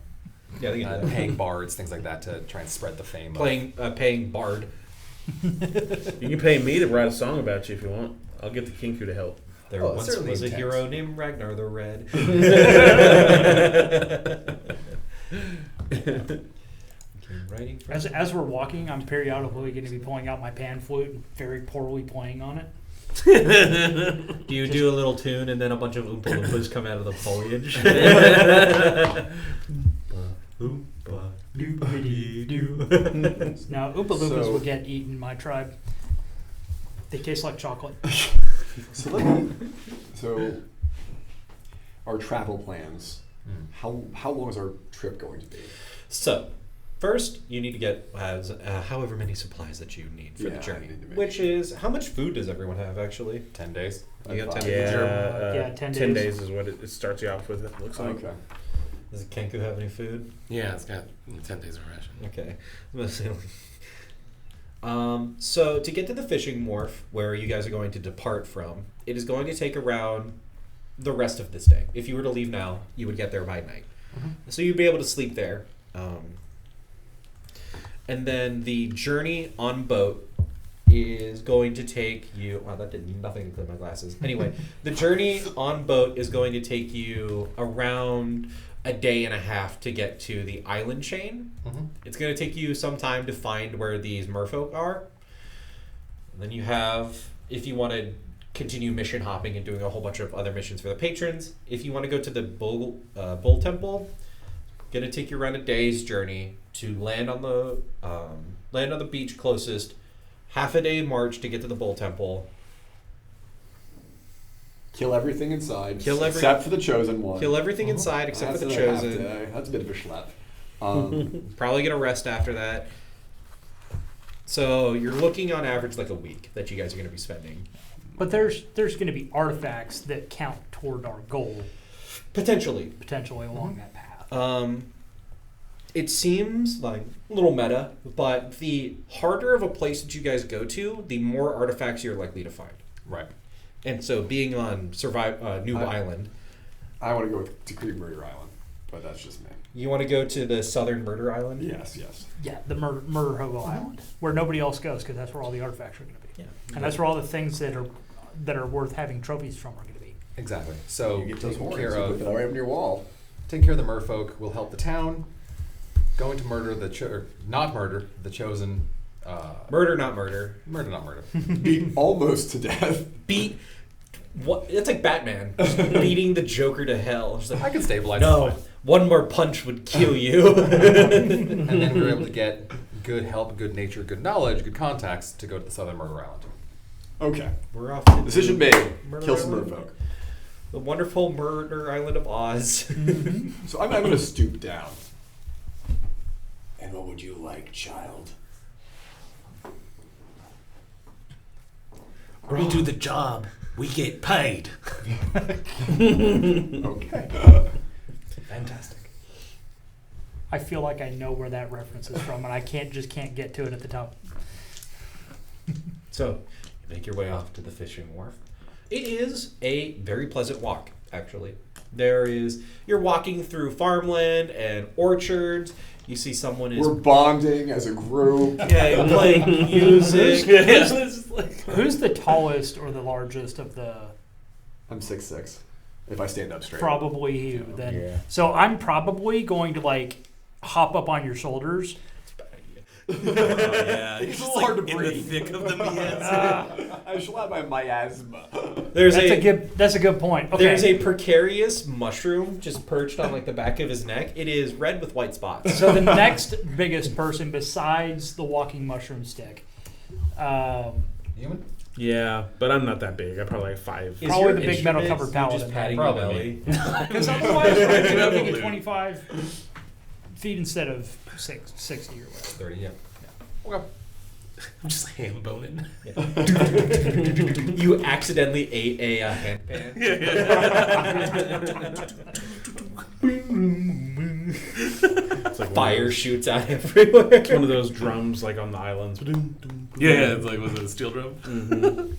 S1: Yeah, they can do that.
S4: Paying bards, things like that, to try and spread the fame.
S1: Paying Bard.
S5: You can pay me to write a song about you if you want. I'll get the Kinku to help.
S1: There
S4: Oh,
S1: once
S4: certainly
S1: was a
S4: intense.
S1: hero named Ragnar the Red. Writing for
S3: As we're walking, I'm periodically going to be pulling out my pan flute and very poorly playing on it.
S1: Do you do a little tune and then a bunch of Oompa Loompas come out of the foliage?
S3: Now, Oompa Loompas
S6: So-
S3: will get eaten in my tribe. They taste like chocolate.
S6: So our travel plans. How long is our trip going to be?
S1: So, first, you need to get however many supplies that you need for the
S6: Yeah, I
S1: journey.
S6: need to make
S1: Which
S6: sure.
S1: is, how much food does everyone have, actually?
S4: 10 days.
S1: You got 10
S6: Yeah.
S1: days?
S3: Yeah, 10
S5: 10
S3: days.
S5: days is what it starts you off with, it looks like.
S6: Okay.
S1: Does Kenku have any food?
S2: Yeah, it's got 10 days of ration.
S1: Okay. So to get to the fishing wharf where you guys are going to depart from, it is going to take around the rest of this day. If you were to leave now, you would get there by night. So you'd be able to sleep there. And then the journey on boat is going to take you... Wow, that did nothing to clear my glasses. Anyway, the journey on boat is going to take you around a day and a half to get to the island chain. It's going to take you some time to find where these merfolk are. And then you have, if you want to continue mission hopping and doing a whole bunch of other missions for the patrons, if you want to go to the Bull Temple, going to take you around a day's journey to land on the beach closest, half a day march to get to the Bull Temple.
S6: Kill everything inside,
S1: Except
S6: except for the chosen one.
S1: Kill everything inside except for the
S6: That's another half
S1: chosen.
S6: day. That's a bit of a schlep.
S1: Probably get a rest after that. So you're looking on average like a week that you guys are going to be spending.
S3: But there's going to be artifacts that count toward our goal,
S1: Potentially.
S3: along that path.
S1: It seems like a little meta, but the harder of a place that you guys go to, the more artifacts you're likely to find.
S4: Right.
S1: And so being on Noob Island,
S6: I want to go to Creed Murder Island, but that's just me.
S1: you want to go to the southern Murder Island?
S6: Yes.
S3: Yeah, the Murder Hobo Island, where nobody else goes because that's where all the artifacts are going to be.
S1: Yeah.
S3: And that's where all the things that are worth having trophies from are going to be.
S4: Exactly. So
S6: You get those
S4: taking
S6: horns,
S4: care
S6: you put
S4: of
S6: that right up on your wall.
S4: taking care of the merfolk will help the town. Going to murder not murder the chosen.
S1: Murder, not murder.
S4: Murder, not murder.
S6: Beat almost to death.
S1: Beat. What? It's like Batman just beating the Joker to hell. Just like,
S4: I can stabilize.
S1: no,
S4: it fine.
S1: one more punch would kill you.
S4: And then we were able to get good help, good nature, good knowledge, good contacts to go to the southern murder island.
S6: Okay.
S1: We're off to
S6: Decision made.
S1: Murder
S6: Kill some
S1: Island.
S6: merfolk.
S1: The wonderful Murder Island of Oz.
S6: So I'm going to stoop down. And what would you like, child?
S8: We do the job. We get paid.
S6: Okay.
S4: Fantastic.
S3: I feel like I know where that reference is from, and I can't get to it at the top.
S1: So, you make your way off to the fishing wharf. It is a very pleasant walk, actually. You're walking through farmland and orchards. You see someone is...
S6: We're bonding as a group.
S1: Yeah, you're playing music.
S3: Who's the tallest or the largest of the?
S6: I'm 6'6", if I stand up straight.
S3: Probably you then.
S5: Yeah.
S3: So I'm probably going to hop up on your shoulders.
S8: Yeah,
S6: It's a little hard to
S8: in
S6: breathe.
S8: the thick of the miasma.
S6: I shall have my miasma.
S3: That's a good point. Okay.
S1: There's a precarious mushroom just perched on the back of his neck. It is red with white spots.
S3: So the next biggest person besides the walking mushroom stick.
S4: Human?
S5: Yeah, but I'm not that big. I'm probably like 5.
S1: Is
S3: Probably
S1: your
S3: the big metal
S1: instrument
S3: covered
S1: you
S3: paladin.
S1: just patting
S4: Probably
S1: your belly?
S3: Because otherwise, I'm looking at 25 feet instead of 60 or whatever.
S4: 30, yeah. Okay.
S8: I'm just ham boning.
S1: You accidentally ate a handpan.
S5: It's like
S1: Fire shoots out everywhere.
S5: It's one of those drums like on the islands.
S8: Yeah, it's like, was it a steel drum?
S5: Mm-hmm.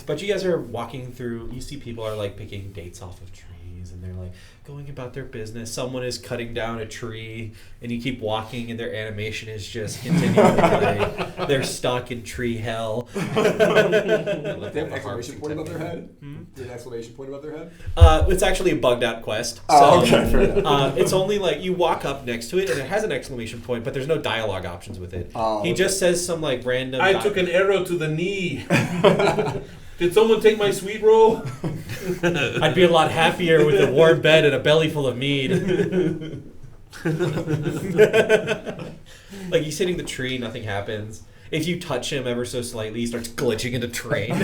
S1: But you guys are walking through. You see people are like picking dates off of trees, and they're like going about their business. Someone is cutting down a tree, and you keep walking, and their animation is just continuing to play. They're stuck in tree hell.
S6: They have an exclamation point above their head? An exclamation point above their head?
S1: It's actually a bugged out quest.
S6: Oh,
S1: So,
S6: okay, fair enough.
S1: it's only like you walk up next to it, and it has an exclamation point, but there's no dialogue options with it.
S6: Oh,
S1: He
S6: okay.
S1: just says some like random.
S5: I took an arrow to the knee. Did someone take my sweet roll?
S1: I'd be a lot happier with a warm bed and a belly full of mead. Like he's hitting the tree, nothing happens. If you touch him ever so slightly, he starts glitching into terrain.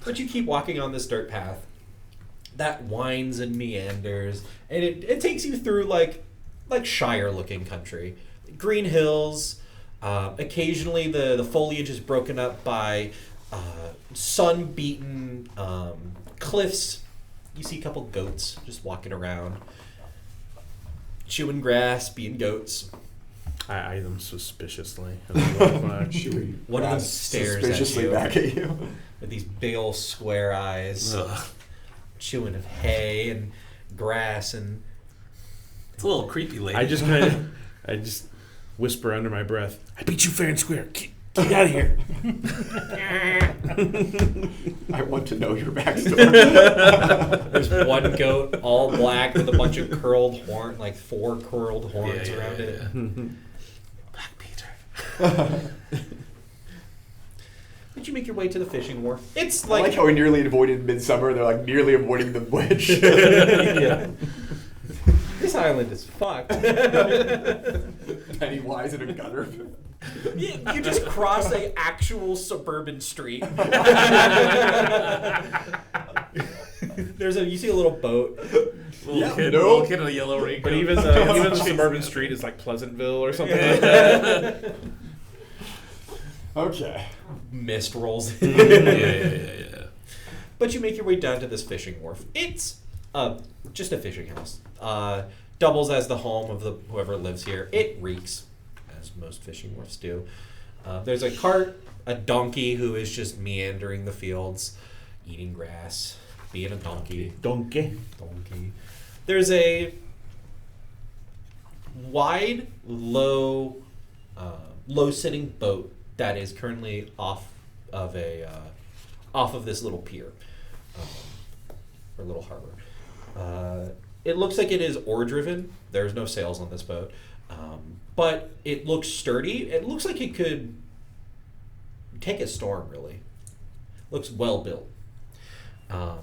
S1: But you keep walking on this dirt path that winds and meanders, and it takes you through like Shire-looking country, green hills. Occasionally, the foliage is broken up by sun-beaten cliffs. You see a couple goats just walking around, chewing grass, being goats.
S5: I eye them suspiciously.
S6: Chewing
S1: One of them
S6: grass
S1: stares at
S6: suspiciously
S1: you.
S6: back at you.
S1: With these big old square eyes, chewing of hay and grass, and
S8: It's a little creepy, lady.
S5: I just whisper under my breath, I beat you fair and square. Get
S3: Get out of here.
S6: I want to know your backstory.
S1: There's one goat, all black, with a bunch of curled horn, like 4 curled horns
S8: Yeah,
S1: around it.
S8: Black Peter.
S1: Did you make your way to the fishing wharf? It's
S6: I like how we nearly avoided Midsummer. They're like nearly avoiding the witch.
S1: Yeah. This island is fucked.
S6: Pennywise in a gutter.
S1: You just cross a actual suburban street. You see a little boat.
S6: Yeah,
S8: Little kid in a yellow raincoat.
S5: But even the suburban street is like Pleasantville or something like that.
S6: Okay.
S1: Mist rolls
S8: yeah,
S1: in.
S8: yeah.
S1: But you make your way down to this fishing wharf. It's just a fishing house. Doubles as the home of whoever lives here. It reeks, as most fishing wharfs do. There's a cart, a donkey who is just meandering the fields, eating grass, being a donkey.
S5: Donkey.
S1: There's a wide, low-sitting boat that is currently off of this little pier, or little harbor. It looks like it is oar-driven. There's no sails on this boat, but it looks sturdy. It looks like it could take a storm. Really, looks well built. And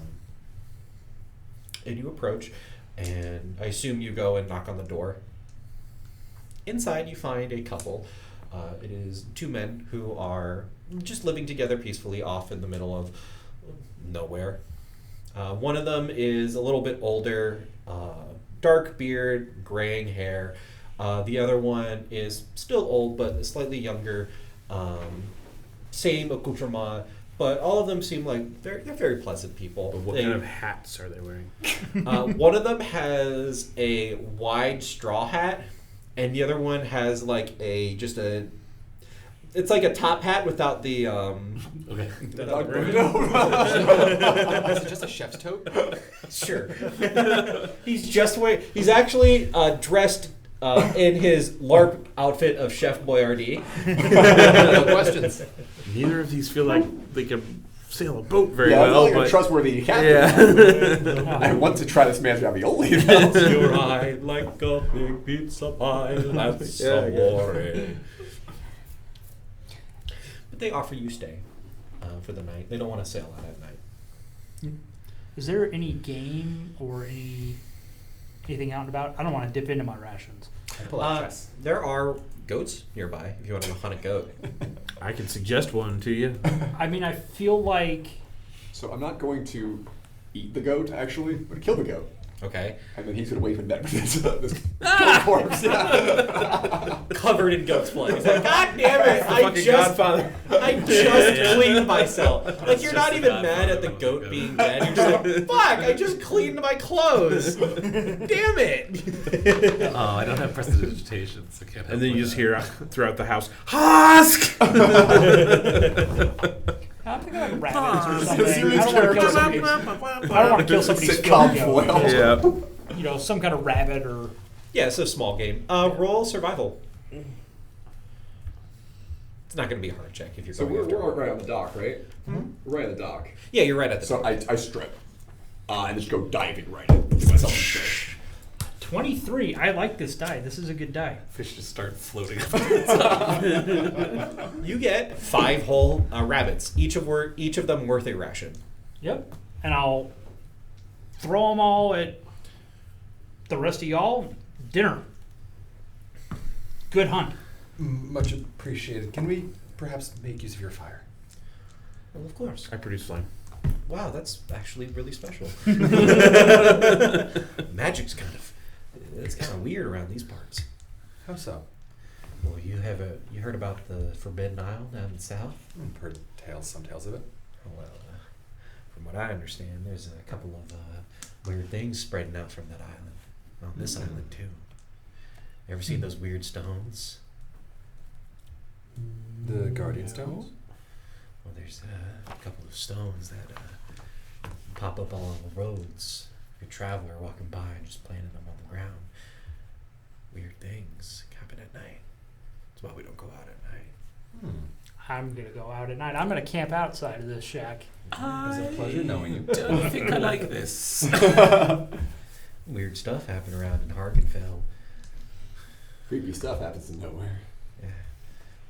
S1: you approach, and I assume you go and knock on the door. Inside, you find a couple. It is 2 men who are just living together peacefully off in the middle of nowhere. One of them is a little bit older, dark beard, graying hair. The other one is still old, but slightly younger. Same accoutrement, but all of them seem like they're very pleasant people.
S5: But what kind of hats are they wearing?
S1: One of them has a wide straw hat, and the other one has like it's like a top hat without the
S8: Okay.
S1: without the brim.
S4: Is it just a chef's tote?
S1: Sure. He's actually dressed in his LARP outfit of Chef Boyardee.
S4: No questions.
S5: Neither of these feel like they can sail a boat very
S6: Yeah,
S5: well.
S6: I feel like a
S5: But
S6: trustworthy captain.
S5: yeah.
S6: I want to try this man's ravioli. though.
S1: Your eye like a big pizza pie. That's amore. But they offer you stay for the night. They don't want to sail out at night.
S3: Is there any game or anything out and about? I don't want to dip into my rations.
S4: Pull out dress.
S1: There are goats nearby if you want to go hunt a goat.
S5: I can suggest one to you.
S3: I mean, I feel like
S6: So I'm not going to eat the goat, actually, but kill the goat.
S1: Okay.
S6: And then he's gonna wave him back with this goat corpse. Yeah.
S1: Covered in goat's blood. He's like, God damn it! I just
S5: Yeah.
S1: cleaned myself. Like you're not even mad at the goat being dead. You're just like, fuck! I just cleaned my clothes. Damn it!
S2: Oh, I don't have prestidigitation, so I can't.
S5: And then you just hear throughout the house, Husk!
S3: I'm thinking like rabbits or something.
S6: Serious
S3: I don't want to kill somebody's
S6: Sitcom
S3: field goat.
S6: foil.
S5: Yeah.
S3: You know, some kind of rabbit or.
S1: Yeah, it's a small game. Roll survival. It's not going to be a hard check if you're
S6: So
S1: going
S6: we're
S1: after.
S6: right on the dock, right? We're right on the dock.
S1: Yeah, you're right at the.
S6: So I strip and just go diving right in. Give myself a strip.
S3: 23. I like this die. This is a good die.
S2: Fish just start floating.
S1: You get 5 whole rabbits, each of them worth a ration.
S3: Yep. And I'll throw them all at the rest of y'all. Dinner. Good hunt.
S4: Much appreciated. Can we perhaps make use of your fire?
S1: Well, of course.
S5: I produce flame.
S1: Wow, that's actually really special. Magic's it's kind of weird around these parts.
S4: How so?
S1: Well, you heard about the Forbidden Isle down south?
S4: I've heard some tales of it.
S1: Well, from what I understand, there's a couple of weird things spreading out from that island. On this island too. Ever seen those weird stones?
S4: The Guardian Stones?
S1: Well, there's a couple of stones that pop up all on the roads. If you're a traveler walking by and just planting them on the ground. Weird things happen at night. That's why we don't go out at night.
S3: I'm going to go out at night. I'm going to camp outside of this shack.
S4: It's a pleasure knowing you.
S2: don't think I like this.
S1: Weird stuff happen around in Hargonfal.
S6: Creepy stuff happens in nowhere.
S1: Yeah.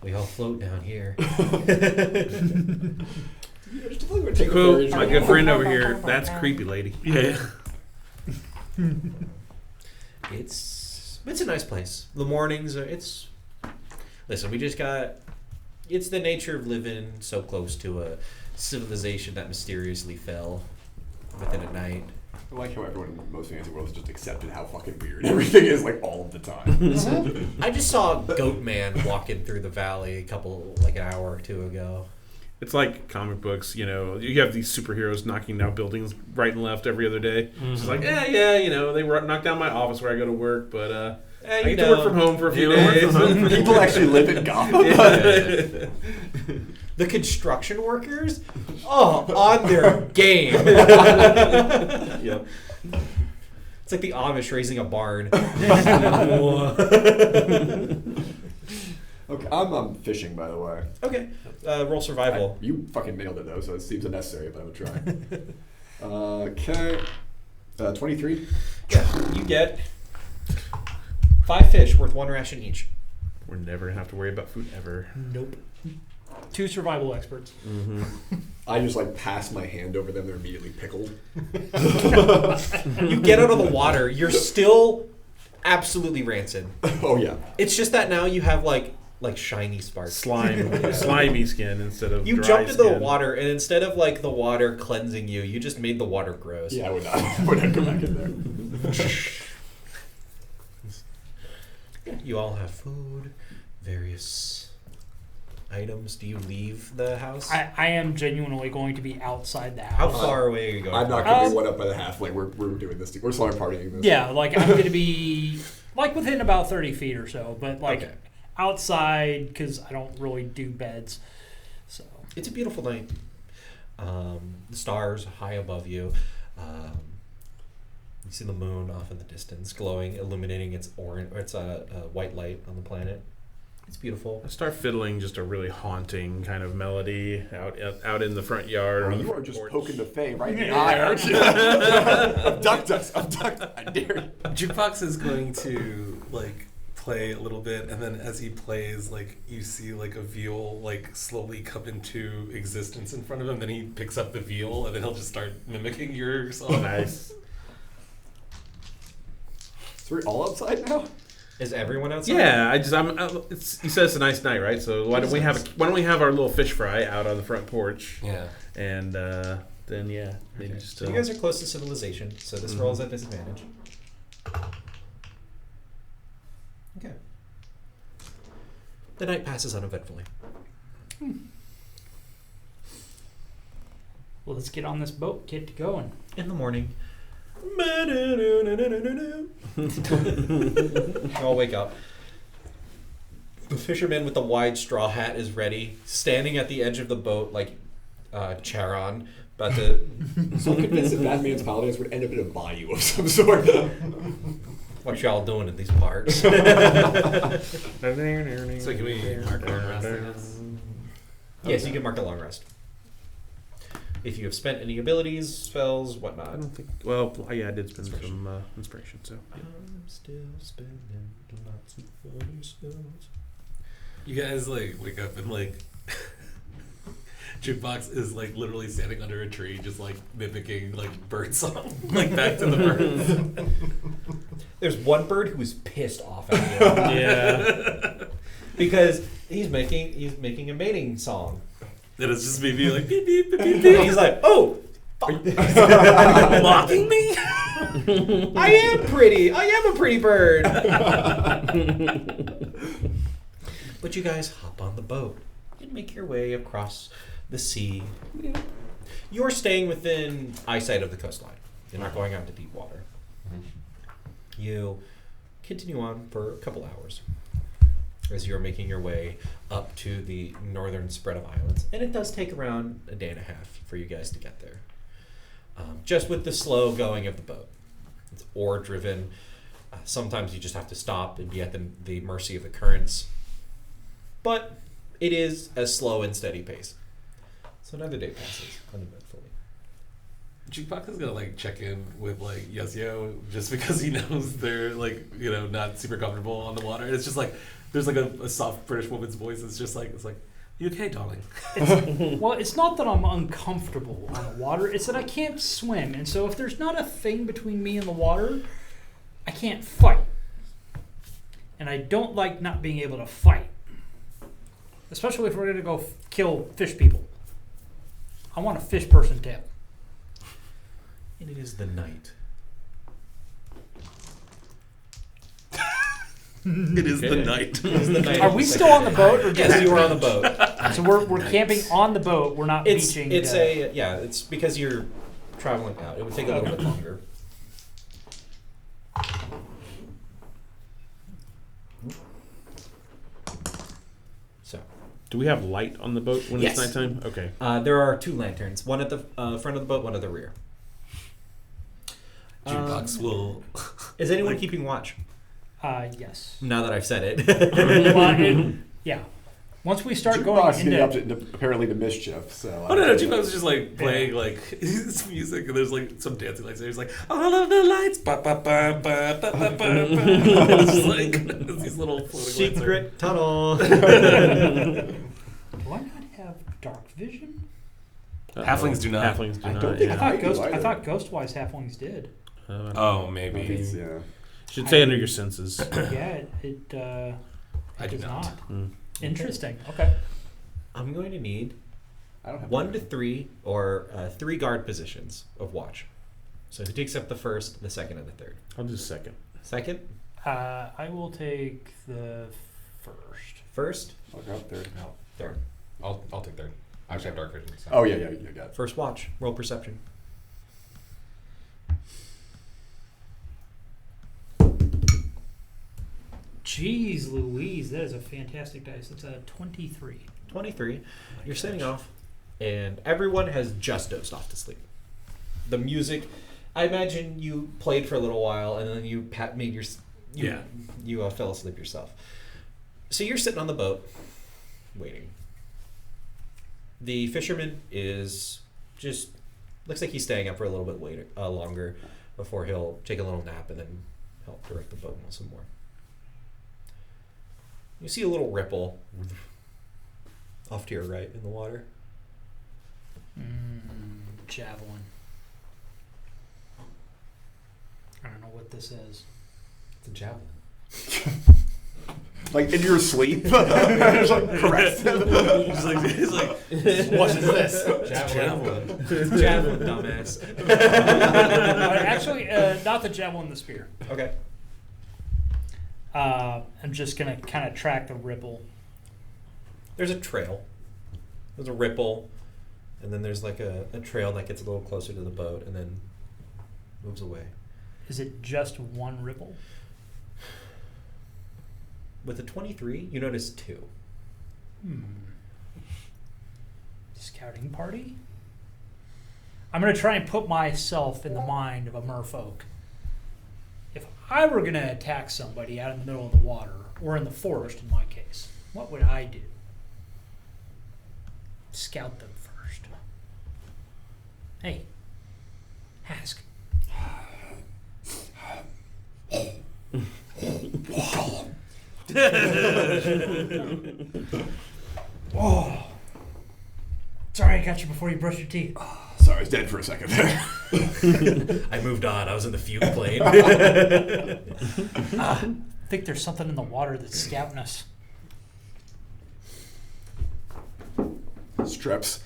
S1: We all float down here.
S5: Cool. My good friend over here, that's creepy lady.
S2: Yeah.
S1: It's a nice place. The mornings are listen, we just got it's the nature of living so close to a civilization that mysteriously fell within a night.
S6: I like how everyone in most fantasy worlds just accepted how fucking weird everything is, like, all of the time.
S1: I just saw a goat man walking through the valley an hour or two ago.
S5: It's like comic books, you know. You have these superheroes knocking down buildings right and left every other day. It's like, you know, they knocked down my office where I go to work, but I get to work from home for a few days.
S6: People actually live in Gotham.
S1: The construction workers, on their game.
S5: Yep.
S1: It's like the Amish raising a barn.
S6: Okay, I'm fishing, by the way.
S1: Okay, roll survival.
S6: You fucking nailed it, though, so it seems unnecessary, but I would try. Okay. 23?
S1: Yeah, you get 5 fish worth 1 ration each.
S5: We're never going to have to worry about food ever.
S3: Nope. 2 survival experts.
S5: Mm-hmm.
S6: I just, pass my hand over them. They're immediately pickled.
S1: You get out of the water, you're still absolutely rancid.
S6: Oh, yeah.
S1: It's just that now you have, like shiny sparks.
S5: Slimy skin instead of
S1: You
S5: dry
S1: jumped into the
S5: skin.
S1: water, and instead of, the water cleansing you, you just made the water gross.
S6: Yeah, I would not go back in there.
S1: You all have food, various items. Do you leave the house?
S3: I am genuinely going to be outside the
S1: How
S3: house.
S1: far away are you going?
S6: I'm not going to be one up by the halfway. We're doing this. We're sorry partying this.
S3: Yeah, I'm going to be within about 30 feet or so, but
S1: Okay.
S3: outside because I don't really do beds. So
S1: It's a beautiful night. The stars high above you. You see the moon off in the distance, glowing, illuminating its orange. It's a white light on the planet. It's beautiful.
S5: I start fiddling just a really haunting kind of melody out in the front yard.
S6: Oh,
S5: on the
S6: you are
S5: front
S6: just
S5: porch.
S6: poking the Fae right in the eye, aren't you? Abduct us. I dare you.
S2: Jukebox is going to play a little bit, and then as he plays, you see a viol slowly come into existence in front of him. Then he picks up the viol, and then he'll just start mimicking your song.
S5: Nice.
S6: So we're all outside now?
S1: Is everyone outside?
S5: Yeah, you said it's a nice night, right? So why don't we have our little fish fry out on the front porch?
S2: Yeah.
S5: And then yeah, they
S1: Okay.
S5: just.
S1: So you guys are close to civilization, so this rolls at disadvantage. Okay. The night passes uneventfully.
S3: Well, let's get on this boat, get going.
S1: In the morning, you all wake up. The fisherman with the wide straw hat is ready, standing at the edge of the boat like Charon, about to.
S6: So I'm convinced that that man's paladins would end up in a bayou of some sort.
S1: What y'all doing in these parts?
S2: So can we mark our rest, I guess?
S1: Yes, you can mark a long rest. If you have spent any abilities, spells, whatnot.
S5: I don't think. Well, yeah, I did spend some inspiration. So yeah.
S1: I'm still spending lots of funny spells.
S2: You guys like wake up and like Jukebox is like literally standing under a tree, just like mimicking like bird song, like back to the birds.
S1: There's one bird who is pissed off at you.
S5: Yeah.
S1: Because he's making a mating song.
S2: And it's just me being like beep beep beep beep
S1: And
S2: beep.
S1: he's like, oh, fuck.
S2: Mocking me?
S1: I am pretty. I am a pretty bird. But you guys hop on the boat and make your way across the sea. You're staying within eyesight of the coastline. You're not going out to deep water. You continue on for a couple hours as you're making your way up to the northern spread of islands. And it does take around a day and a half for you guys to get there. Just with the slow going of the boat. It's oar driven. Sometimes you just have to stop and be at the mercy of the currents. But it is a slow and steady pace. So another day passes uneventfully.
S2: Jukebox is gonna like check in with like Yasio just because he knows they're like, you know, not super comfortable on the water. And it's just like there's like a soft British woman's voice. It's just like, you okay, darling?
S3: Well, it's not that I'm uncomfortable on the water. It's that I can't swim. And so if there's not a thing between me and the water, I can't fight. And I don't like not being able to fight. Especially if we're going to go kill fish people. I want a fish person tail.
S1: And it is the night.
S5: It is the night.
S1: It is the night
S3: Are
S1: of
S3: we
S1: the
S3: still
S1: second
S3: on the
S1: day.
S3: boat? Or
S1: Yes, you are on the boat.
S3: So we're camping on the boat. We're not beaching.
S1: It's because you're traveling out. It would take a little bit longer. So,
S5: Do we have light on the boat when
S1: Yes.
S5: it's nighttime? Okay.
S1: there are two lanterns. One at the front of the boat, one at the rear.
S2: Jukebox will.
S1: Is anyone keeping watch?
S3: Yes.
S1: Now that I've said it.
S3: Well, yeah. Once we start
S6: Jukebox
S3: going
S6: is getting up
S3: into...
S6: to apparently to mischief. So
S2: Oh no, Jukebox is just like playing like his music, and there's like some dancing lights there. He's like, all of the lights, ba ba ba ba ba ba ba. It's just like these little floating lights.
S1: Secret tunnel.
S3: Do I not have dark vision?
S2: Halflings do not.
S5: Halflings do
S6: I
S5: not.
S6: don't think
S5: yeah.
S6: I do either.
S3: I thought Ghostwise halflings did.
S2: Oh, maybe.
S6: Yeah.
S5: Should say under your senses.
S3: Yeah, it
S2: I do
S3: does
S2: not.
S5: Mm.
S3: Interesting. Okay.
S1: I'm going to need
S6: I don't have
S1: 1 to 3 or 3 guard positions of watch. So who takes up the first, the second, and the third?
S5: I'll do second.
S1: Second?
S3: I will take the first.
S1: First?
S6: I'll go up third.
S1: Third.
S8: I'll take third. I actually have dark vision. So.
S6: Oh yeah, you got it.
S1: First watch. Roll perception.
S3: Jeez Louise, that is a fantastic dice. That's a 23.
S1: 23. You're setting off, and everyone has just dozed off to sleep. The music, I imagine you played for a little while, and then you fell asleep yourself. So you're sitting on the boat, waiting. The fisherman is just looks like he's staying up for a little bit longer before he'll take a little nap and then help direct the boat some more. You see a little ripple off to your right in the water.
S3: Javelin. I don't know what this is.
S8: It's a javelin.
S6: like in your sleep. Just like correct.
S8: He's like, what is this?
S1: Javelin. Javelin, dumbass.
S3: Actually, not the javelin, the spear.
S1: Okay.
S3: I'm just gonna kind of track the ripple.
S1: There's a trail. There's a ripple, and then there's like a trail that gets a little closer to the boat and then moves away.
S3: Is it just one ripple?
S1: With a 23, you notice 2.
S3: Scouting party? I'm going to try and put myself in the mind of a merfolk. If I were going to attack somebody out in the middle of the water, or in the forest in my case, what would I do? Scout them first. Hey, ask. Oh, sorry I got you before you brushed your teeth.
S6: Sorry, I was dead for a second there.
S1: I moved on. I was in the fugue plane.
S3: I think there's something in the water that's scouting us.
S6: Strips.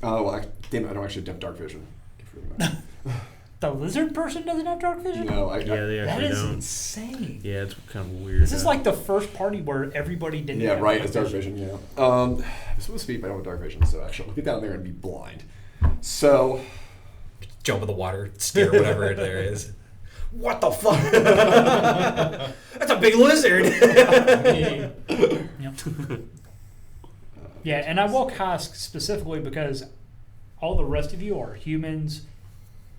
S6: Well, damn it, I don't actually have dark vision.
S3: The lizard person doesn't have dark vision?
S6: No,
S5: Yeah, they
S3: That
S5: actually
S3: is
S5: don't.
S3: insane.
S5: Yeah, it's kind of weird.
S3: This is like the first party where everybody didn't
S6: Yeah,
S3: have
S6: right, it's dark vision, yeah. I'm supposed to be, but I don't have dark vision, so actually I'll get down there and be blind. So,
S1: Jump in the water, scare whatever there is. What the fuck? That's a big lizard.
S3: Yep. Yeah, and I will ask specifically because all the rest of you are humans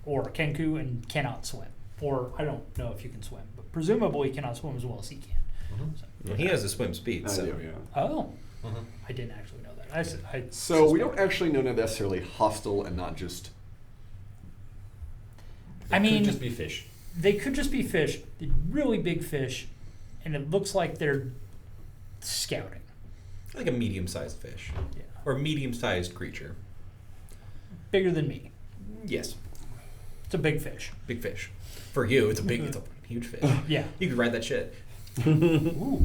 S3: or Kenku and cannot swim. Or I don't know if you can swim, but presumably cannot swim as well as he can.
S1: Well, he has a swim speed,
S6: I
S1: so.
S6: do, yeah.
S3: Oh, I didn't actually know that.
S6: So we don't actually know necessarily hostile and not just...
S3: I mean,
S1: Could just be fish.
S3: they could just be fish, they're really big fish, and it looks like they're scouting.
S1: Like a medium-sized fish.
S3: Yeah.
S1: Or medium-sized creature.
S3: Bigger than me.
S1: Yes.
S3: It's a big fish.
S1: Big fish. For you, it's a huge fish.
S3: Yeah.
S1: You could ride that shit.
S3: Ooh.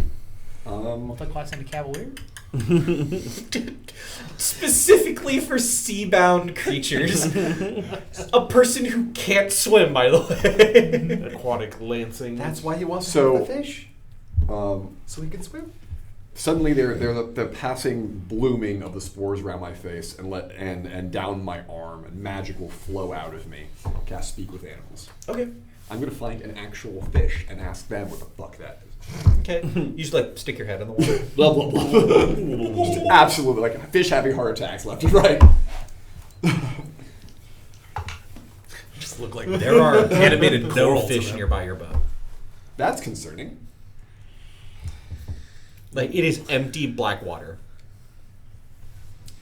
S3: Multi-class into Cavalier?
S1: Specifically for sea-bound creatures. A person who can't swim, by the way.
S5: aquatic lancing.
S4: That's why he wants to
S6: So-
S4: have the fish, so he can swim.
S6: Suddenly, they're the passing blooming of the spores around my face and down my arm, and magic will flow out of me. Cast Speak with Animals.
S1: Okay.
S6: I'm gonna find an actual fish and ask them what the fuck that is.
S1: Okay. You just like stick your head in the water.
S6: Blah blah blah. Absolutely, like fish having heart attacks left and right.
S8: Just look like
S1: There are animated
S8: Coral
S1: no
S8: to
S1: fish
S8: them.
S1: nearby your boat.
S6: That's concerning.
S1: Like it is empty black water.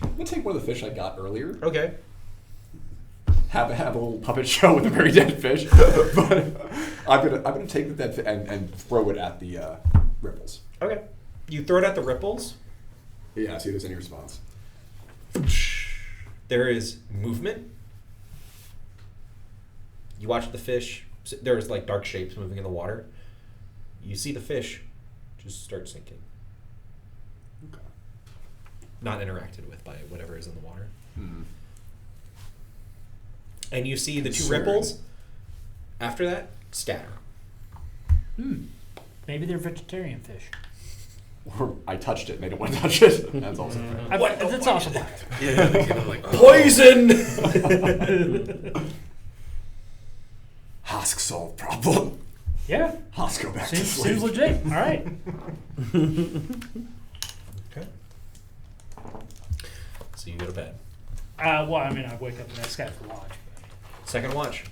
S6: I'm gonna take one of the fish I got earlier.
S1: Okay.
S6: Have a little puppet show with a very dead fish, but I'm gonna take the dead fish and throw it at the ripples.
S1: Okay. You throw it at the ripples.
S6: Yeah, see if there's any response.
S1: There is movement. You watch the fish. There's like dark shapes moving in the water. You see the fish just start sinking.
S6: Okay.
S1: Not interacted with by whatever is in the water.
S6: Hmm.
S1: And you see the two
S6: Concerning.
S1: ripples. After that, scatter.
S3: Maybe they're vegetarian fish.
S6: Or I touched it and they don't want to touch it. That's also fair.
S3: That's also fine.
S8: Yeah, like
S1: Poison!
S6: Hosk solved problem.
S3: Yeah.
S6: Hosk go back to
S3: Seems
S6: sleep.
S3: legit. All right.
S1: Okay. So you go to bed.
S3: Well, I mean, I wake up and ask guy for watch.
S1: Second watch.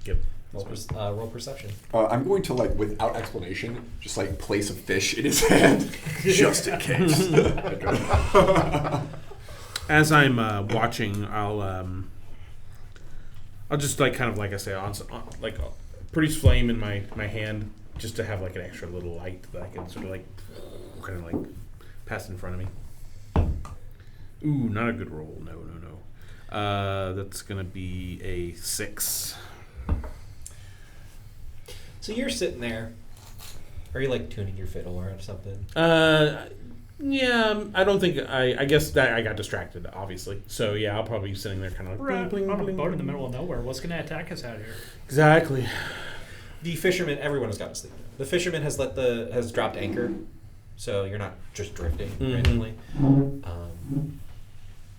S5: Yep.
S1: Roll perception.
S6: I'm going to, like, without explanation, just, like, place a fish in his hand, just in case.
S5: As I'm watching, I'll just like kind of like I say, like produce flame in my hand, just to have like an extra little light that I can sort of like kind of like pass in front of me. Ooh, not a good roll. No. That's gonna be a 6.
S1: So you're sitting there, Are you like tuning your fiddle or something?
S5: Yeah, I don't think I guess that I got distracted, obviously. So yeah, I'll probably be sitting there kind of like
S3: We're
S5: bling,
S3: on a
S5: bling,
S3: boat in the
S5: bling.
S3: middle of nowhere. What's going to attack us out here?
S5: Exactly.
S1: The fisherman, everyone has got to sleep. The fisherman has dropped anchor, so you're not just drifting randomly.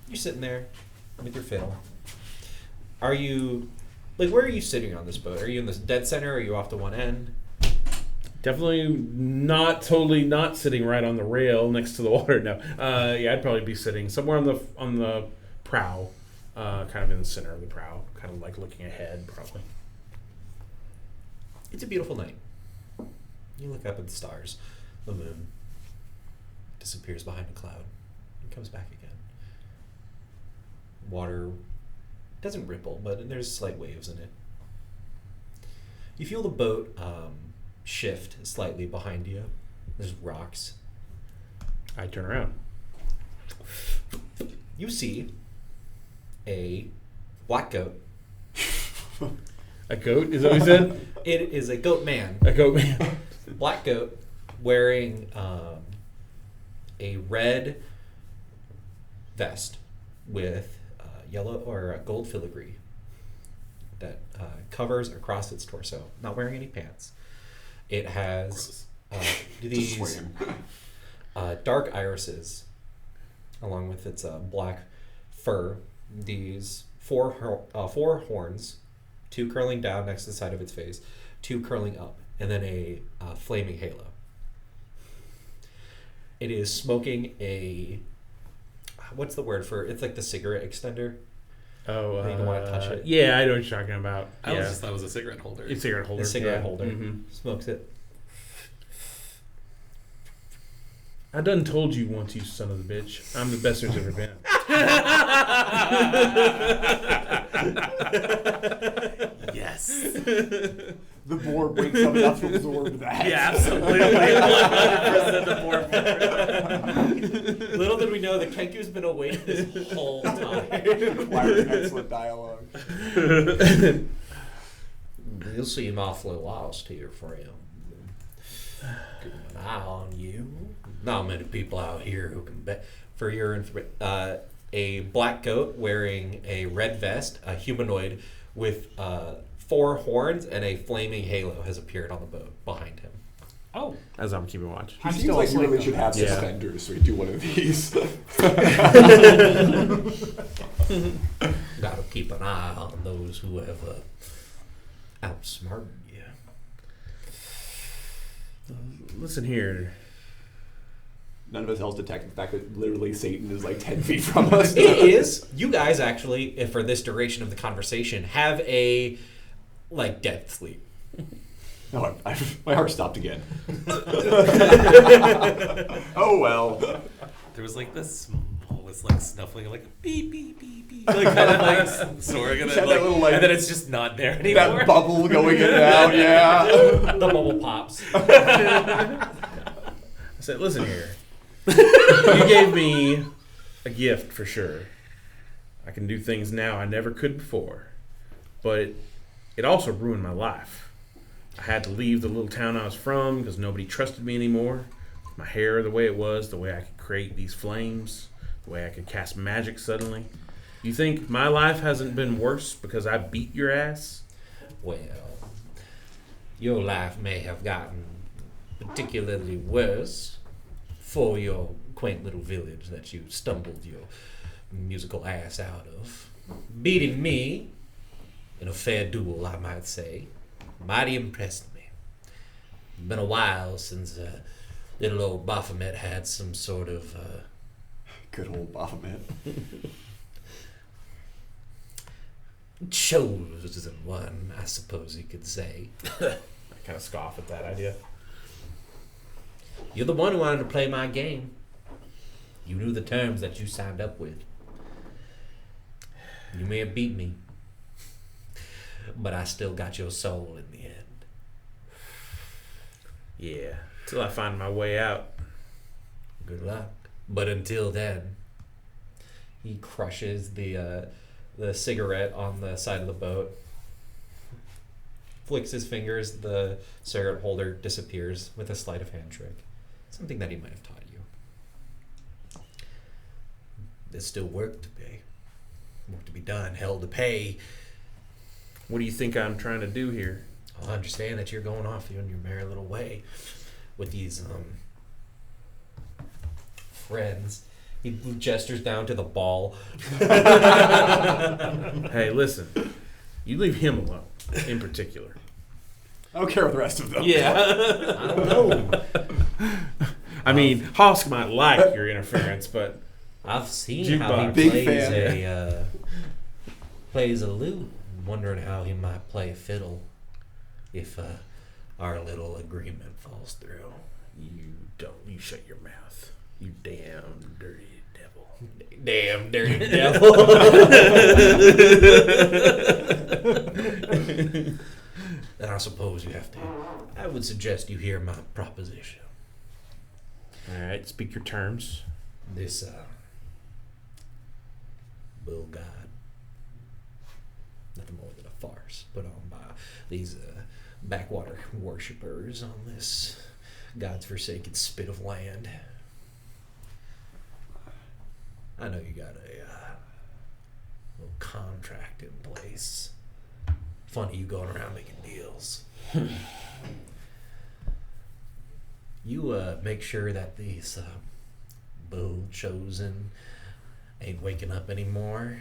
S1: You're sitting there with your fiddle. Are you, like, where are you sitting on this boat? Are you in the dead center? Or are you off to one end?
S5: Definitely not totally not sitting right on the rail next to the water. No. Yeah, I'd probably be sitting somewhere on the prow, kind of in the center of the prow, kind of like looking ahead, probably.
S1: It's a beautiful night. You look up at the stars. The moon disappears behind a cloud and comes back again. Water doesn't ripple, but there's slight waves in it. You feel the boat shift slightly behind you. There's rocks.
S5: I turn around.
S1: You see a black goat.
S5: A goat? Is that what you said?
S1: It is a goat man.
S5: A goat man.
S1: Black goat wearing a red vest with yellow or gold filigree that covers across its torso. Not wearing any pants. It has these dark irises along with its black fur. These four horns, 2 curling down next to the side of its face, 2 curling up, and then a flaming halo. It is smoking a, what's the word for, it's like the cigarette extender.
S5: Oh,
S1: You don't want to touch it.
S5: Yeah, I know what you're talking about.
S8: I
S5: Yeah.
S8: just thought it was a cigarette holder.
S5: It's a cigarette holder.
S1: The cigarette
S5: yeah.
S1: holder.
S5: Mhm.
S1: Smokes it.
S5: I done told you once, you son of a bitch. I'm the best there's ever been.
S8: Yes.
S6: The boar breaks up enough to absorb that.
S8: Yeah, absolutely. 100% the board.
S1: Little did we know that Kenku's been awake this whole time.
S6: Acquiring excellent dialogue.
S7: You seem awfully lost here, friend. Keeping an eye on you. Not many people out here who can bet.
S1: For your a black goat wearing a red vest, a humanoid with 4 horns and a flaming halo has appeared on the boat behind him.
S3: Oh,
S5: As I'm keeping watch.
S6: He
S3: I'm
S6: seems
S3: still
S6: like you
S3: asleep,
S6: really
S3: though.
S6: should have
S5: Yeah.
S6: suspenders, so you do one of these.
S7: Gotta keep an eye on those who have outsmarted you.
S5: Listen here.
S6: None of us else detected the fact that literally Satan is like 10 feet from us.
S1: It is. You guys actually, if for this duration of the conversation, have a like death sleep.
S6: Oh, my heart stopped again. Oh well.
S8: There was like the smallest like snuffling, like beep beep beep beep, like kind of like snoring, and
S6: Just
S8: then,
S6: had that little, like,
S8: and then it's just not there anymore.
S6: That bubble going in and out, yeah.
S1: The bubble pops.
S5: I said, listen here. You gave me a gift for sure. I can do things now I never could before. But it also ruined my life. I had to leave the little town I was from because nobody trusted me anymore. My hair the way it was, the way I could create these flames, the way I could cast magic suddenly. You think my life hasn't been worse because I beat your ass?
S7: Well, your life may have gotten particularly worse for your quaint little village that you stumbled your musical ass out of. Beating me in a fair duel, I might say, mighty impressed me. It's been a while since little old Baphomet had some sort of
S6: Good old Baphomet.
S7: chosen one, I suppose you could say.
S5: I kind of scoff at that idea.
S7: You're the one who wanted to play my game. You knew the terms that you signed up with. You may have beat me, but I still got your soul in the end.
S5: Yeah, till I find my way out.
S7: Good luck. But until then,
S1: He crushes the cigarette on the side of the boat. flicks his fingers. The cigarette holder disappears with a sleight of hand trick. Something that he might have taught you. There's still work to pay. Work to be done. Hell to pay.
S5: What do you think I'm trying to do here?
S1: I understand that you're going off on your merry little way with these friends. He gestures down to the ball.
S5: Hey, listen. You leave him alone, in particular.
S6: I don't care about the rest of them.
S1: Yeah. I don't know.
S5: I mean, Hosk might like your interference, but
S1: I've seen how he
S5: Jukebox.
S6: Big
S1: plays plays a lute. I'm wondering how he might play a fiddle if our little agreement falls through.
S5: you shut your mouth. You damn dirty devil.
S1: Damn dirty devil. Then I suppose you have to. I would suggest you hear my proposition.
S5: All right, speak your terms.
S1: This bull god, nothing more than a farce put on by these backwater worshippers on this God's forsaken spit of land. I know you got a little contract in place. Funny you going around making deals. You make sure that these bull chosen ain't waking up anymore.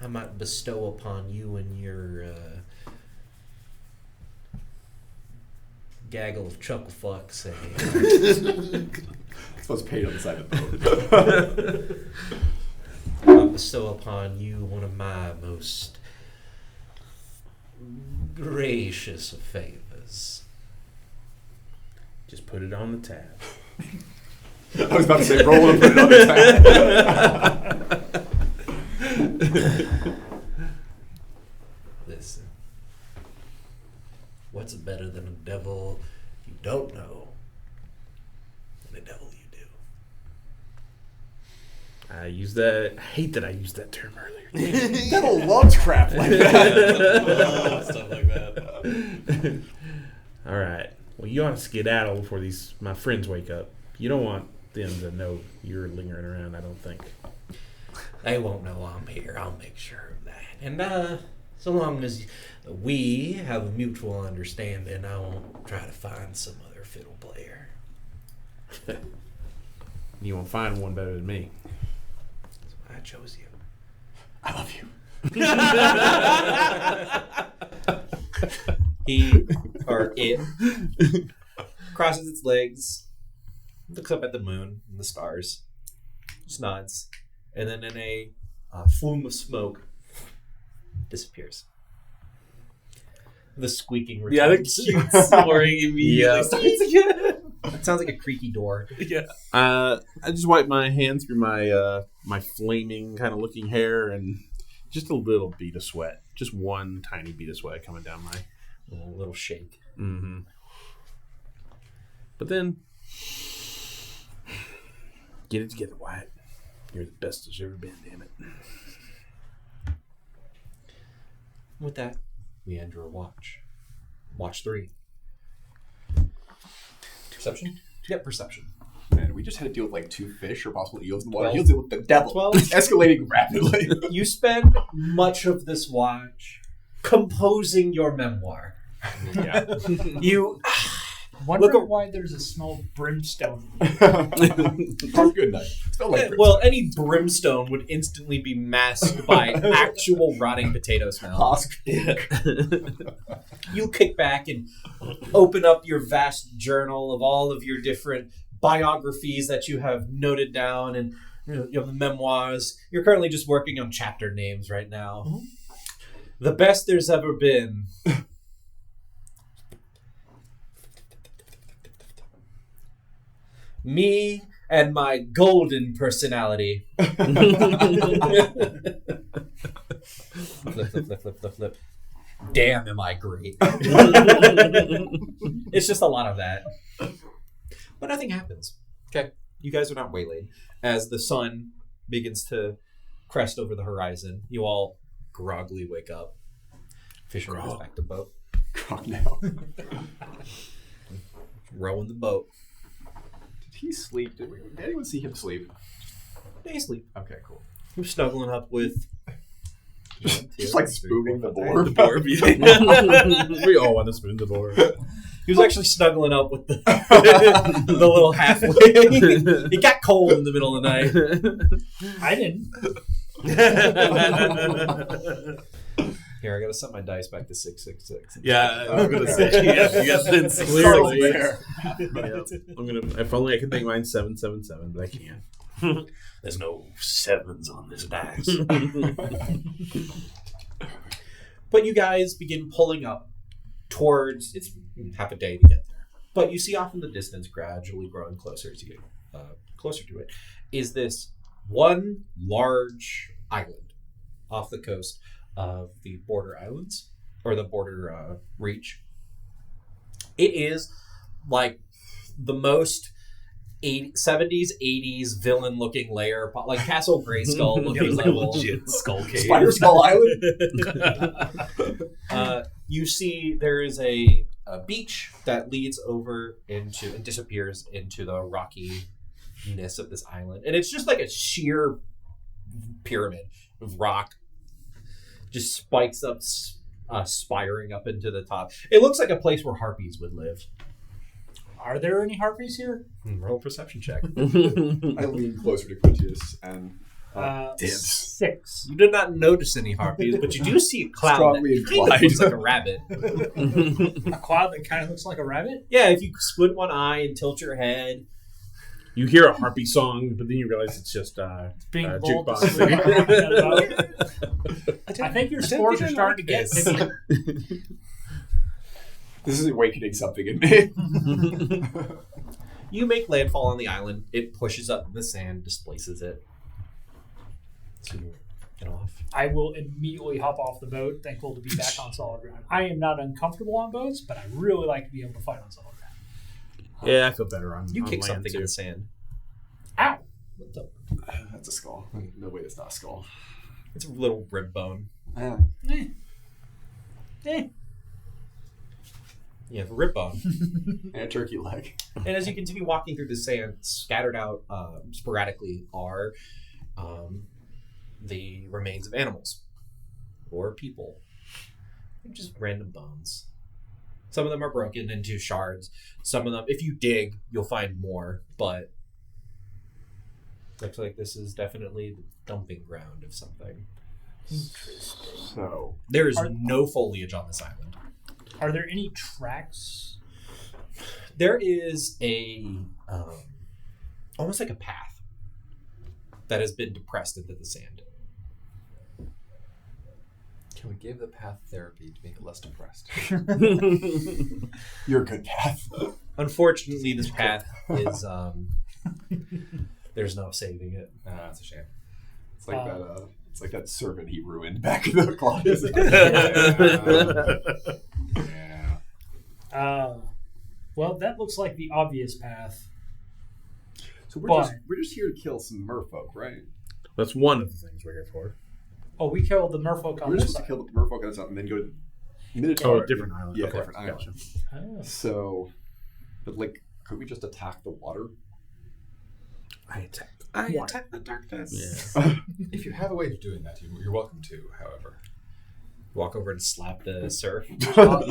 S1: I might bestow upon you and your gaggle of chuckle fucks
S6: I suppose paid on the side of the boat.
S1: I'll bestow upon you one of my most gracious of favors.
S5: Just put it on the tab.
S6: I was about to say, roll and put it on the tab.
S1: Listen, what's better than a devil you don't know than a devil you do?
S5: I hate that I used that term earlier.
S6: Devil loves crap like that.
S8: Stuff like that.
S5: All right. Well, you ought to skedaddle before my friends wake up. You don't want them to know you're lingering around, I don't think.
S1: They won't know I'm here. I'll make sure of that. And so long as we have a mutual understanding, I won't try to find some other fiddle player.
S5: You won't find one better than me.
S1: That's why I chose you.
S6: I love you.
S1: It crosses its legs, looks up at the moon and the stars, just nods, and then in a flume of smoke, disappears. The squeaking returns.
S8: Snoring immediately starts again.
S1: It sounds like a creaky door.
S8: Yeah.
S5: I just wipe my hands through my flaming kind of looking hair and just a little bead of sweat. Just one tiny bead of sweat coming down my...
S1: A little shake.
S5: Mm-hmm. But then... Get it together, Wyatt. You're the best there's ever been, damn it.
S1: With that, we enter a watch. Watch 3. Perception? Yep, perception.
S6: Man, we just had to deal with like 2 fish or possible eels in the water.
S1: 12.
S6: He'll deal with the devil.
S1: 12.
S6: It's escalating rapidly.
S1: You spend much of this watch composing your memoir.
S5: Yeah.
S1: You
S3: Wonder
S1: Look at-
S3: why there's a smell of brimstone.
S6: How's good night? Smell like
S1: well, any brimstone would instantly be masked by actual rotting potato smell.
S6: Hosk.
S1: You kick back and open up your vast journal of all of your different biographies that you have noted down, and you have the memoirs. You're currently just working on chapter names right now.
S3: Mm-hmm.
S1: The best there's ever been. Me and my golden personality. Flip. Damn, am I great. It's just a lot of that. But nothing happens. Okay. You guys are not waylaid. As the sun begins to crest over the horizon, you all groggily wake up. Fisherman goes back to boat.
S6: Grog now.
S1: Rowing the boat.
S6: Did he sleep? Did anyone see him sleep?
S1: They sleep.
S6: Okay, cool.
S1: I'm snuggling up with.
S6: Just like spooning the board.
S5: We all want to spoon the board.
S1: He was actually snuggling up with the, the little halfway. It got cold in the middle of the night.
S3: I didn't.
S1: Here, I gotta set my dice back to 666.
S5: Yeah, I was gonna say. Yeah, you got been
S6: Clearly.
S5: there. I'm gonna. If only I could make mine 777, but I can't.
S7: There's no sevens on this dice.
S1: But you guys begin pulling up towards. It's half a day to get there. But you see off in the distance, gradually growing closer to you, closer to it, is this one large island off the coast of the border islands, or the border reach. It is like the most 70s, 80s villain-looking layer, like Castle Grayskull looking level.
S8: Legit skull cave.
S6: Spider Skull Island.
S1: You see there is a beach that leads over into and disappears into the rockiness of this island. And it's just like a sheer pyramid of rock. Just spikes up, spiring up into the top. It looks like a place where harpies would live.
S3: Are there any harpies here?
S1: Roll a perception check.
S6: I lean closer to Quintius and dibs.
S3: 6.
S1: You did not notice any harpies, but you do see a cloud
S6: Strongly
S1: that kind of looks like a rabbit.
S3: A cloud that kind of looks like a rabbit?
S1: Yeah, if you squint one eye and tilt your head.
S5: You hear a harpy song, but then you realize it's just
S3: Being bold.
S5: jukebox.
S3: I think your scores are starting to get maybe.
S6: This is awakening something in me.
S1: You make landfall on the island. It pushes up the sand, displaces it. So you get off.
S3: I will immediately hop off the boat, thankful to be back on solid ground. I am not uncomfortable on boats, but I really like to be able to fight on solid ground.
S5: Yeah, I feel better on
S1: You
S5: on
S1: kick
S5: land
S1: something
S5: too.
S1: in the sand.
S3: Ow!
S1: What the?
S6: That's a skull. No way, it's not a skull.
S1: It's a little rib bone.
S3: Eh.
S1: You have a rib bone.
S6: And a turkey leg.
S1: And as you continue walking through the sand, scattered out sporadically are the remains of animals or people. They're just random bones. Some of them are broken into shards. Some of them, if you dig, you'll find more, but looks like this is definitely the dumping ground of something.
S6: So
S1: There is no foliage on this island.
S3: Are there any tracks?
S1: There is a almost like a path that has been depressed into the sand.
S4: Can we give the path therapy to make it less depressed?
S6: you're a good path.
S1: Unfortunately, this path is there's no saving it.
S6: That's a shame. It's like that. It's like that servant he ruined back in the closet.
S4: Yeah.
S3: Well, that looks like the obvious path.
S6: So
S3: But-
S6: we're just here to kill some merfolk, right?
S5: That's one of the things we're here for.
S3: Oh, we killed the merfolk on
S6: We're
S3: this
S6: just to
S3: side.
S6: kill the merfolk and something, and then go to Minotaur.
S5: Oh, a different island.
S6: Yeah,
S5: Okay,
S6: different island.
S5: gotcha.
S3: Oh.
S6: So, but like, could we just attack the water?
S5: I attacked.
S1: attack the darkness.
S5: Yeah.
S4: If you have a way of doing that, you're welcome to, however.
S1: Walk over and slap the surf.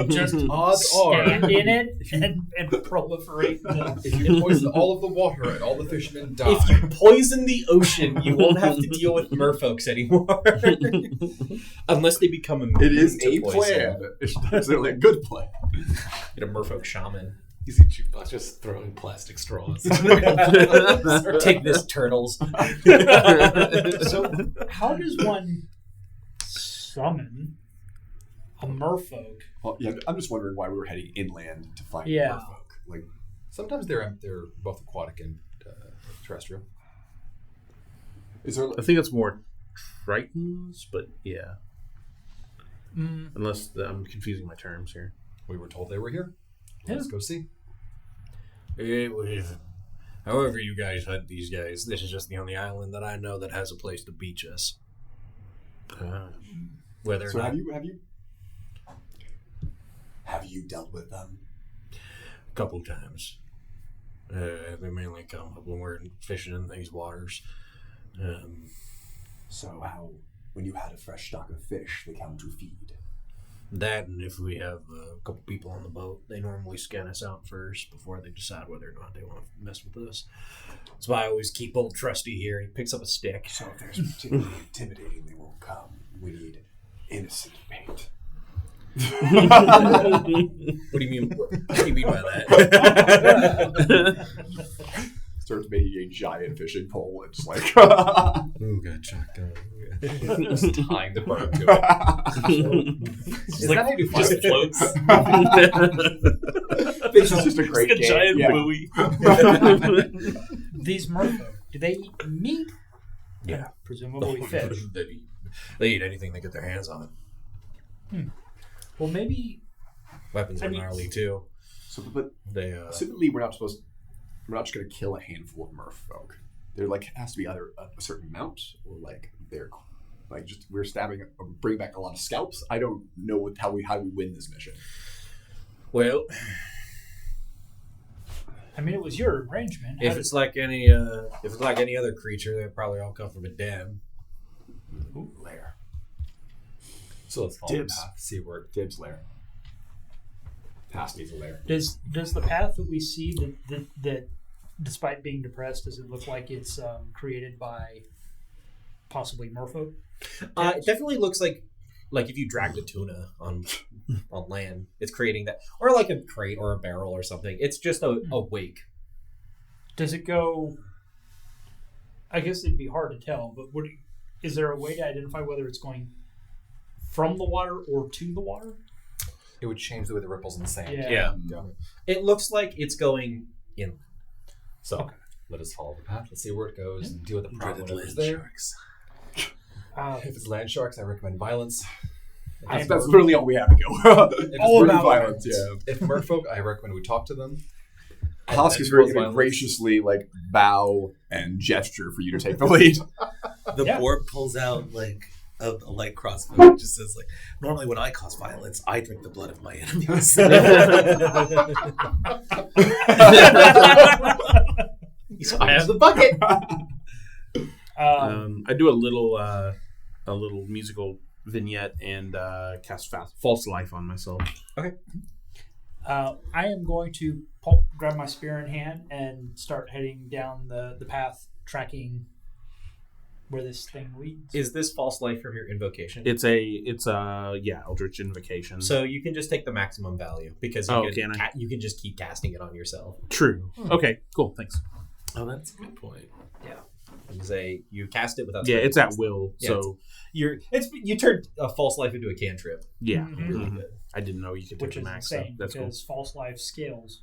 S3: Just
S4: Odds are,
S3: stand in it and proliferate.
S4: if you poison all of the water and all the fishermen die,
S1: If you poison the ocean, you won't have to deal with merfolks anymore. Unless they become immune
S6: It is
S1: to
S6: a
S1: poison.
S6: plan. It's certainly a good plan.
S1: Get a merfolk shaman.
S8: You see Jukebox just throwing plastic straws.
S1: Take this, turtles.
S3: So, how does one summon a merfolk?
S6: Well, yeah, I'm just wondering why we were heading inland to find
S3: Yeah.
S6: merfolk. Like,
S4: sometimes they're both aquatic and terrestrial.
S6: is there?
S5: I think it's more Tritons, but yeah.
S3: Mm,
S5: Unless I'm confusing my terms here.
S4: We were told they were here.
S3: Yeah.
S4: Let's go see.
S7: However you guys hunt these guys, this is just the only island that I know that has a place to beach us. Whether or
S6: So
S7: not
S6: have you Have you dealt with them?
S7: A couple times. They mainly come up when we're fishing in these waters.
S6: So how, when you had a fresh stock of fish, they come to feed?
S7: That, and if we have a couple people on the boat, they normally scan us out first before they decide whether or not they want to mess with us. That's why I always keep old Trusty here. He picks up a stick.
S6: So if there's particularly intimidating, they won't come. We need innocent bait.
S7: What do you mean? What do you mean by that?
S6: Starts making a giant fishing pole. It's like,
S7: Ooh, got shotgun.
S4: Just tying the boat to it.
S8: Is that how you just floats?
S6: this is just a great
S8: Like a
S6: game.
S8: giant
S6: Yeah.
S8: buoy.
S3: These merfolk, do they eat meat?
S7: Yeah.
S3: And presumably fish.
S7: They eat anything they get their hands on.
S3: Well, maybe.
S7: Weapons are
S3: I mean-
S7: gnarly too.
S6: So, but
S7: They
S6: typically, we're not just going to kill a handful of merfolk. There has to be either a certain amount or they're just we're stabbing, bring back a lot of scalps. I don't know how we win this mission.
S7: well,
S3: I mean, it was your arrangement.
S7: if it's like any other creature, they probably all come from a den.
S6: Lair.
S4: So let's follow the
S6: Dibs.
S4: path, see where it
S6: Dibs lair. Has to be the lair.
S3: Does the path that we see that despite being depressed, does it look like it's created by possibly merfolk?
S1: It definitely looks like if you dragged a tuna on land, it's creating that, or like a crate or a barrel or something. It's just a wake.
S3: Does it go? I guess it'd be hard to tell, but is there a way to identify whether it's going from the water or to the water?
S4: It would change the way the ripples in the sand.
S3: Yeah.
S1: It looks like it's going in.
S4: So let us follow the path. Let's see where it goes and deal with the problem
S8: Dreaded
S4: whatever's
S8: land
S4: there.
S8: sharks.
S4: If it's land sharks, I recommend violence.
S6: That's literally all we have to go.
S4: If it's
S3: All
S4: merfolk-
S3: about
S6: violence, yeah.
S4: If merfolk, I recommend we talk to them.
S6: Hosk is
S4: And
S6: very
S4: then
S6: going to
S4: violence.
S6: graciously bow and gesture for you to take the lead.
S8: The
S3: Yeah.
S8: board pulls out a light crossbow. It just says normally when I cause violence, I drink the blood of my enemies.
S1: I have the bucket.
S5: I do a little musical vignette and cast false life on myself.
S3: I am going to grab my spear in hand and start heading down the path, tracking where this thing leads.
S1: Is this false life from your invocation?
S5: It's a Eldritch Invocation.
S1: So you can just take the maximum value because you can just keep casting it on yourself.
S5: True. Okay, cool, thanks.
S8: Oh, that's a good point.
S1: You cast it without.
S5: Yeah,
S1: spending
S5: it's at
S1: cost.
S5: will,
S1: Yeah,
S5: so
S1: you turned a false life into a cantrip.
S5: yeah.
S3: Mhm.
S1: Really
S5: Mhm.
S1: good.
S5: I didn't know you could take
S3: Which
S5: the
S3: is
S5: max. So
S3: insane
S5: that's cool.
S3: because false life scales.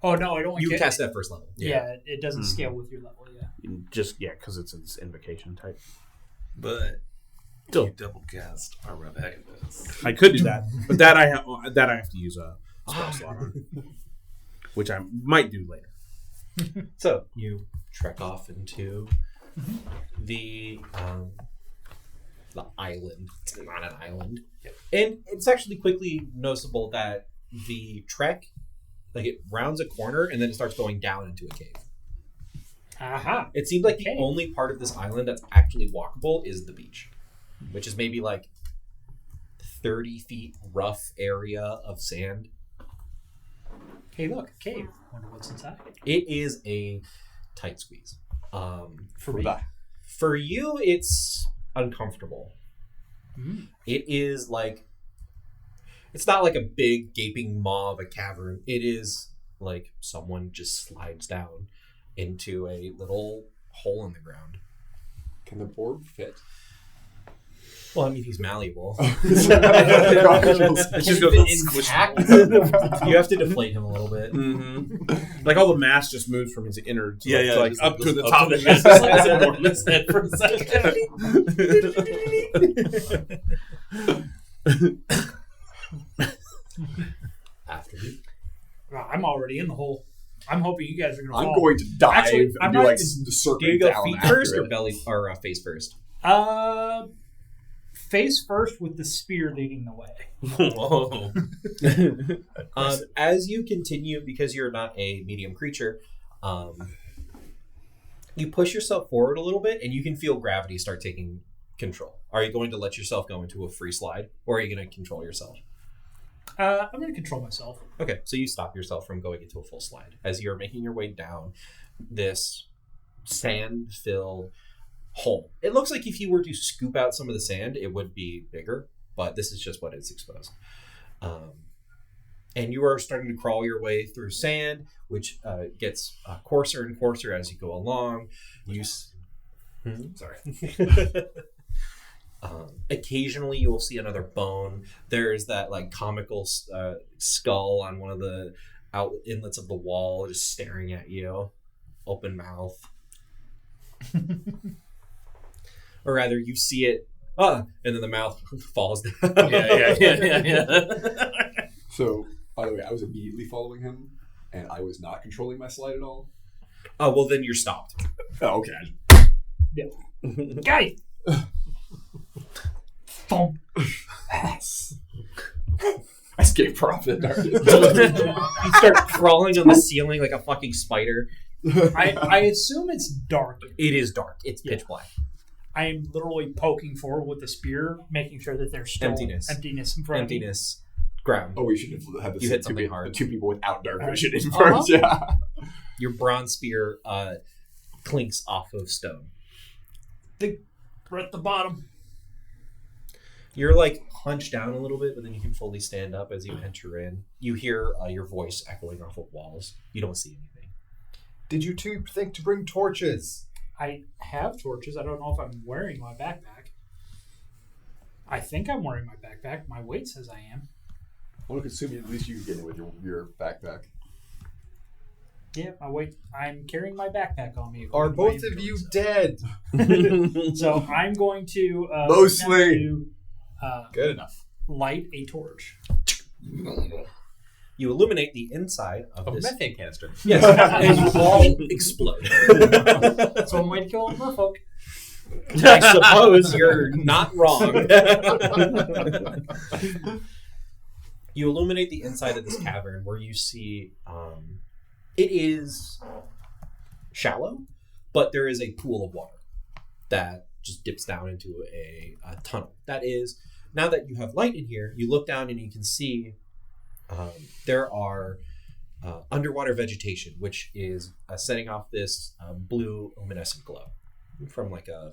S3: Oh no, it only
S1: You cast it at first level.
S3: Yeah, it doesn't
S5: Mhm.
S3: scale with your level. Yeah.
S5: Just because it's an invocation type.
S8: But
S5: Still.
S8: you double cast Armor of Agabus.
S5: I could do that, but that I have to use a spell slot on, which I might do later.
S1: So you trek off into the island. It's not an island, and it's actually quickly noticeable that the trek, it rounds a corner and then it starts going down into a cave.
S3: Aha.
S1: It seems like the
S3: Okay.
S1: only part of this island that's actually walkable is the beach, which is maybe 30 feet rough area of sand.
S3: Hey, look, a cave. Wonder what's inside.
S1: It is a tight squeeze.
S3: For me.
S1: For you, it's uncomfortable.
S3: Mm.
S1: It is it's not like a big gaping maw of a cavern. It is like someone just slides down into a little hole in the ground.
S6: Can the board fit?
S1: Well, I mean, he's malleable.
S6: It's
S1: just goes
S8: intact.
S1: You have to deflate him a little bit.
S5: Mm-hmm. All the mass just moves from his innards,
S8: just
S5: up to the
S8: up
S5: top
S8: to
S5: of
S8: the
S5: his
S8: enormous head for a second.
S1: After you.
S3: Wow, I'm already in the hole. I'm hoping you guys are going to
S6: I'm
S3: fall.
S6: going to dive
S3: Actually, I'm
S6: and do
S3: not
S6: the
S1: Do
S6: circle
S1: you go
S6: down
S1: feet
S6: after
S1: first or
S6: it.
S1: belly or face first?
S3: face first with the spear leading the way.
S8: Whoa.
S1: As you continue, because you're not a medium creature, you push yourself forward a little bit, and you can feel gravity start taking control. Are you going to let yourself go into a free slide, or are you going to control yourself?
S3: I'm going to control myself.
S1: Okay, so you stop yourself from going into a full slide. As you're making your way down this sand-filled hole. It looks like if you were to scoop out some of the sand, it would be bigger, but this is just what is exposed. And you are starting to crawl your way through sand, which gets coarser and coarser as you go along.
S6: Sorry.
S1: Occasionally, you will see another bone. There's that like comical skull on one of the inlets of the wall, just staring at you, open mouth. Or rather, you see it, and then the mouth falls down.
S8: Yeah.
S6: So, by the way, I was immediately following him, and I was not controlling my slide at all.
S1: Oh, well, then you're stopped.
S6: Oh, okay.
S3: Guy! Thump.
S6: Escape profit.
S1: You start crawling on the ceiling like a fucking spider.
S3: I assume it's dark.
S1: It is dark. It's pitch black.
S3: I am literally poking forward with the spear, making sure that there's still
S1: Emptiness.
S3: emptiness in front of me.
S1: Emptiness. Ground.
S6: Oh, we should have had the
S1: You hit
S6: two
S1: something
S6: people,
S1: hard.
S6: the two people without dark
S3: Uh,
S6: vision in front. Yeah.
S1: Your bronze spear clinks off of stone.
S3: We're at the bottom.
S1: You're like hunched down a little bit, but then you can fully stand up as you enter in. You hear your voice echoing off of walls. You don't see anything.
S4: Did you two think to bring torches?
S3: I have torches. I don't know if I'm wearing my backpack. I think I'm wearing my backpack. My weight says I am.
S6: Well, assuming at least you can get it with your backpack.
S3: Yeah, my weight. I'm carrying my backpack on me.
S4: Are
S3: according to my
S4: both of you
S3: inventory.
S4: dead?
S3: So I'm going to
S6: Mostly.
S3: attempt to,
S4: Good enough.
S3: light a torch.
S1: You illuminate the inside of
S4: A
S1: this.
S4: methane canister.
S1: Yes, and you all explode.
S3: That's one way to kill a merfolk.
S1: I suppose you're not wrong. You illuminate the inside of this cavern where you see it is shallow, but there is a pool of water that just dips down into a tunnel. That is, now that you have light in here, you look down and you can see there are underwater vegetation, which is setting off this blue luminescent glow from like a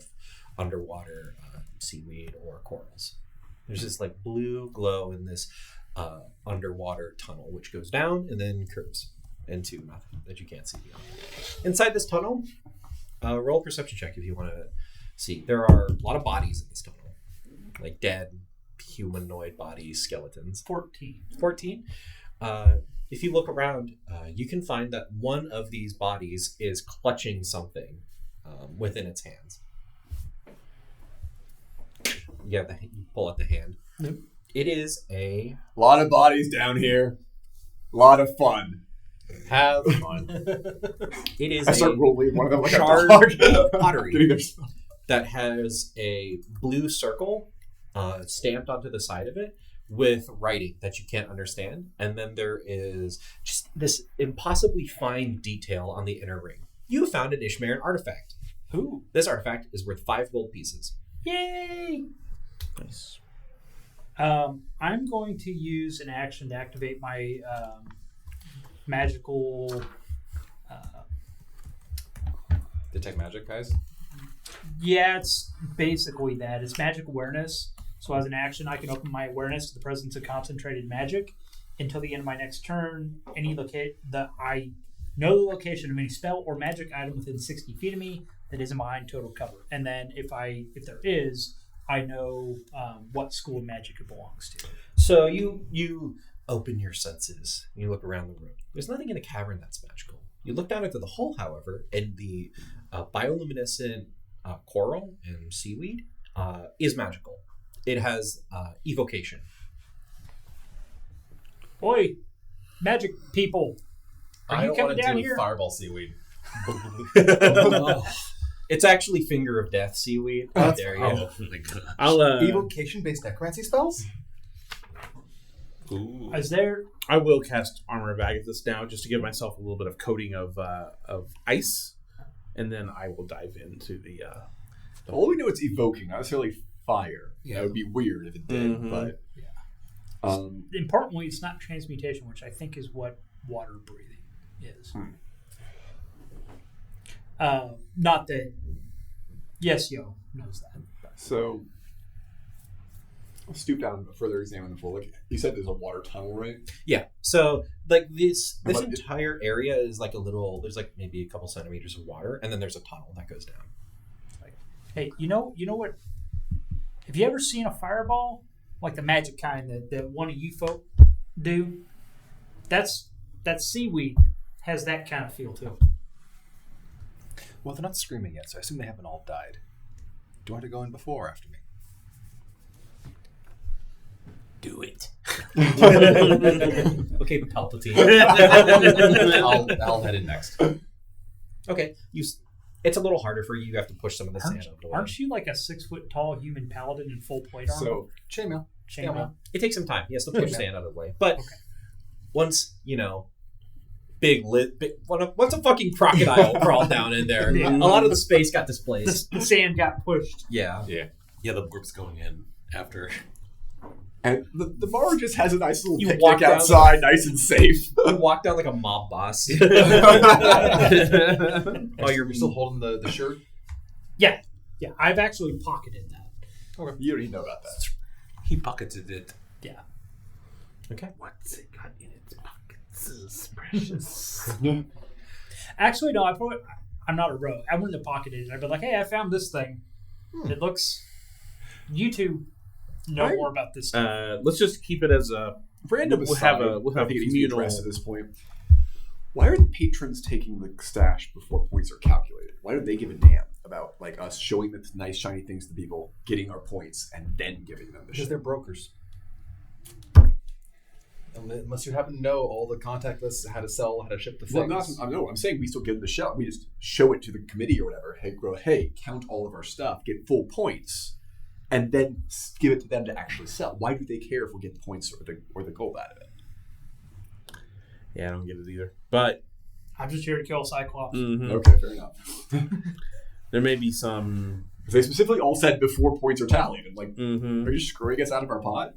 S1: underwater seaweed or corals. There's this like blue glow in this underwater tunnel, which goes down and then curves into nothing that you can't see beyond. Inside this tunnel, roll a perception check if you want to see. There are a lot of bodies in this tunnel, like dead humanoid bodies, skeletons. 14. If you look around, you can find that one of these bodies is clutching something within its hands. You pull out the hand.
S3: Yep.
S1: It is a
S6: lot of bodies down here. A lot of fun.
S1: have fun. It is
S6: I start
S1: a
S6: rolling one of them like
S1: charred
S6: a dog.
S1: pottery.
S6: Getting their stuff.
S1: that has a blue circle stamped onto the side of it with writing that you can't understand. And then there is just this impossibly fine detail on the inner ring. You found an Ishmael artifact.
S3: Ooh.
S1: This artifact is worth 5 gold pieces.
S3: Yay!
S5: Nice.
S3: I'm going to use an action to activate my magical.
S4: Detect magic, guys.
S3: Yeah, it's basically that. It's magic awareness. So as an action, I can open my awareness to the presence of concentrated magic until the end of my next turn. I know the location of any spell or magic item within 60 feet of me that isn't behind total cover. And then if there is, I know what school of magic it belongs to.
S1: So you open your senses. You look around the room. There's nothing in the cavern that's magical. You look down into the hole, however, and the bioluminescent coral and seaweed is magical. It has evocation.
S3: Oi, magic people. Are you coming down here?
S4: Fireball seaweed.
S1: It's actually Finger of Death seaweed. Oh, there you go.
S8: Oh my god.
S5: I'll
S4: Evocation-based necromancy spells?
S8: Ooh.
S3: Is there?
S5: I will cast Armor of Agathis now just to give myself a little bit of coating of ice, and then I will dive into the.
S6: All we know it's evoking, not necessarily fire.
S8: Yeah.
S6: That would be weird if it did,
S5: Mhm.
S6: but
S3: Importantly, it's not transmutation, which I think is what water breathing is. Not that. Yes, Yo knows that.
S6: so I'll stoop down and further examine the floor. Like you said, there's a water tunnel, right?
S1: Yeah. So like this
S6: What-
S1: entire area is like a little. There's like maybe a couple centimeters of water, and then there's a tunnel that goes down.
S3: Hey, you know what? Have you ever seen a fireball like the magic kind that one of you folk do? That seaweed has that kind of feel to it.
S4: Well, they're not screaming yet, so I assume they haven't all died. Do you want to go in before or after me?
S8: Do it.
S1: Okay, Palpatine.
S4: I'll head in next.
S1: Okay, it's a little harder for you. You have to push some of the sand out of the way.
S3: Aren't you like a 6 foot tall human paladin in full plate armor?
S6: So
S4: Chainmail.
S3: Chainmail.
S1: It takes some time. He has to push
S4: Yeah.
S1: sand out of the way. But
S3: Okay.
S1: once once a fucking crocodile crawled down in there,
S3: Yeah.
S1: a lot of the space got displaced.
S3: The sand got pushed.
S1: Yeah.
S8: Yeah, the warp's going in after.
S6: and the bar just has a nice little
S1: You
S6: picnic
S1: walk down
S6: outside, nice and safe.
S1: You walk down like a mob boss.
S4: Oh, you're still holding the shirt?
S3: Yeah, I've actually pocketed that.
S6: You don't even know about that.
S8: He pocketed it.
S3: Yeah.
S1: Okay.
S8: What's it got in its pockets is precious.
S3: Actually, no, I'm not a rogue. I wouldn't have pocketed it. I'd be like, hey, I found this thing. It looks. You two know
S6: Right.
S3: more about this stuff.
S5: Let's just keep it as a.
S6: Random
S5: We'll
S6: aside,
S5: have a
S6: I think it needs to be
S5: communal-
S6: addressed at this point. Why are the patrons taking the stash before points are calculated? Why don't they give a damn about like us showing the nice shiny things to people, getting our points, and then giving them the
S4: Because
S6: shit?
S4: they're brokers. Unless you happen to know all the contact lists, how to sell, how to ship the
S6: Well,
S4: things.
S6: I'm saying we still give them the show. We just show it to the committee or whatever. Hey, count all of our stuff, get full points, and then give it to them to actually sell. Why do they care if we get the points or the gold out of it?
S5: Yeah, I don't get it either. But
S3: I'm just here to kill Cyclops.
S6: Okay, fair enough.
S5: there may be some.
S6: They specifically all said before points are tallied. I'm like,
S5: Mhm.
S6: are you screwing us out of our pot?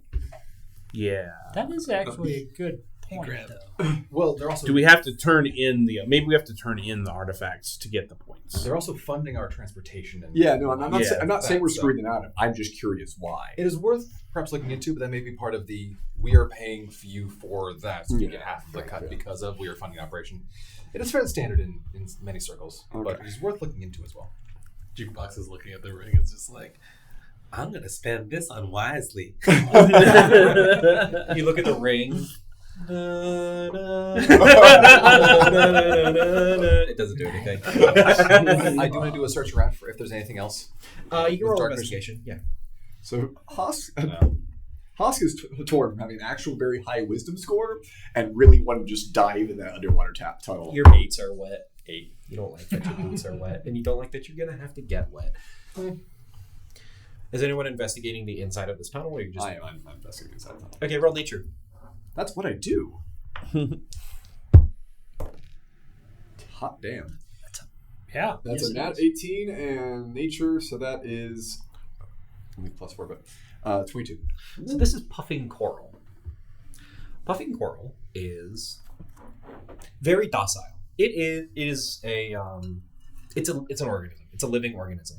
S5: Yeah.
S3: That is actually a good point,
S8: Grab.
S3: though.
S4: Well, they're also
S5: Do we have to turn in the? Maybe we have to turn in the artifacts to get the points.
S4: they're also funding our transportation. And
S6: Yeah, no, I'm not.
S5: Yeah,
S6: I'm not saying we're
S4: so-
S6: screwing them out. I'm just curious why.
S4: It is worth perhaps looking into, but that may be part of the we are paying for you for that, so you get half of the cut because of we are funding operation. It is fairly standard in many circles, but
S6: Okay.
S4: it is worth looking into as well.
S8: Jukebox is looking at the ring. It's just like, I'm gonna spend this unwisely.
S1: You look at the ring. It doesn't do anything.
S4: I do want to do a search around for if there's anything else.
S1: You can
S4: With
S1: roll
S4: dark
S1: investigation. Yeah.
S6: So Hosk is torn from having an actual very high wisdom score and really want to just dive in that underwater tunnel.
S1: Your boots are wet. 8. You don't like that your boots are wet, and you don't like that you're gonna have to get wet. Is anyone investigating the inside of this tunnel, or you just?
S6: I'm investigating inside the tunnel.
S1: Okay, roll nature.
S6: That's what I do. Hot damn.
S3: Yeah.
S6: That's
S3: yes,
S6: a
S3: it
S6: nat
S3: is.
S6: 18 and nature, so that is only +4, but 22.
S1: So this is puffing coral. Puffing coral is very docile. It is a it's an organism. It's a living organism.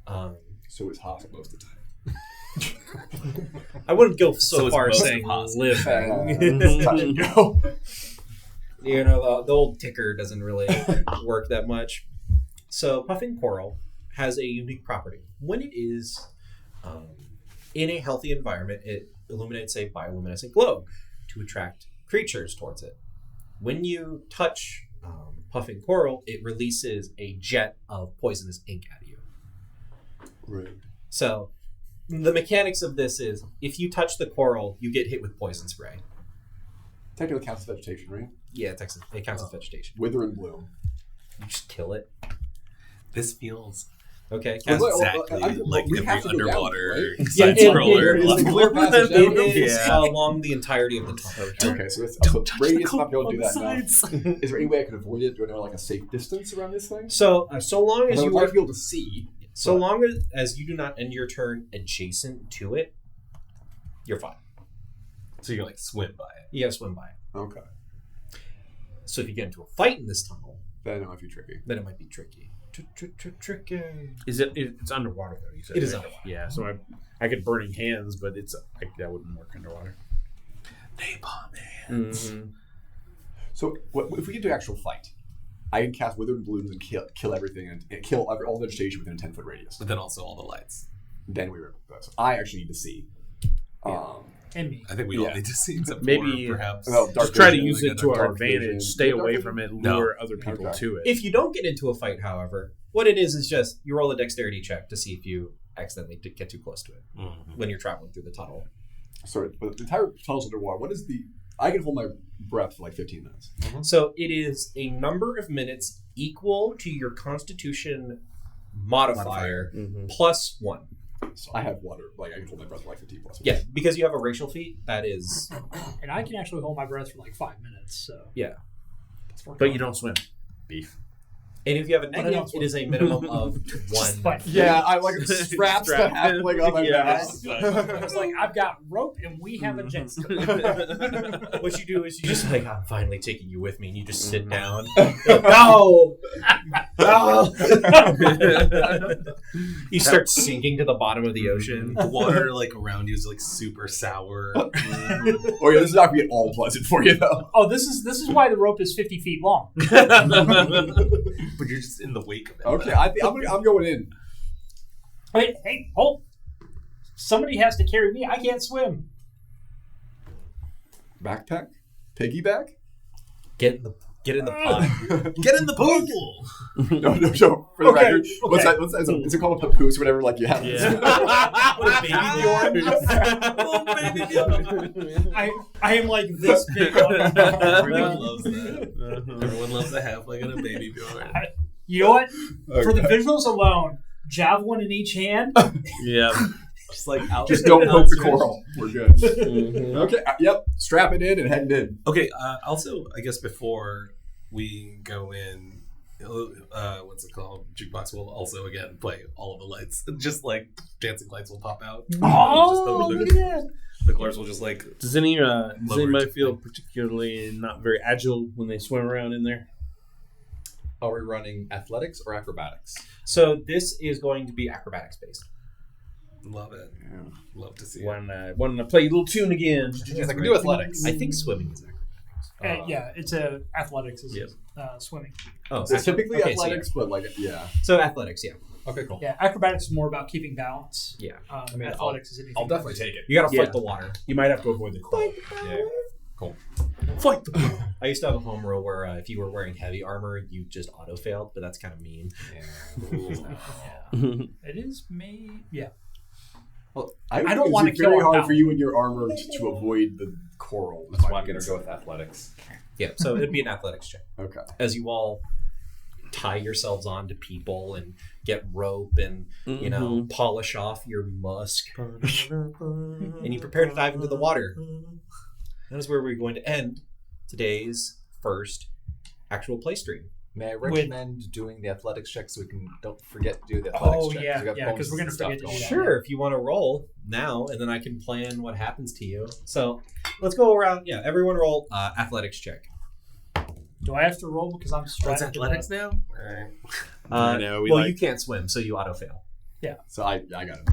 S6: So is Hosk most of the time.
S1: I wouldn't go so
S8: So it's
S1: far as
S8: most
S1: saying
S8: positive.
S1: living.
S6: Touch and go.
S1: You know, the old ticker doesn't really work that much. So puffing coral has a unique property. When it is in a healthy environment, it illuminates a bioluminescent glow to attract creatures towards it. When you touch puffing coral, it releases a jet of poisonous ink at you.
S6: Right.
S1: So the mechanics of this is if you touch the coral, you get hit with poison spray.
S6: Technically counts as vegetation, right?
S1: Yeah, it counts as vegetation.
S6: Wither and bloom.
S1: You just kill it.
S8: This feels
S1: Okay.
S8: exactly like
S6: we
S8: every
S6: have to go down,
S8: underwater
S6: right?
S8: side scroller.
S6: Is the clear passage down?
S1: It is along the entirety of the tunnel.
S6: Okay, so
S8: Don't touch
S6: radius
S8: the
S6: not be able to do
S8: coat
S6: that
S8: on the
S6: now.
S8: sides.
S6: Is there any way I could avoid it? Do I know like a safe distance around this thing?
S1: So long as
S6: I
S1: you
S6: would like
S1: are,
S6: to be able to see.
S1: so long as you do not end your turn adjacent to it, you're fine.
S8: So you can like swim by it.
S1: You gotta swim by it.
S6: Okay.
S1: So if you get into a fight in this tunnel,
S6: Then it might be tricky.
S1: then it might be tricky. Tricky.
S5: Is it? It's underwater though. You said
S1: It is
S5: right?
S1: underwater.
S5: Yeah. So I get burning hands, but that wouldn't work underwater.
S8: Napalm hands.
S5: Mm-hmm.
S6: So if we get to an actual fight, I can cast Withered Blooms and kill everything and kill all vegetation within a 10-foot radius.
S8: But then also all the lights.
S6: Then so I actually need to see.
S3: And me.
S8: I think we all need to see except
S5: Maybe-
S8: for perhaps.
S6: No, dark
S5: Just try to
S6: vision,
S5: use
S6: like
S5: it
S6: a
S5: to our
S6: dark
S5: advantage.
S6: vision.
S5: Stay
S6: Dark
S5: away
S6: vision?
S5: from it.
S8: No.
S5: Lure other people
S6: Okay.
S5: to it.
S1: If you don't get into a fight, however, what it is just you roll a dexterity check to see if you accidentally get too close to it when you're traveling through the tunnel.
S6: Sorry, but the entire tunnel's underwater. What is the? I can hold my breath for like 15 minutes.
S1: So it is a number of minutes equal to your Constitution modifier plus 1.
S6: So I have water. Like I can hold my breath for like 15 plus.
S1: Yeah, because you have a racial feat. That is,
S3: And I can actually hold my breath for like 5 minutes. So
S1: yeah.
S5: But you don't swim.
S6: Beef.
S1: And if you have a
S3: I don't
S1: negative,
S3: know.
S1: it is a minimum of 1.
S3: like,
S6: Yeah, I like straps the halfling on my
S5: Yeah.
S6: back.
S3: it's like I've got rope and we have a jet ski.
S1: What you do is you just like, I'm finally taking you with me, and you just sit down. No! You start sinking to the bottom of the ocean.
S8: The water like around you is like super sour.
S6: Oh yeah, this is not gonna be at all pleasant for you though.
S3: Oh, this is why the rope is 50 feet long.
S8: But you're just in the wake of it.
S6: Okay, I'm going in.
S3: Wait, hey, hold. Somebody has to carry me. I can't swim.
S6: Backpack, piggyback.
S1: Get in the pond.
S8: Get in the pool.
S6: No. For the
S3: Okay,
S6: record, what's
S3: okay.
S6: that? Is it called a papoose or whatever? Like you have.
S1: What a baby
S3: I am like this big. On
S8: Everyone loves that. Everyone loves to have like a baby Bjorn.
S3: You know what? For the visuals alone, javelin in each hand.
S5: Yeah.
S8: Just like out.
S6: Just don't poke the coral. We're good. Okay. Yep. Strap it in and head in.
S8: Okay. Also, I guess before we go in, what's it called? Jukebox will also again play all of the lights. Just like dancing lights will pop out.
S3: Oh,
S8: Just
S3: look at that.
S8: the colors will just like.
S5: Does anybody
S8: Lower
S5: feel particularly not very agile when they swim around in there?
S4: Are we running athletics or acrobatics?
S1: So this is going to be acrobatics based.
S8: Love it.
S6: Yeah.
S8: Love to see it.
S5: Want to play a little tune again?
S4: Yes, I can do athletics.
S1: I think swimming is acrobatics.
S3: Yeah, it's a athletics is
S5: Yep.
S3: swimming.
S1: Oh,
S6: It's typically
S1: okay,
S6: athletics, but like yeah.
S1: So athletics, yeah.
S4: Okay, cool.
S3: Yeah, acrobatics is more about keeping balance.
S1: Yeah.
S4: mean,
S3: Athletics is anything.
S4: I'll definitely take it.
S1: You gotta fight
S5: Yeah.
S1: the water.
S5: You might have to avoid the coral.
S4: Yeah. Cool.
S5: Fight the
S1: I used to have a home rule where if you were wearing heavy armor, you just auto failed, but that's kind of mean.
S3: It is me. Yeah.
S6: Well,
S3: I don't
S6: think
S3: wanna
S6: it's
S3: kill
S6: very
S3: our
S6: hard for
S3: pal.
S6: you and your armor to avoid the coral.
S4: That's why I'm gonna go with athletics.
S1: Yeah, so it'd be an athletics check.
S6: Okay.
S1: As you all tie yourselves on to people and get rope and, you know, polish off your musk. And you prepare to dive into the water. That is where we're going to end today's first actual play stream.
S4: May I recommend doing the athletics check so we don't forget to do the athletics check?
S3: yeah,
S4: we got
S3: yeah, 'cause we're gonna
S4: bonuses and
S3: forget to
S4: stuff
S3: do
S4: going
S3: that.
S1: Sure, if you want to roll now, and then I can plan what happens to you. So let's go around. Yeah, everyone roll athletics check.
S3: Do I have to roll because I'm
S8: What's
S3: strapped to
S8: athletics
S3: the-
S8: now? Alright.
S5: I know, we
S1: well,
S5: like-
S1: you can't swim, so you auto fail.
S6: So I got it.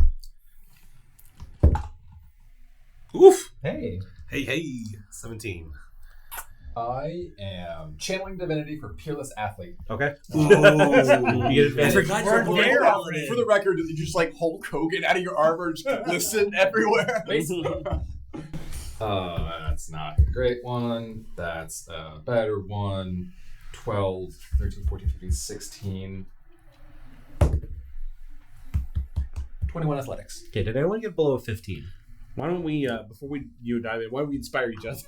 S8: Oof.
S1: Hey.
S8: Hey. 17.
S4: I am channeling divinity for peerless athlete.
S1: Okay.
S8: Ooh.
S1: You get advantage.
S8: forgot
S3: We're
S8: your
S3: there
S8: word.
S3: already.
S6: For the record, you just like Hulk Hogan out of your armor, just listen everywhere.
S4: That's not a great one. That's a better one. 12, 13, 14, 15, 16. 21 athletics.
S1: Okay, did anyone get below 15?
S5: Why don't we, before you dive in, why don't we inspire each other?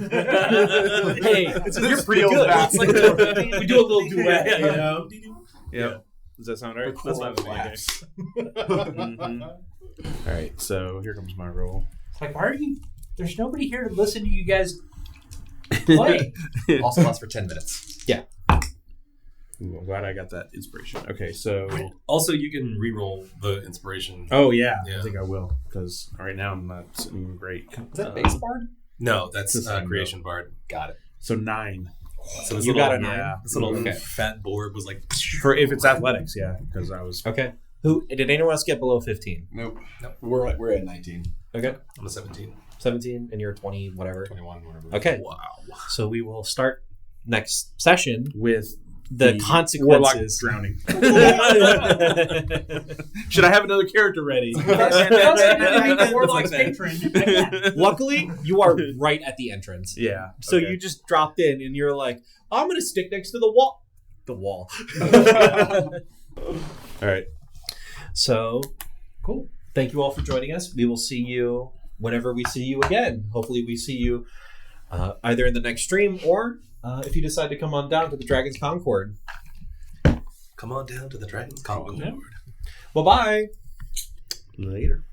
S1: Hey,
S6: It's
S1: you're
S6: just
S1: pretty
S6: feels
S1: good.
S6: bad.
S1: It's like we do a little duet, you know?
S5: Yeah. Does that sound right?
S6: That's
S5: what I was thinking. Mhm. All right, so here comes my roll.
S3: It's like, why are you? There's nobody here to listen to you guys play.
S4: Also lasts for 10 minutes.
S5: Ooh, I'm glad I got that inspiration. Okay, so
S8: Also, you can re-roll the inspiration.
S5: oh yeah,
S8: Yeah.
S5: I think I will because right now I'm not sitting great.
S4: Is that base bard?
S8: No, that's
S5: This is
S8: creation bard.
S4: Got it.
S5: So 9
S8: So this
S1: You
S8: little,
S1: got a 9?
S5: yeah.
S8: This little
S1: Okay.
S8: fat board was like.
S5: for if it's athletics, yeah, because I was
S1: Okay. Who did anyone else get below 15?
S6: Nope.
S8: Nope.
S6: We're at 19.
S1: Okay.
S8: I'm a 17.
S1: 17 and you're 20, whatever.
S4: 21, whatever.
S1: Okay.
S8: Wow.
S1: So we will start next session
S5: with
S1: the consequences.
S5: warlock drowning. Should I have another character ready?
S3: That's going to be the Warlock's patron. Again.
S1: Luckily, you are right at the entrance.
S5: Yeah.
S1: So
S5: okay.
S1: you just dropped in and you're like, I'm going to stick next to the wall. The wall.
S5: All right.
S1: So, cool. Thank you all for joining us. We will see you whenever we see you again. Hopefully, we see you either in the next stream or if you decide to come on down to the Dragon's Concord.
S8: Come on down to the Dragon's Concord.
S1: Bye-bye.
S5: Later.